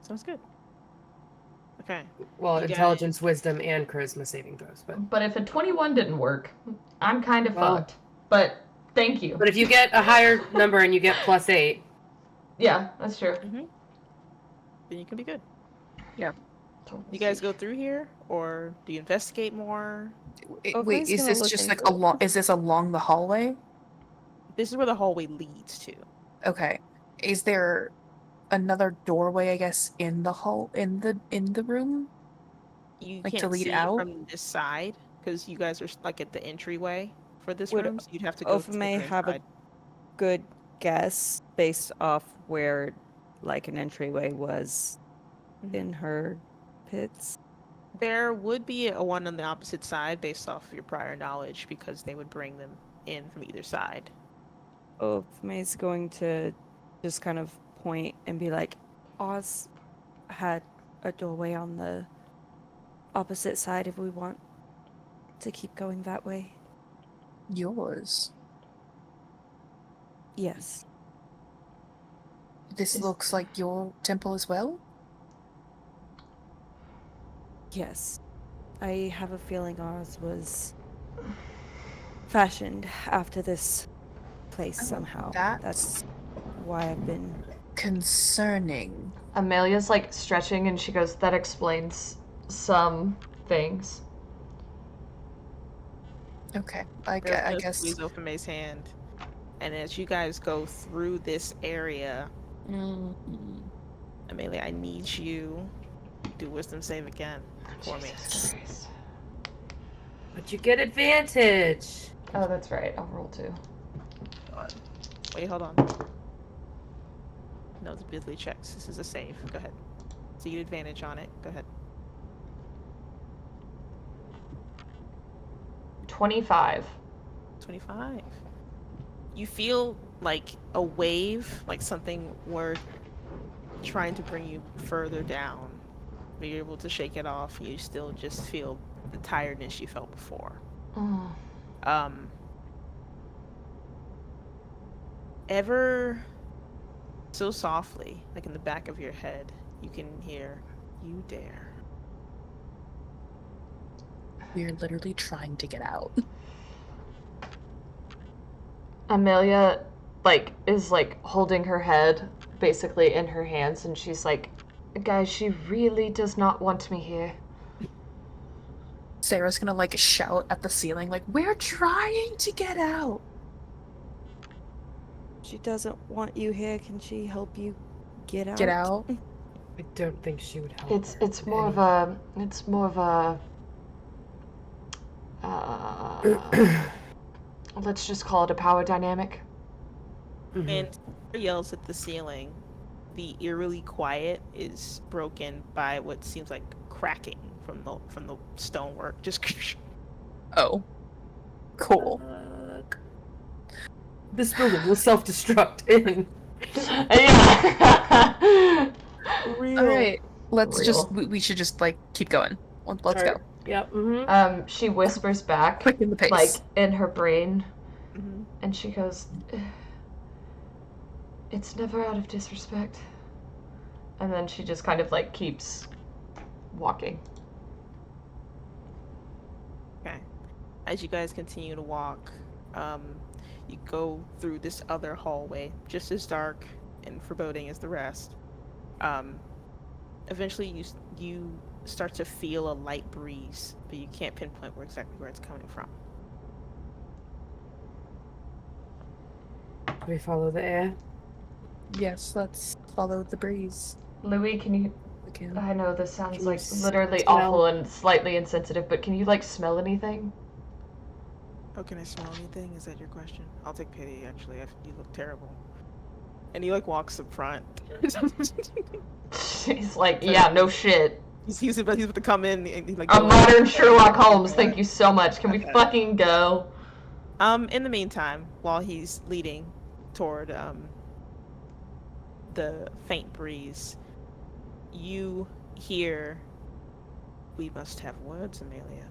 Speaker 4: Sounds good. Okay.
Speaker 6: Well,
Speaker 4: You
Speaker 6: intelligence, wisdom, and charisma saving throws.
Speaker 1: But if a 21 didn't work, I'm kind of
Speaker 6: Well-
Speaker 1: fucked. But thank you.
Speaker 6: But if you get a higher number and you get +8,
Speaker 1: Yeah, that's true.
Speaker 4: Then you can be good.
Speaker 1: Totally
Speaker 4: You guys
Speaker 1: sick.
Speaker 4: go through here, or do you investigate more?
Speaker 3: wait,
Speaker 5: Oakley's
Speaker 3: is
Speaker 5: gonna
Speaker 3: this
Speaker 5: look
Speaker 3: just like
Speaker 5: into it.
Speaker 3: is this along the hallway?
Speaker 4: This is where the hallway leads to.
Speaker 3: Okay. Is there another doorway, I guess, in the room?
Speaker 4: You
Speaker 3: Like, to
Speaker 4: can't
Speaker 3: lead
Speaker 4: see
Speaker 3: out?
Speaker 4: from this side because you guys are like at the entryway for this
Speaker 5: Would
Speaker 4: room, so you'd have to go to the
Speaker 5: Ophime have a
Speaker 4: inside.
Speaker 5: good guess based off where, like, an entryway was in her pits?
Speaker 4: There would be a one on the opposite side based off of your prior knowledge because they would bring them in from either side.
Speaker 5: Ophime's going to just kind of point and be like, Oz had a doorway on the opposite side if we want to keep going that way.
Speaker 3: Yours.
Speaker 5: Yes.
Speaker 3: This looks like your temple as well?
Speaker 5: Yes. I have a feeling Oz was fashioned after this place somehow. That's why I've been...
Speaker 3: concerning.
Speaker 1: Amelia's like stretching and she goes, that explains some things.
Speaker 3: Okay, I
Speaker 4: There's
Speaker 3: guess.
Speaker 4: squeeze Ophime's hand, and as you guys go through this area, Amelia, I need you to do wisdom save again for me.
Speaker 1: Jesus Christ.
Speaker 6: but you get advantage.
Speaker 1: Oh, that's right. I'll roll 2.
Speaker 4: Wait, hold on. No, it's ability checks. This is a save. Go ahead. So you get advantage on it. Go ahead.
Speaker 1: 25.
Speaker 4: 25. You feel like a wave, like something were trying to bring you further down. But you're able to shake it off. You still just feel the tiredness you felt before. Ever so softly, like in the back of your head, you can hear, "You dare."
Speaker 3: We're literally trying to get out.
Speaker 1: Amelia, like, is, like, holding her head, basically, in her hands, and she's like, guys, she really does not want me here.
Speaker 3: Sarah's gonna, like, shout at the ceiling, like, we're trying to get out!
Speaker 5: She doesn't want you here. Can she help you get out?
Speaker 3: Get out?
Speaker 6: I don't think she would help.
Speaker 1: It's more of a let's just call it a power dynamic.
Speaker 4: And Sarah yells at the ceiling. The eerily quiet is broken by what seems like cracking from the stonework. Just
Speaker 3: Oh. Cool.
Speaker 6: This building will self-destruct in.
Speaker 1: Yeah.
Speaker 3: Alright, let's
Speaker 1: Real.
Speaker 3: just, we should just, like, keep going. Let's go.
Speaker 6: Yep.
Speaker 1: She whispers back,
Speaker 3: Quicken the pace.
Speaker 1: like, in her brain, and she goes, it's never out of disrespect. And then she just kind of, like, keeps walking.
Speaker 4: Okay. As you guys continue to walk, you go through this other hallway, just as dark and foreboding as the rest. Eventually, you start to feel a light breeze, but you can't pinpoint exactly where it's coming from.
Speaker 6: We follow the air.
Speaker 3: Yes, let's follow the breeze.
Speaker 1: Louis, can you...
Speaker 3: Again.
Speaker 1: I know this sounds,
Speaker 6: Can
Speaker 1: like,
Speaker 6: you
Speaker 1: literally
Speaker 6: smell-
Speaker 1: awful and slightly insensitive, but can you, like, smell anything?
Speaker 4: Oh, can I smell anything? Is that your question? I'll take pity, actually. You look terrible. And he, like, walks up front.
Speaker 1: She's like, yeah, no shit.
Speaker 4: he's about to come in and he's like...
Speaker 1: A modern Sherlock Holmes, thank you so much. Can we fucking go?
Speaker 4: In the meantime, while he's leading toward the faint breeze, you hear, "We must have words, Amelia."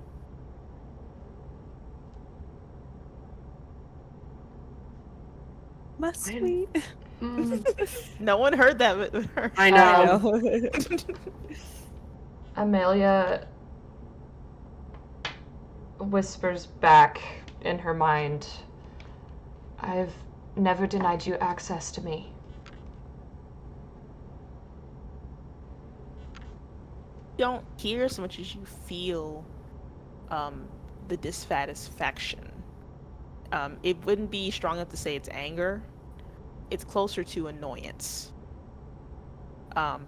Speaker 5: My sweet.
Speaker 4: No one heard that but her.
Speaker 6: I know.
Speaker 5: I know.
Speaker 1: Amelia whispers back in her mind, I've never denied you access to me.
Speaker 4: Don't hear so much as you feel the dissatisfaction. It wouldn't be strong enough to say it's anger. It's closer to annoyance. But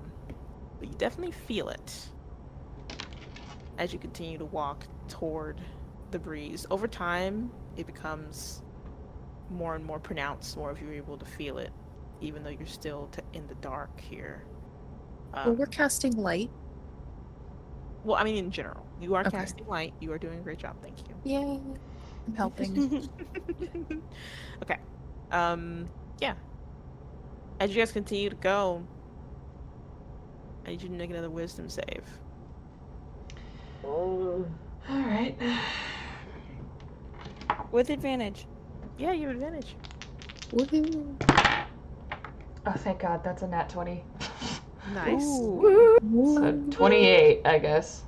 Speaker 4: you definitely feel it as you continue to walk toward the breeze. Over time, it becomes more and more pronounced. More of you are able to feel it, even though you're still in the dark here.
Speaker 3: Well, we're casting light.
Speaker 4: Well, I mean, in general, you are
Speaker 3: Okay.
Speaker 4: casting light. You are doing a great job. Thank you.
Speaker 3: Yay. I'm helping.
Speaker 4: Okay. Yeah. As you guys continue to go, I need you to make another wisdom save.
Speaker 1: Alright.
Speaker 5: With advantage.
Speaker 4: Yeah, you have advantage.
Speaker 3: Woohoo.
Speaker 1: Oh, thank God, that's a nat 20.
Speaker 4: Nice.
Speaker 1: So 28, I guess.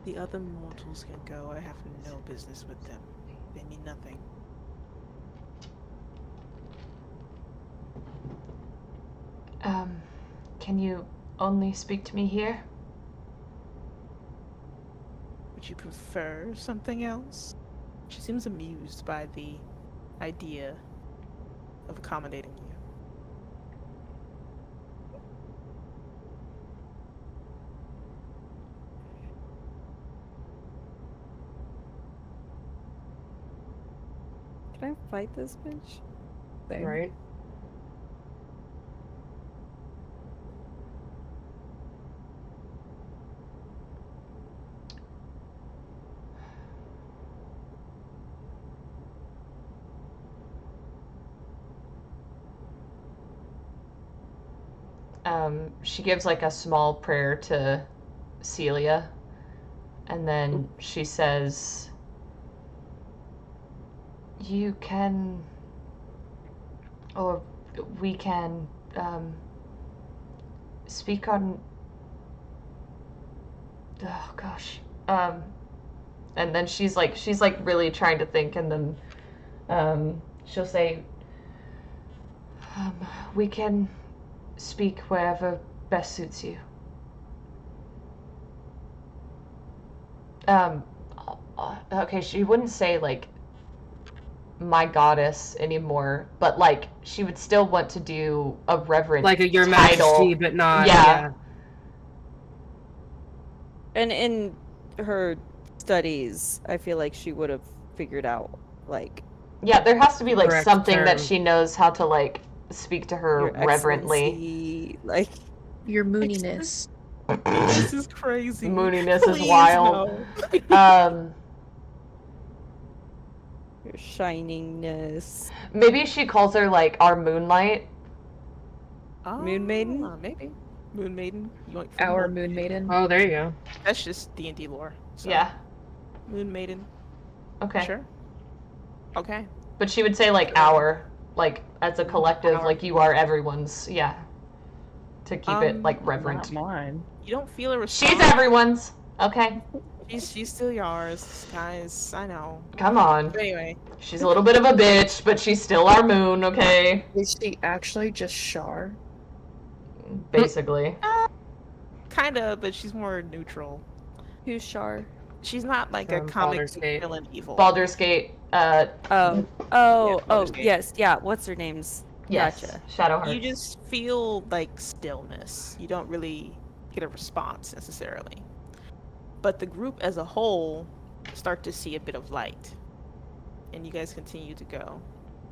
Speaker 4: The other mortals can go. I have no business with them. They mean nothing.
Speaker 1: Can you only speak to me here?
Speaker 4: Would you prefer something else? She seems amused by the idea of accommodating you.
Speaker 5: Can I fight this bitch?
Speaker 3: Same.
Speaker 6: Right?
Speaker 1: She gives like a small prayer to Celia, and then she says, you can, or we can, speak on, oh gosh, and then she's like really trying to think, and then, she'll say, we can speak wherever best suits you. Okay, she wouldn't say like my goddess anymore, but like she would still want to do a reverent
Speaker 6: Like Your
Speaker 1: title.
Speaker 6: Majesty, but not.
Speaker 1: Yeah.
Speaker 5: And in her studies, I feel like she would have figured out, like,
Speaker 1: Yeah, there has to be like
Speaker 6: Correct
Speaker 1: something that
Speaker 6: term.
Speaker 1: she knows how to like speak to her
Speaker 5: your
Speaker 1: reverently.
Speaker 5: excellency, like,
Speaker 3: Your mooniness.
Speaker 4: This is crazy.
Speaker 1: Mooniness is
Speaker 4: Please
Speaker 1: wild.
Speaker 4: no.
Speaker 5: your shiningness.
Speaker 1: Maybe she calls her like our moonlight.
Speaker 5: Moon Maiden?
Speaker 4: Maybe. Moon Maiden. Yoink for
Speaker 3: Our
Speaker 4: moon.
Speaker 3: moon maiden.
Speaker 6: Oh, there you go.
Speaker 4: That's just D&D lore. So.
Speaker 1: Yeah.
Speaker 4: Moon Maiden.
Speaker 1: Okay.
Speaker 4: Sure. Okay.
Speaker 1: But she would say like our, like as a collective,
Speaker 4: Our.
Speaker 1: like you are everyone's. Yeah. To keep it like reverent.
Speaker 7: Not mine.
Speaker 4: You don't feel a response.
Speaker 1: She's everyone's. Okay.
Speaker 4: She's still yours, guys. I know.
Speaker 1: Come on.
Speaker 4: But anyway.
Speaker 1: She's a little bit of a bitch, but she's still our moon, okay?
Speaker 3: Is she actually just Shar?
Speaker 1: Basically.
Speaker 4: Kinda, but she's more neutral.
Speaker 5: Who's Shar?
Speaker 4: She's not like a
Speaker 6: From
Speaker 4: comic
Speaker 6: Baldur's Gate.
Speaker 4: villain evil.
Speaker 1: Baldur's Gate,
Speaker 5: Oh,
Speaker 4: Baldur's Gate.
Speaker 5: yes, yeah. What's her name's?
Speaker 1: yes.
Speaker 5: Gotcha.
Speaker 1: Shadowheart.
Speaker 4: You just feel like stillness. You don't really get a response necessarily. But the group as a whole start to see a bit of light. And you guys continue to go.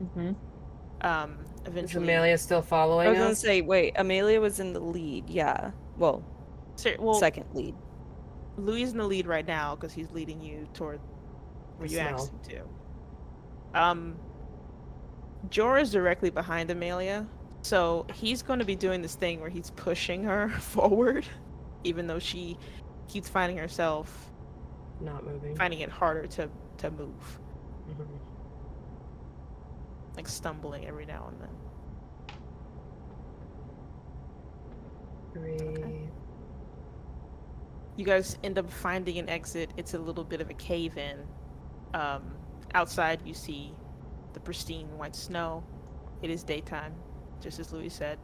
Speaker 7: Mm-hmm.
Speaker 6: Is
Speaker 4: Eventually.
Speaker 6: Amelia still
Speaker 5: I
Speaker 6: following
Speaker 5: was gonna
Speaker 6: us?
Speaker 5: say, wait, Amelia was in the lead, yeah. Well,
Speaker 4: Well,
Speaker 5: second lead.
Speaker 4: Louis is in the lead right now because he's leading you toward where
Speaker 6: The
Speaker 4: you asked
Speaker 6: snow.
Speaker 4: him to. Jorah is directly behind Amelia, so he's going to be doing this thing where he's pushing her forward, even though she keeps finding herself
Speaker 6: Not moving.
Speaker 4: finding it harder to move,
Speaker 6: Mhm.
Speaker 4: like stumbling every now and then.
Speaker 6: 3.
Speaker 4: You guys end up finding an exit. It's a little bit of a cave-in. Outside, you see the pristine white snow. It is daytime, just as Louis said.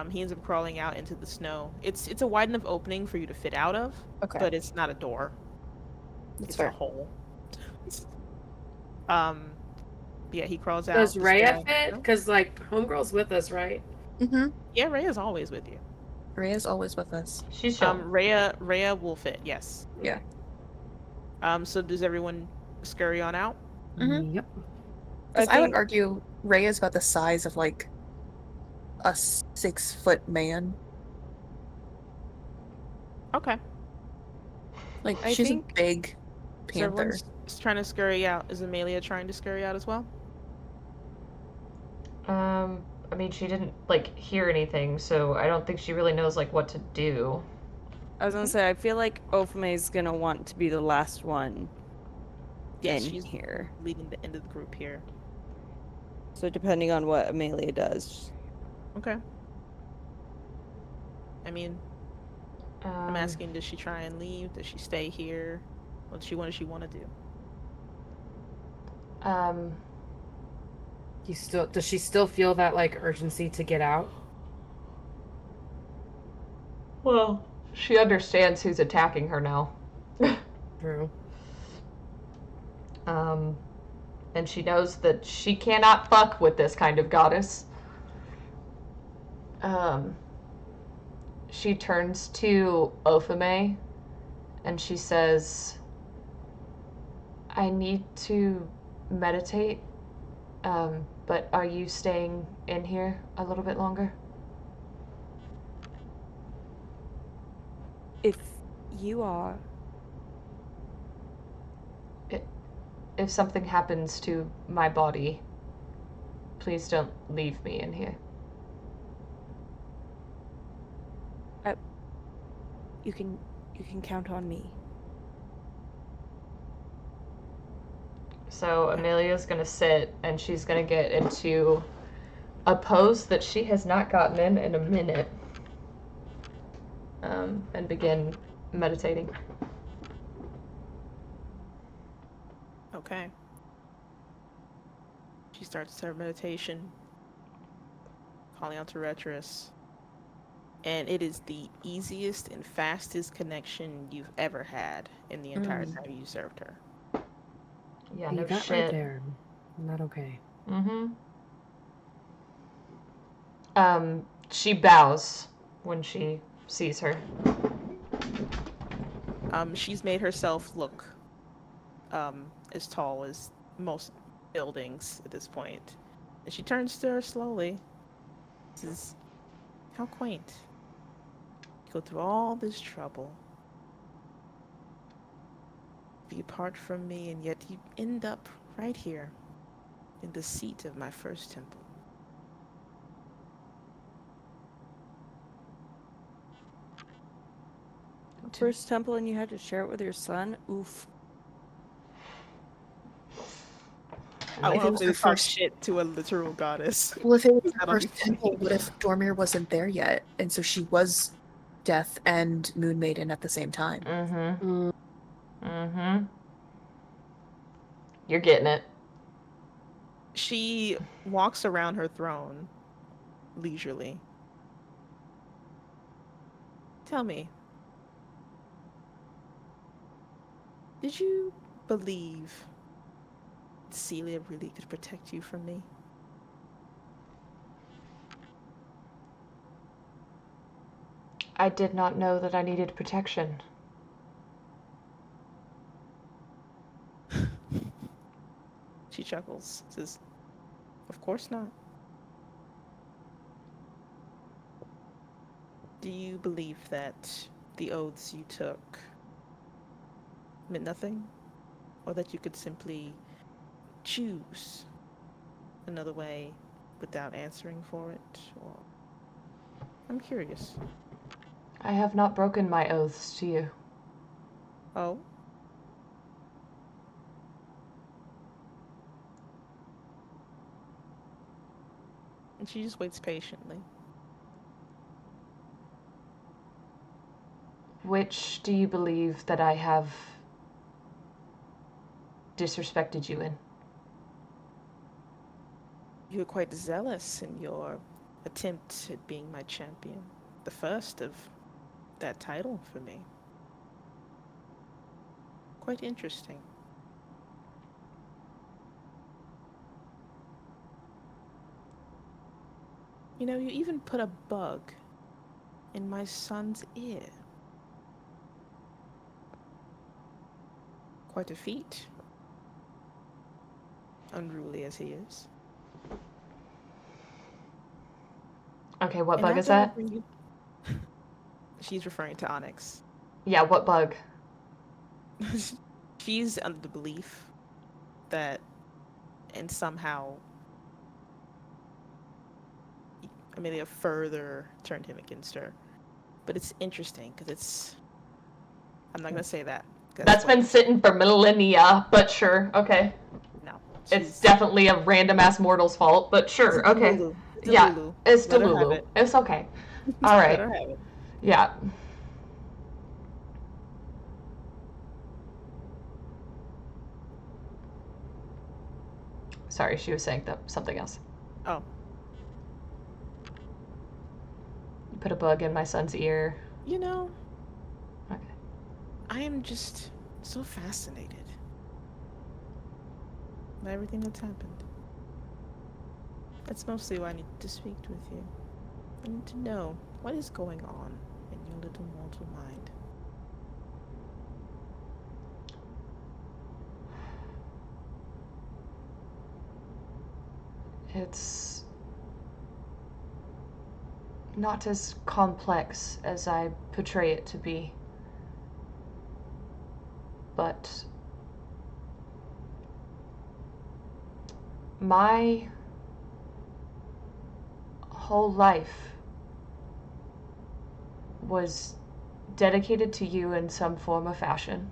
Speaker 4: He ends up crawling out into the snow. It's a wide enough opening for you to fit out of,
Speaker 3: Okay.
Speaker 4: but it's not a door.
Speaker 3: That's
Speaker 4: It's
Speaker 3: fair.
Speaker 4: a hole. Um, yeah, he crawls out.
Speaker 6: Does
Speaker 4: the
Speaker 6: Rhea
Speaker 4: stairs-
Speaker 6: fit? Because, like, Homegirl's with us, right?
Speaker 3: Mm-hmm.
Speaker 4: Yeah, Rhea's always with you.
Speaker 3: Rhea's always with us.
Speaker 1: She's chilling.
Speaker 4: Rhea will fit. Yes.
Speaker 3: Yeah.
Speaker 4: So does everyone scurry on out?
Speaker 3: Mhm.
Speaker 6: Yep.
Speaker 3: Because
Speaker 5: I
Speaker 3: I would
Speaker 5: think-
Speaker 3: argue Rhea's about the size of like a 6-foot man.
Speaker 4: Okay.
Speaker 3: Like
Speaker 5: I
Speaker 3: she's
Speaker 5: think-
Speaker 3: a big
Speaker 4: So
Speaker 3: panther.
Speaker 4: everyone's trying to scurry out. Is Amelia trying to scurry out as well?
Speaker 1: I mean, she didn't like hear anything, so I don't think she really knows like what to do.
Speaker 5: I was gonna say, I feel like Ophime's gonna want to be the last one
Speaker 4: Yes,
Speaker 5: in
Speaker 4: she's
Speaker 5: here.
Speaker 4: leading the end of the group here.
Speaker 5: So depending on what Amelia does.
Speaker 4: Okay. I mean, I'm asking, does she try and leave? Does she stay here? What does she want to do?
Speaker 6: Does she still feel that, like, urgency to get out?
Speaker 1: Well, she understands who's attacking her now.
Speaker 6: True.
Speaker 1: And she knows that she cannot fuck with this kind of goddess. She turns to Ophime and she says, I need to meditate, but are you staying in here a little bit longer?
Speaker 5: If you are,
Speaker 1: If something happens to my body, please don't leave me in here.
Speaker 5: you can count on me.
Speaker 1: So Amelia's gonna sit and she's gonna get into a pose that she has not gotten in a minute, and begin meditating.
Speaker 4: Okay. She starts her meditation, calling out to Retros. And it is the easiest and fastest connection you've ever had in the entire time you served her.
Speaker 1: Yeah,
Speaker 6: You
Speaker 1: no
Speaker 6: got
Speaker 1: shit.
Speaker 6: right there. Not okay.
Speaker 1: She bows when she sees her.
Speaker 4: She's made herself look as tall as most buildings at this point. And she turns to her slowly. This is how quaint. You go through all this trouble. Be apart from me, and yet you end up right here in the seat of my first temple.
Speaker 5: First temple and you had to share it with your son? Oof.
Speaker 4: I
Speaker 3: If it
Speaker 4: want
Speaker 3: was
Speaker 4: to
Speaker 3: her
Speaker 4: talk
Speaker 3: first-
Speaker 4: shit to a literal goddess.
Speaker 3: Well, if it was the
Speaker 4: That'll be
Speaker 3: first
Speaker 4: funny.
Speaker 3: temple, what if Dormir wasn't there yet, and so she was Death and Moon Maiden at the same time?
Speaker 1: You're getting it.
Speaker 4: She walks around her throne leisurely. Tell me, did you believe Celia really could protect you from me?
Speaker 1: I did not know that I needed protection.
Speaker 4: She chuckles, says, of course not. Do you believe that the oaths you took meant nothing? Or that you could simply choose another way without answering for it? Or I'm curious.
Speaker 1: I have not broken my oaths to you.
Speaker 4: Oh? And she just waits patiently.
Speaker 1: Which do you believe that I have disrespected you in?
Speaker 4: You were quite zealous in your attempt at being my champion. The first of that title for me. Quite interesting. You know, you even put a bug in my son's ear. Quite a feat. Unruly as he is.
Speaker 1: Okay, what
Speaker 4: And
Speaker 1: bug is
Speaker 4: after I
Speaker 1: that?
Speaker 4: bring you... She's referring to Onyx.
Speaker 1: Yeah, what bug?
Speaker 4: She's under the belief that, and somehow Amelia further turned him against her. But it's interesting because it's... I'm not going to say that.
Speaker 1: That's been sitting for millennia, but sure, okay.
Speaker 4: No.
Speaker 1: It's definitely a random ass mortal's fault, but sure, okay.
Speaker 4: It's a
Speaker 1: Yeah,
Speaker 4: Lulu.
Speaker 1: it's
Speaker 4: Let her have
Speaker 1: Delulu.
Speaker 4: it.
Speaker 1: It's okay.
Speaker 4: Let
Speaker 1: Alright.
Speaker 4: her have it.
Speaker 1: Yeah. Sorry, she was saying something else.
Speaker 4: Oh.
Speaker 1: You put a bug in my son's ear.
Speaker 4: You know,
Speaker 1: Okay.
Speaker 4: I am just so fascinated by everything that's happened. That's mostly why I need to speak with you. I need to know what is going on in your little mortal mind.
Speaker 1: It's not as complex as I portray it to be. But my whole life was dedicated to you in some form or fashion.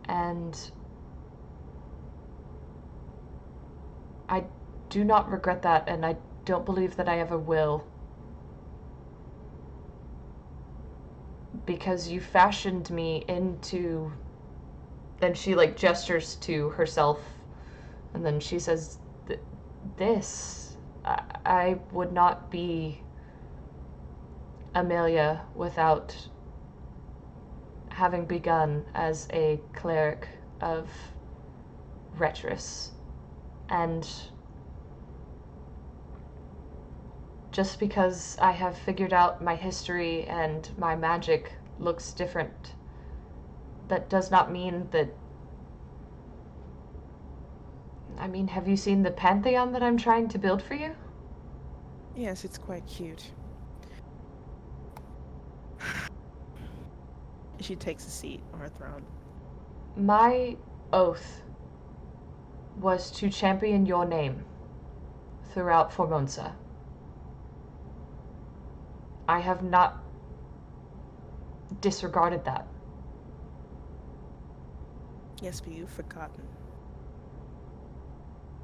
Speaker 1: And I do not regret that, and I don't believe that I ever will. Because you fashioned me into... Then she, like, gestures to herself, and then she says, this... I would not be Amelia without having begun as a cleric of Retris. And just because I have figured out my history and my magic looks different, that does not mean that... I mean, have you seen the pantheon that I'm trying to build for you?
Speaker 4: Yes, it's quite cute. She takes a seat on her throne.
Speaker 1: My oath was to champion your name throughout Formonsa. I have not disregarded that.
Speaker 4: Yes, but you've forgotten.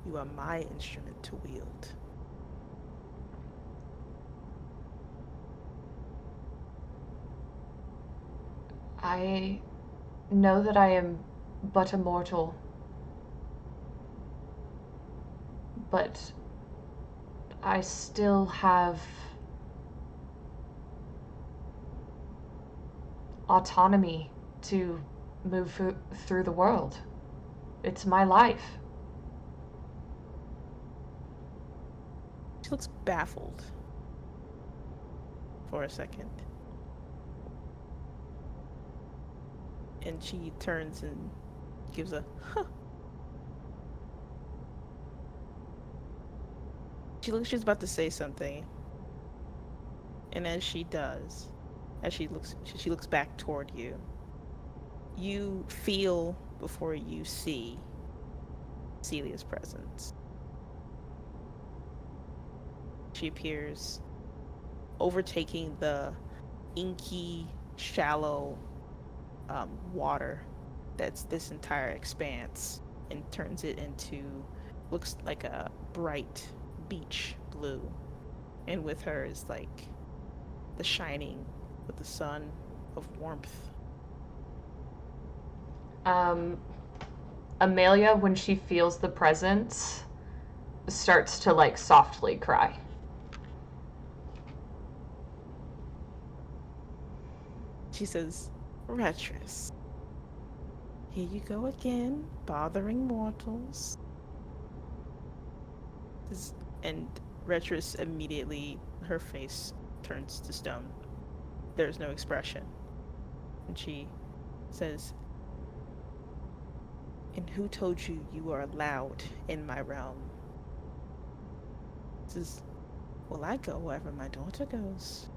Speaker 4: You are my instrument to wield.
Speaker 1: I know that I am but a mortal, but I still have autonomy to move through the world. It's my life.
Speaker 4: She looks baffled for a second. And she turns and gives a huh. She looks she's about to say something. And as she does, as she looks back toward you, you feel before you see Celia's presence. She appears, overtaking the inky, shallow water that's this entire expanse, and turns it into, looks like a bright beach blue. And with her is like the shining with the sun of warmth.
Speaker 1: Amelia, when she feels the presence, starts to like softly cry.
Speaker 4: She says, Retris, here you go again, bothering mortals. And Retris immediately, her face turns to stone. There's no expression. And she says, and who told you you are allowed in my realm? Says, well, I go wherever my daughter goes.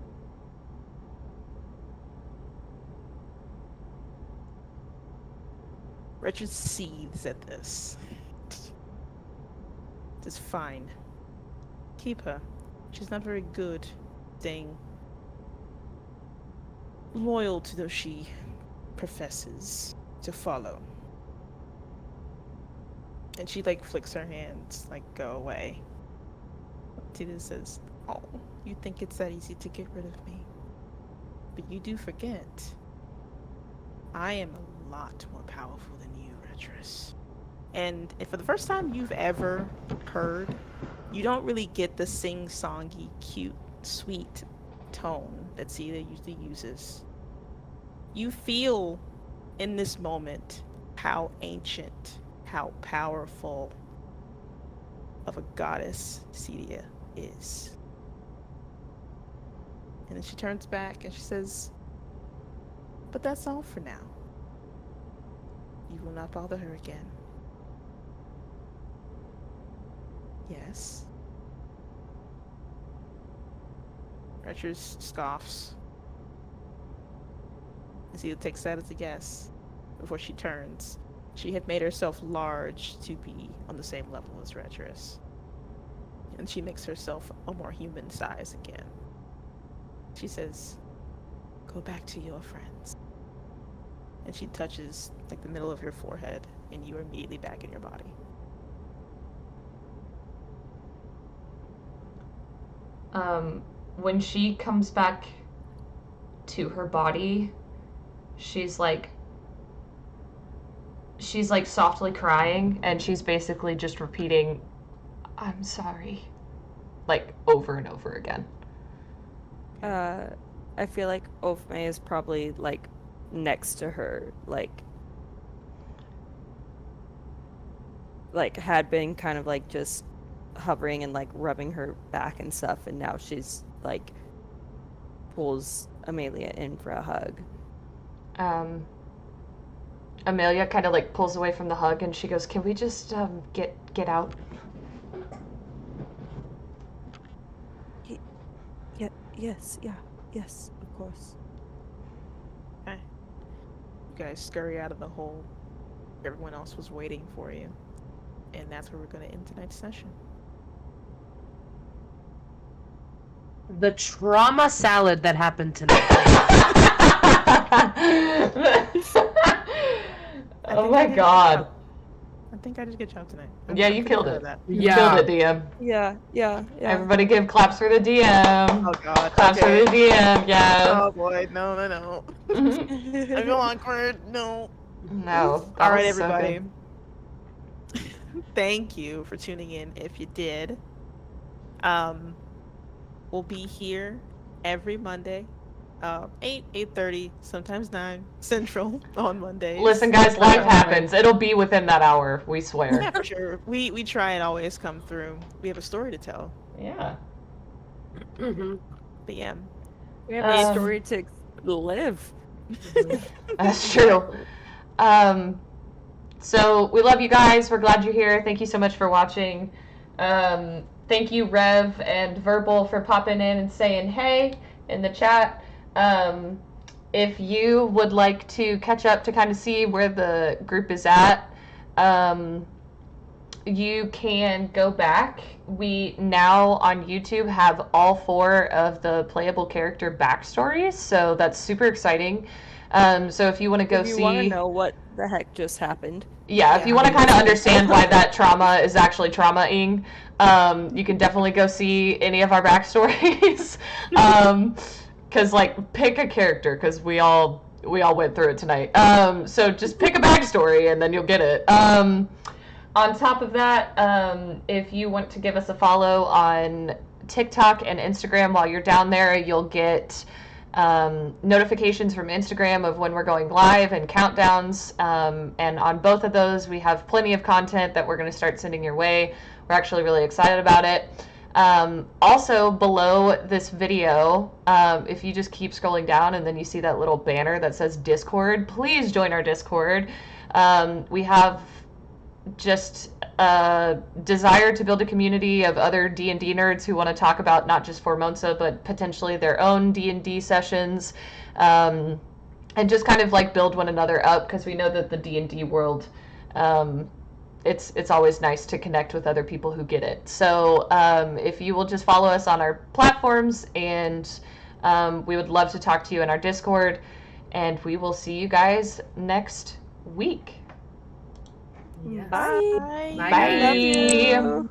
Speaker 4: Richard seethes at this. It's fine. Keep her. She's not very good staying loyal to those she professes to follow. And she like flicks her hands, like, go away. Tita says, oh, you think it's that easy to get rid of me? But you do forget. I am a lot more powerful than you, Retris. And for the first time you've ever heard, you don't really get the sing-songy, cute, sweet tone that Celia usually uses. You feel in this moment how ancient, how powerful of a goddess Celia is. And then she turns back and she says, but that's all for now. You will not bother her again. Yes. Retris scoffs. Celia takes that as a yes before she turns. She had made herself large to be on the same level as Retris. And she makes herself a more human size again. She says, go back to your friends. And she touches like the middle of your forehead, and you are immediately back in your body.
Speaker 1: When she comes back to her body, she's like softly crying, and she's basically just repeating, I'm sorry, like over and over again.
Speaker 5: I feel like Ofme is probably like next to her, like had been kind of like just hovering and like rubbing her back and stuff, and now she's like pulls Amelia in for a hug.
Speaker 1: Amelia kind of like pulls away from the hug, and she goes, can we just get out?
Speaker 5: Yes, of course.
Speaker 4: Okay. You guys scurry out of the hole. Everyone else was waiting for you. And that's where we're going to end tonight's session.
Speaker 6: The trauma salad that happened tonight.
Speaker 1: Oh my god.
Speaker 4: I think I did a good job tonight.
Speaker 1: Yeah, you killed it. You killed it, DM.
Speaker 5: Yeah.
Speaker 1: Everybody give claps for the DM.
Speaker 4: Oh god.
Speaker 1: Claps for the DM, yeah.
Speaker 4: Oh boy, no. I feel awkward. No.
Speaker 1: No.
Speaker 4: All right, everybody. Thank you for tuning in. If you did, we'll be here every Monday, 8:30, sometimes 9 Central on Mondays.
Speaker 1: Listen, guys, life happens. It'll be within that hour. We swear.
Speaker 4: Yeah, for sure. We try and always come through. We have a story to tell.
Speaker 1: Yeah.
Speaker 6: Mm-hmm.
Speaker 4: But yeah,
Speaker 5: We have a story to live.
Speaker 1: That's true. So we love you guys. We're glad you're here. Thank you so much for watching. Thank you, Rev and Verbal, for popping in and saying hey. in the chat. If you would like to catch up to kind of see where the group is at, you can go back. We now on YouTube have all 4 of the playable character backstories, so that's super exciting. So if you want to go
Speaker 5: If you
Speaker 1: see,
Speaker 5: want to know what the heck just happened.
Speaker 1: yeah, if you want to kind of understand why that trauma is actually trauma-ing, you can definitely go see any of our backstories. Because like pick a character, because we all went through it tonight. So just pick a backstory and then you'll get it. On top of that, if you want to give us a follow on TikTok and Instagram while you're down there, you'll get notifications from Instagram of when we're going live and countdowns. And on both of those, we have plenty of content that we're going to start sending your way. We're actually really excited about it. Also, below this video, if you just keep scrolling down and then you see that little banner that says Discord, please join our Discord. We have just a desire to build a community of other D&D nerds who want to talk about not just Formonsa, but potentially their own D&D sessions, and just kind of like build one another up, because we know that the D&D world, it's always nice to connect with other people who get it. So if you will just follow us on our platforms, and we would love to talk to you in our Discord, and we will see you guys next week.
Speaker 2: Yes.
Speaker 5: Bye.
Speaker 4: Bye.
Speaker 2: Bye,
Speaker 1: Bye.
Speaker 2: guys.
Speaker 5: Love you.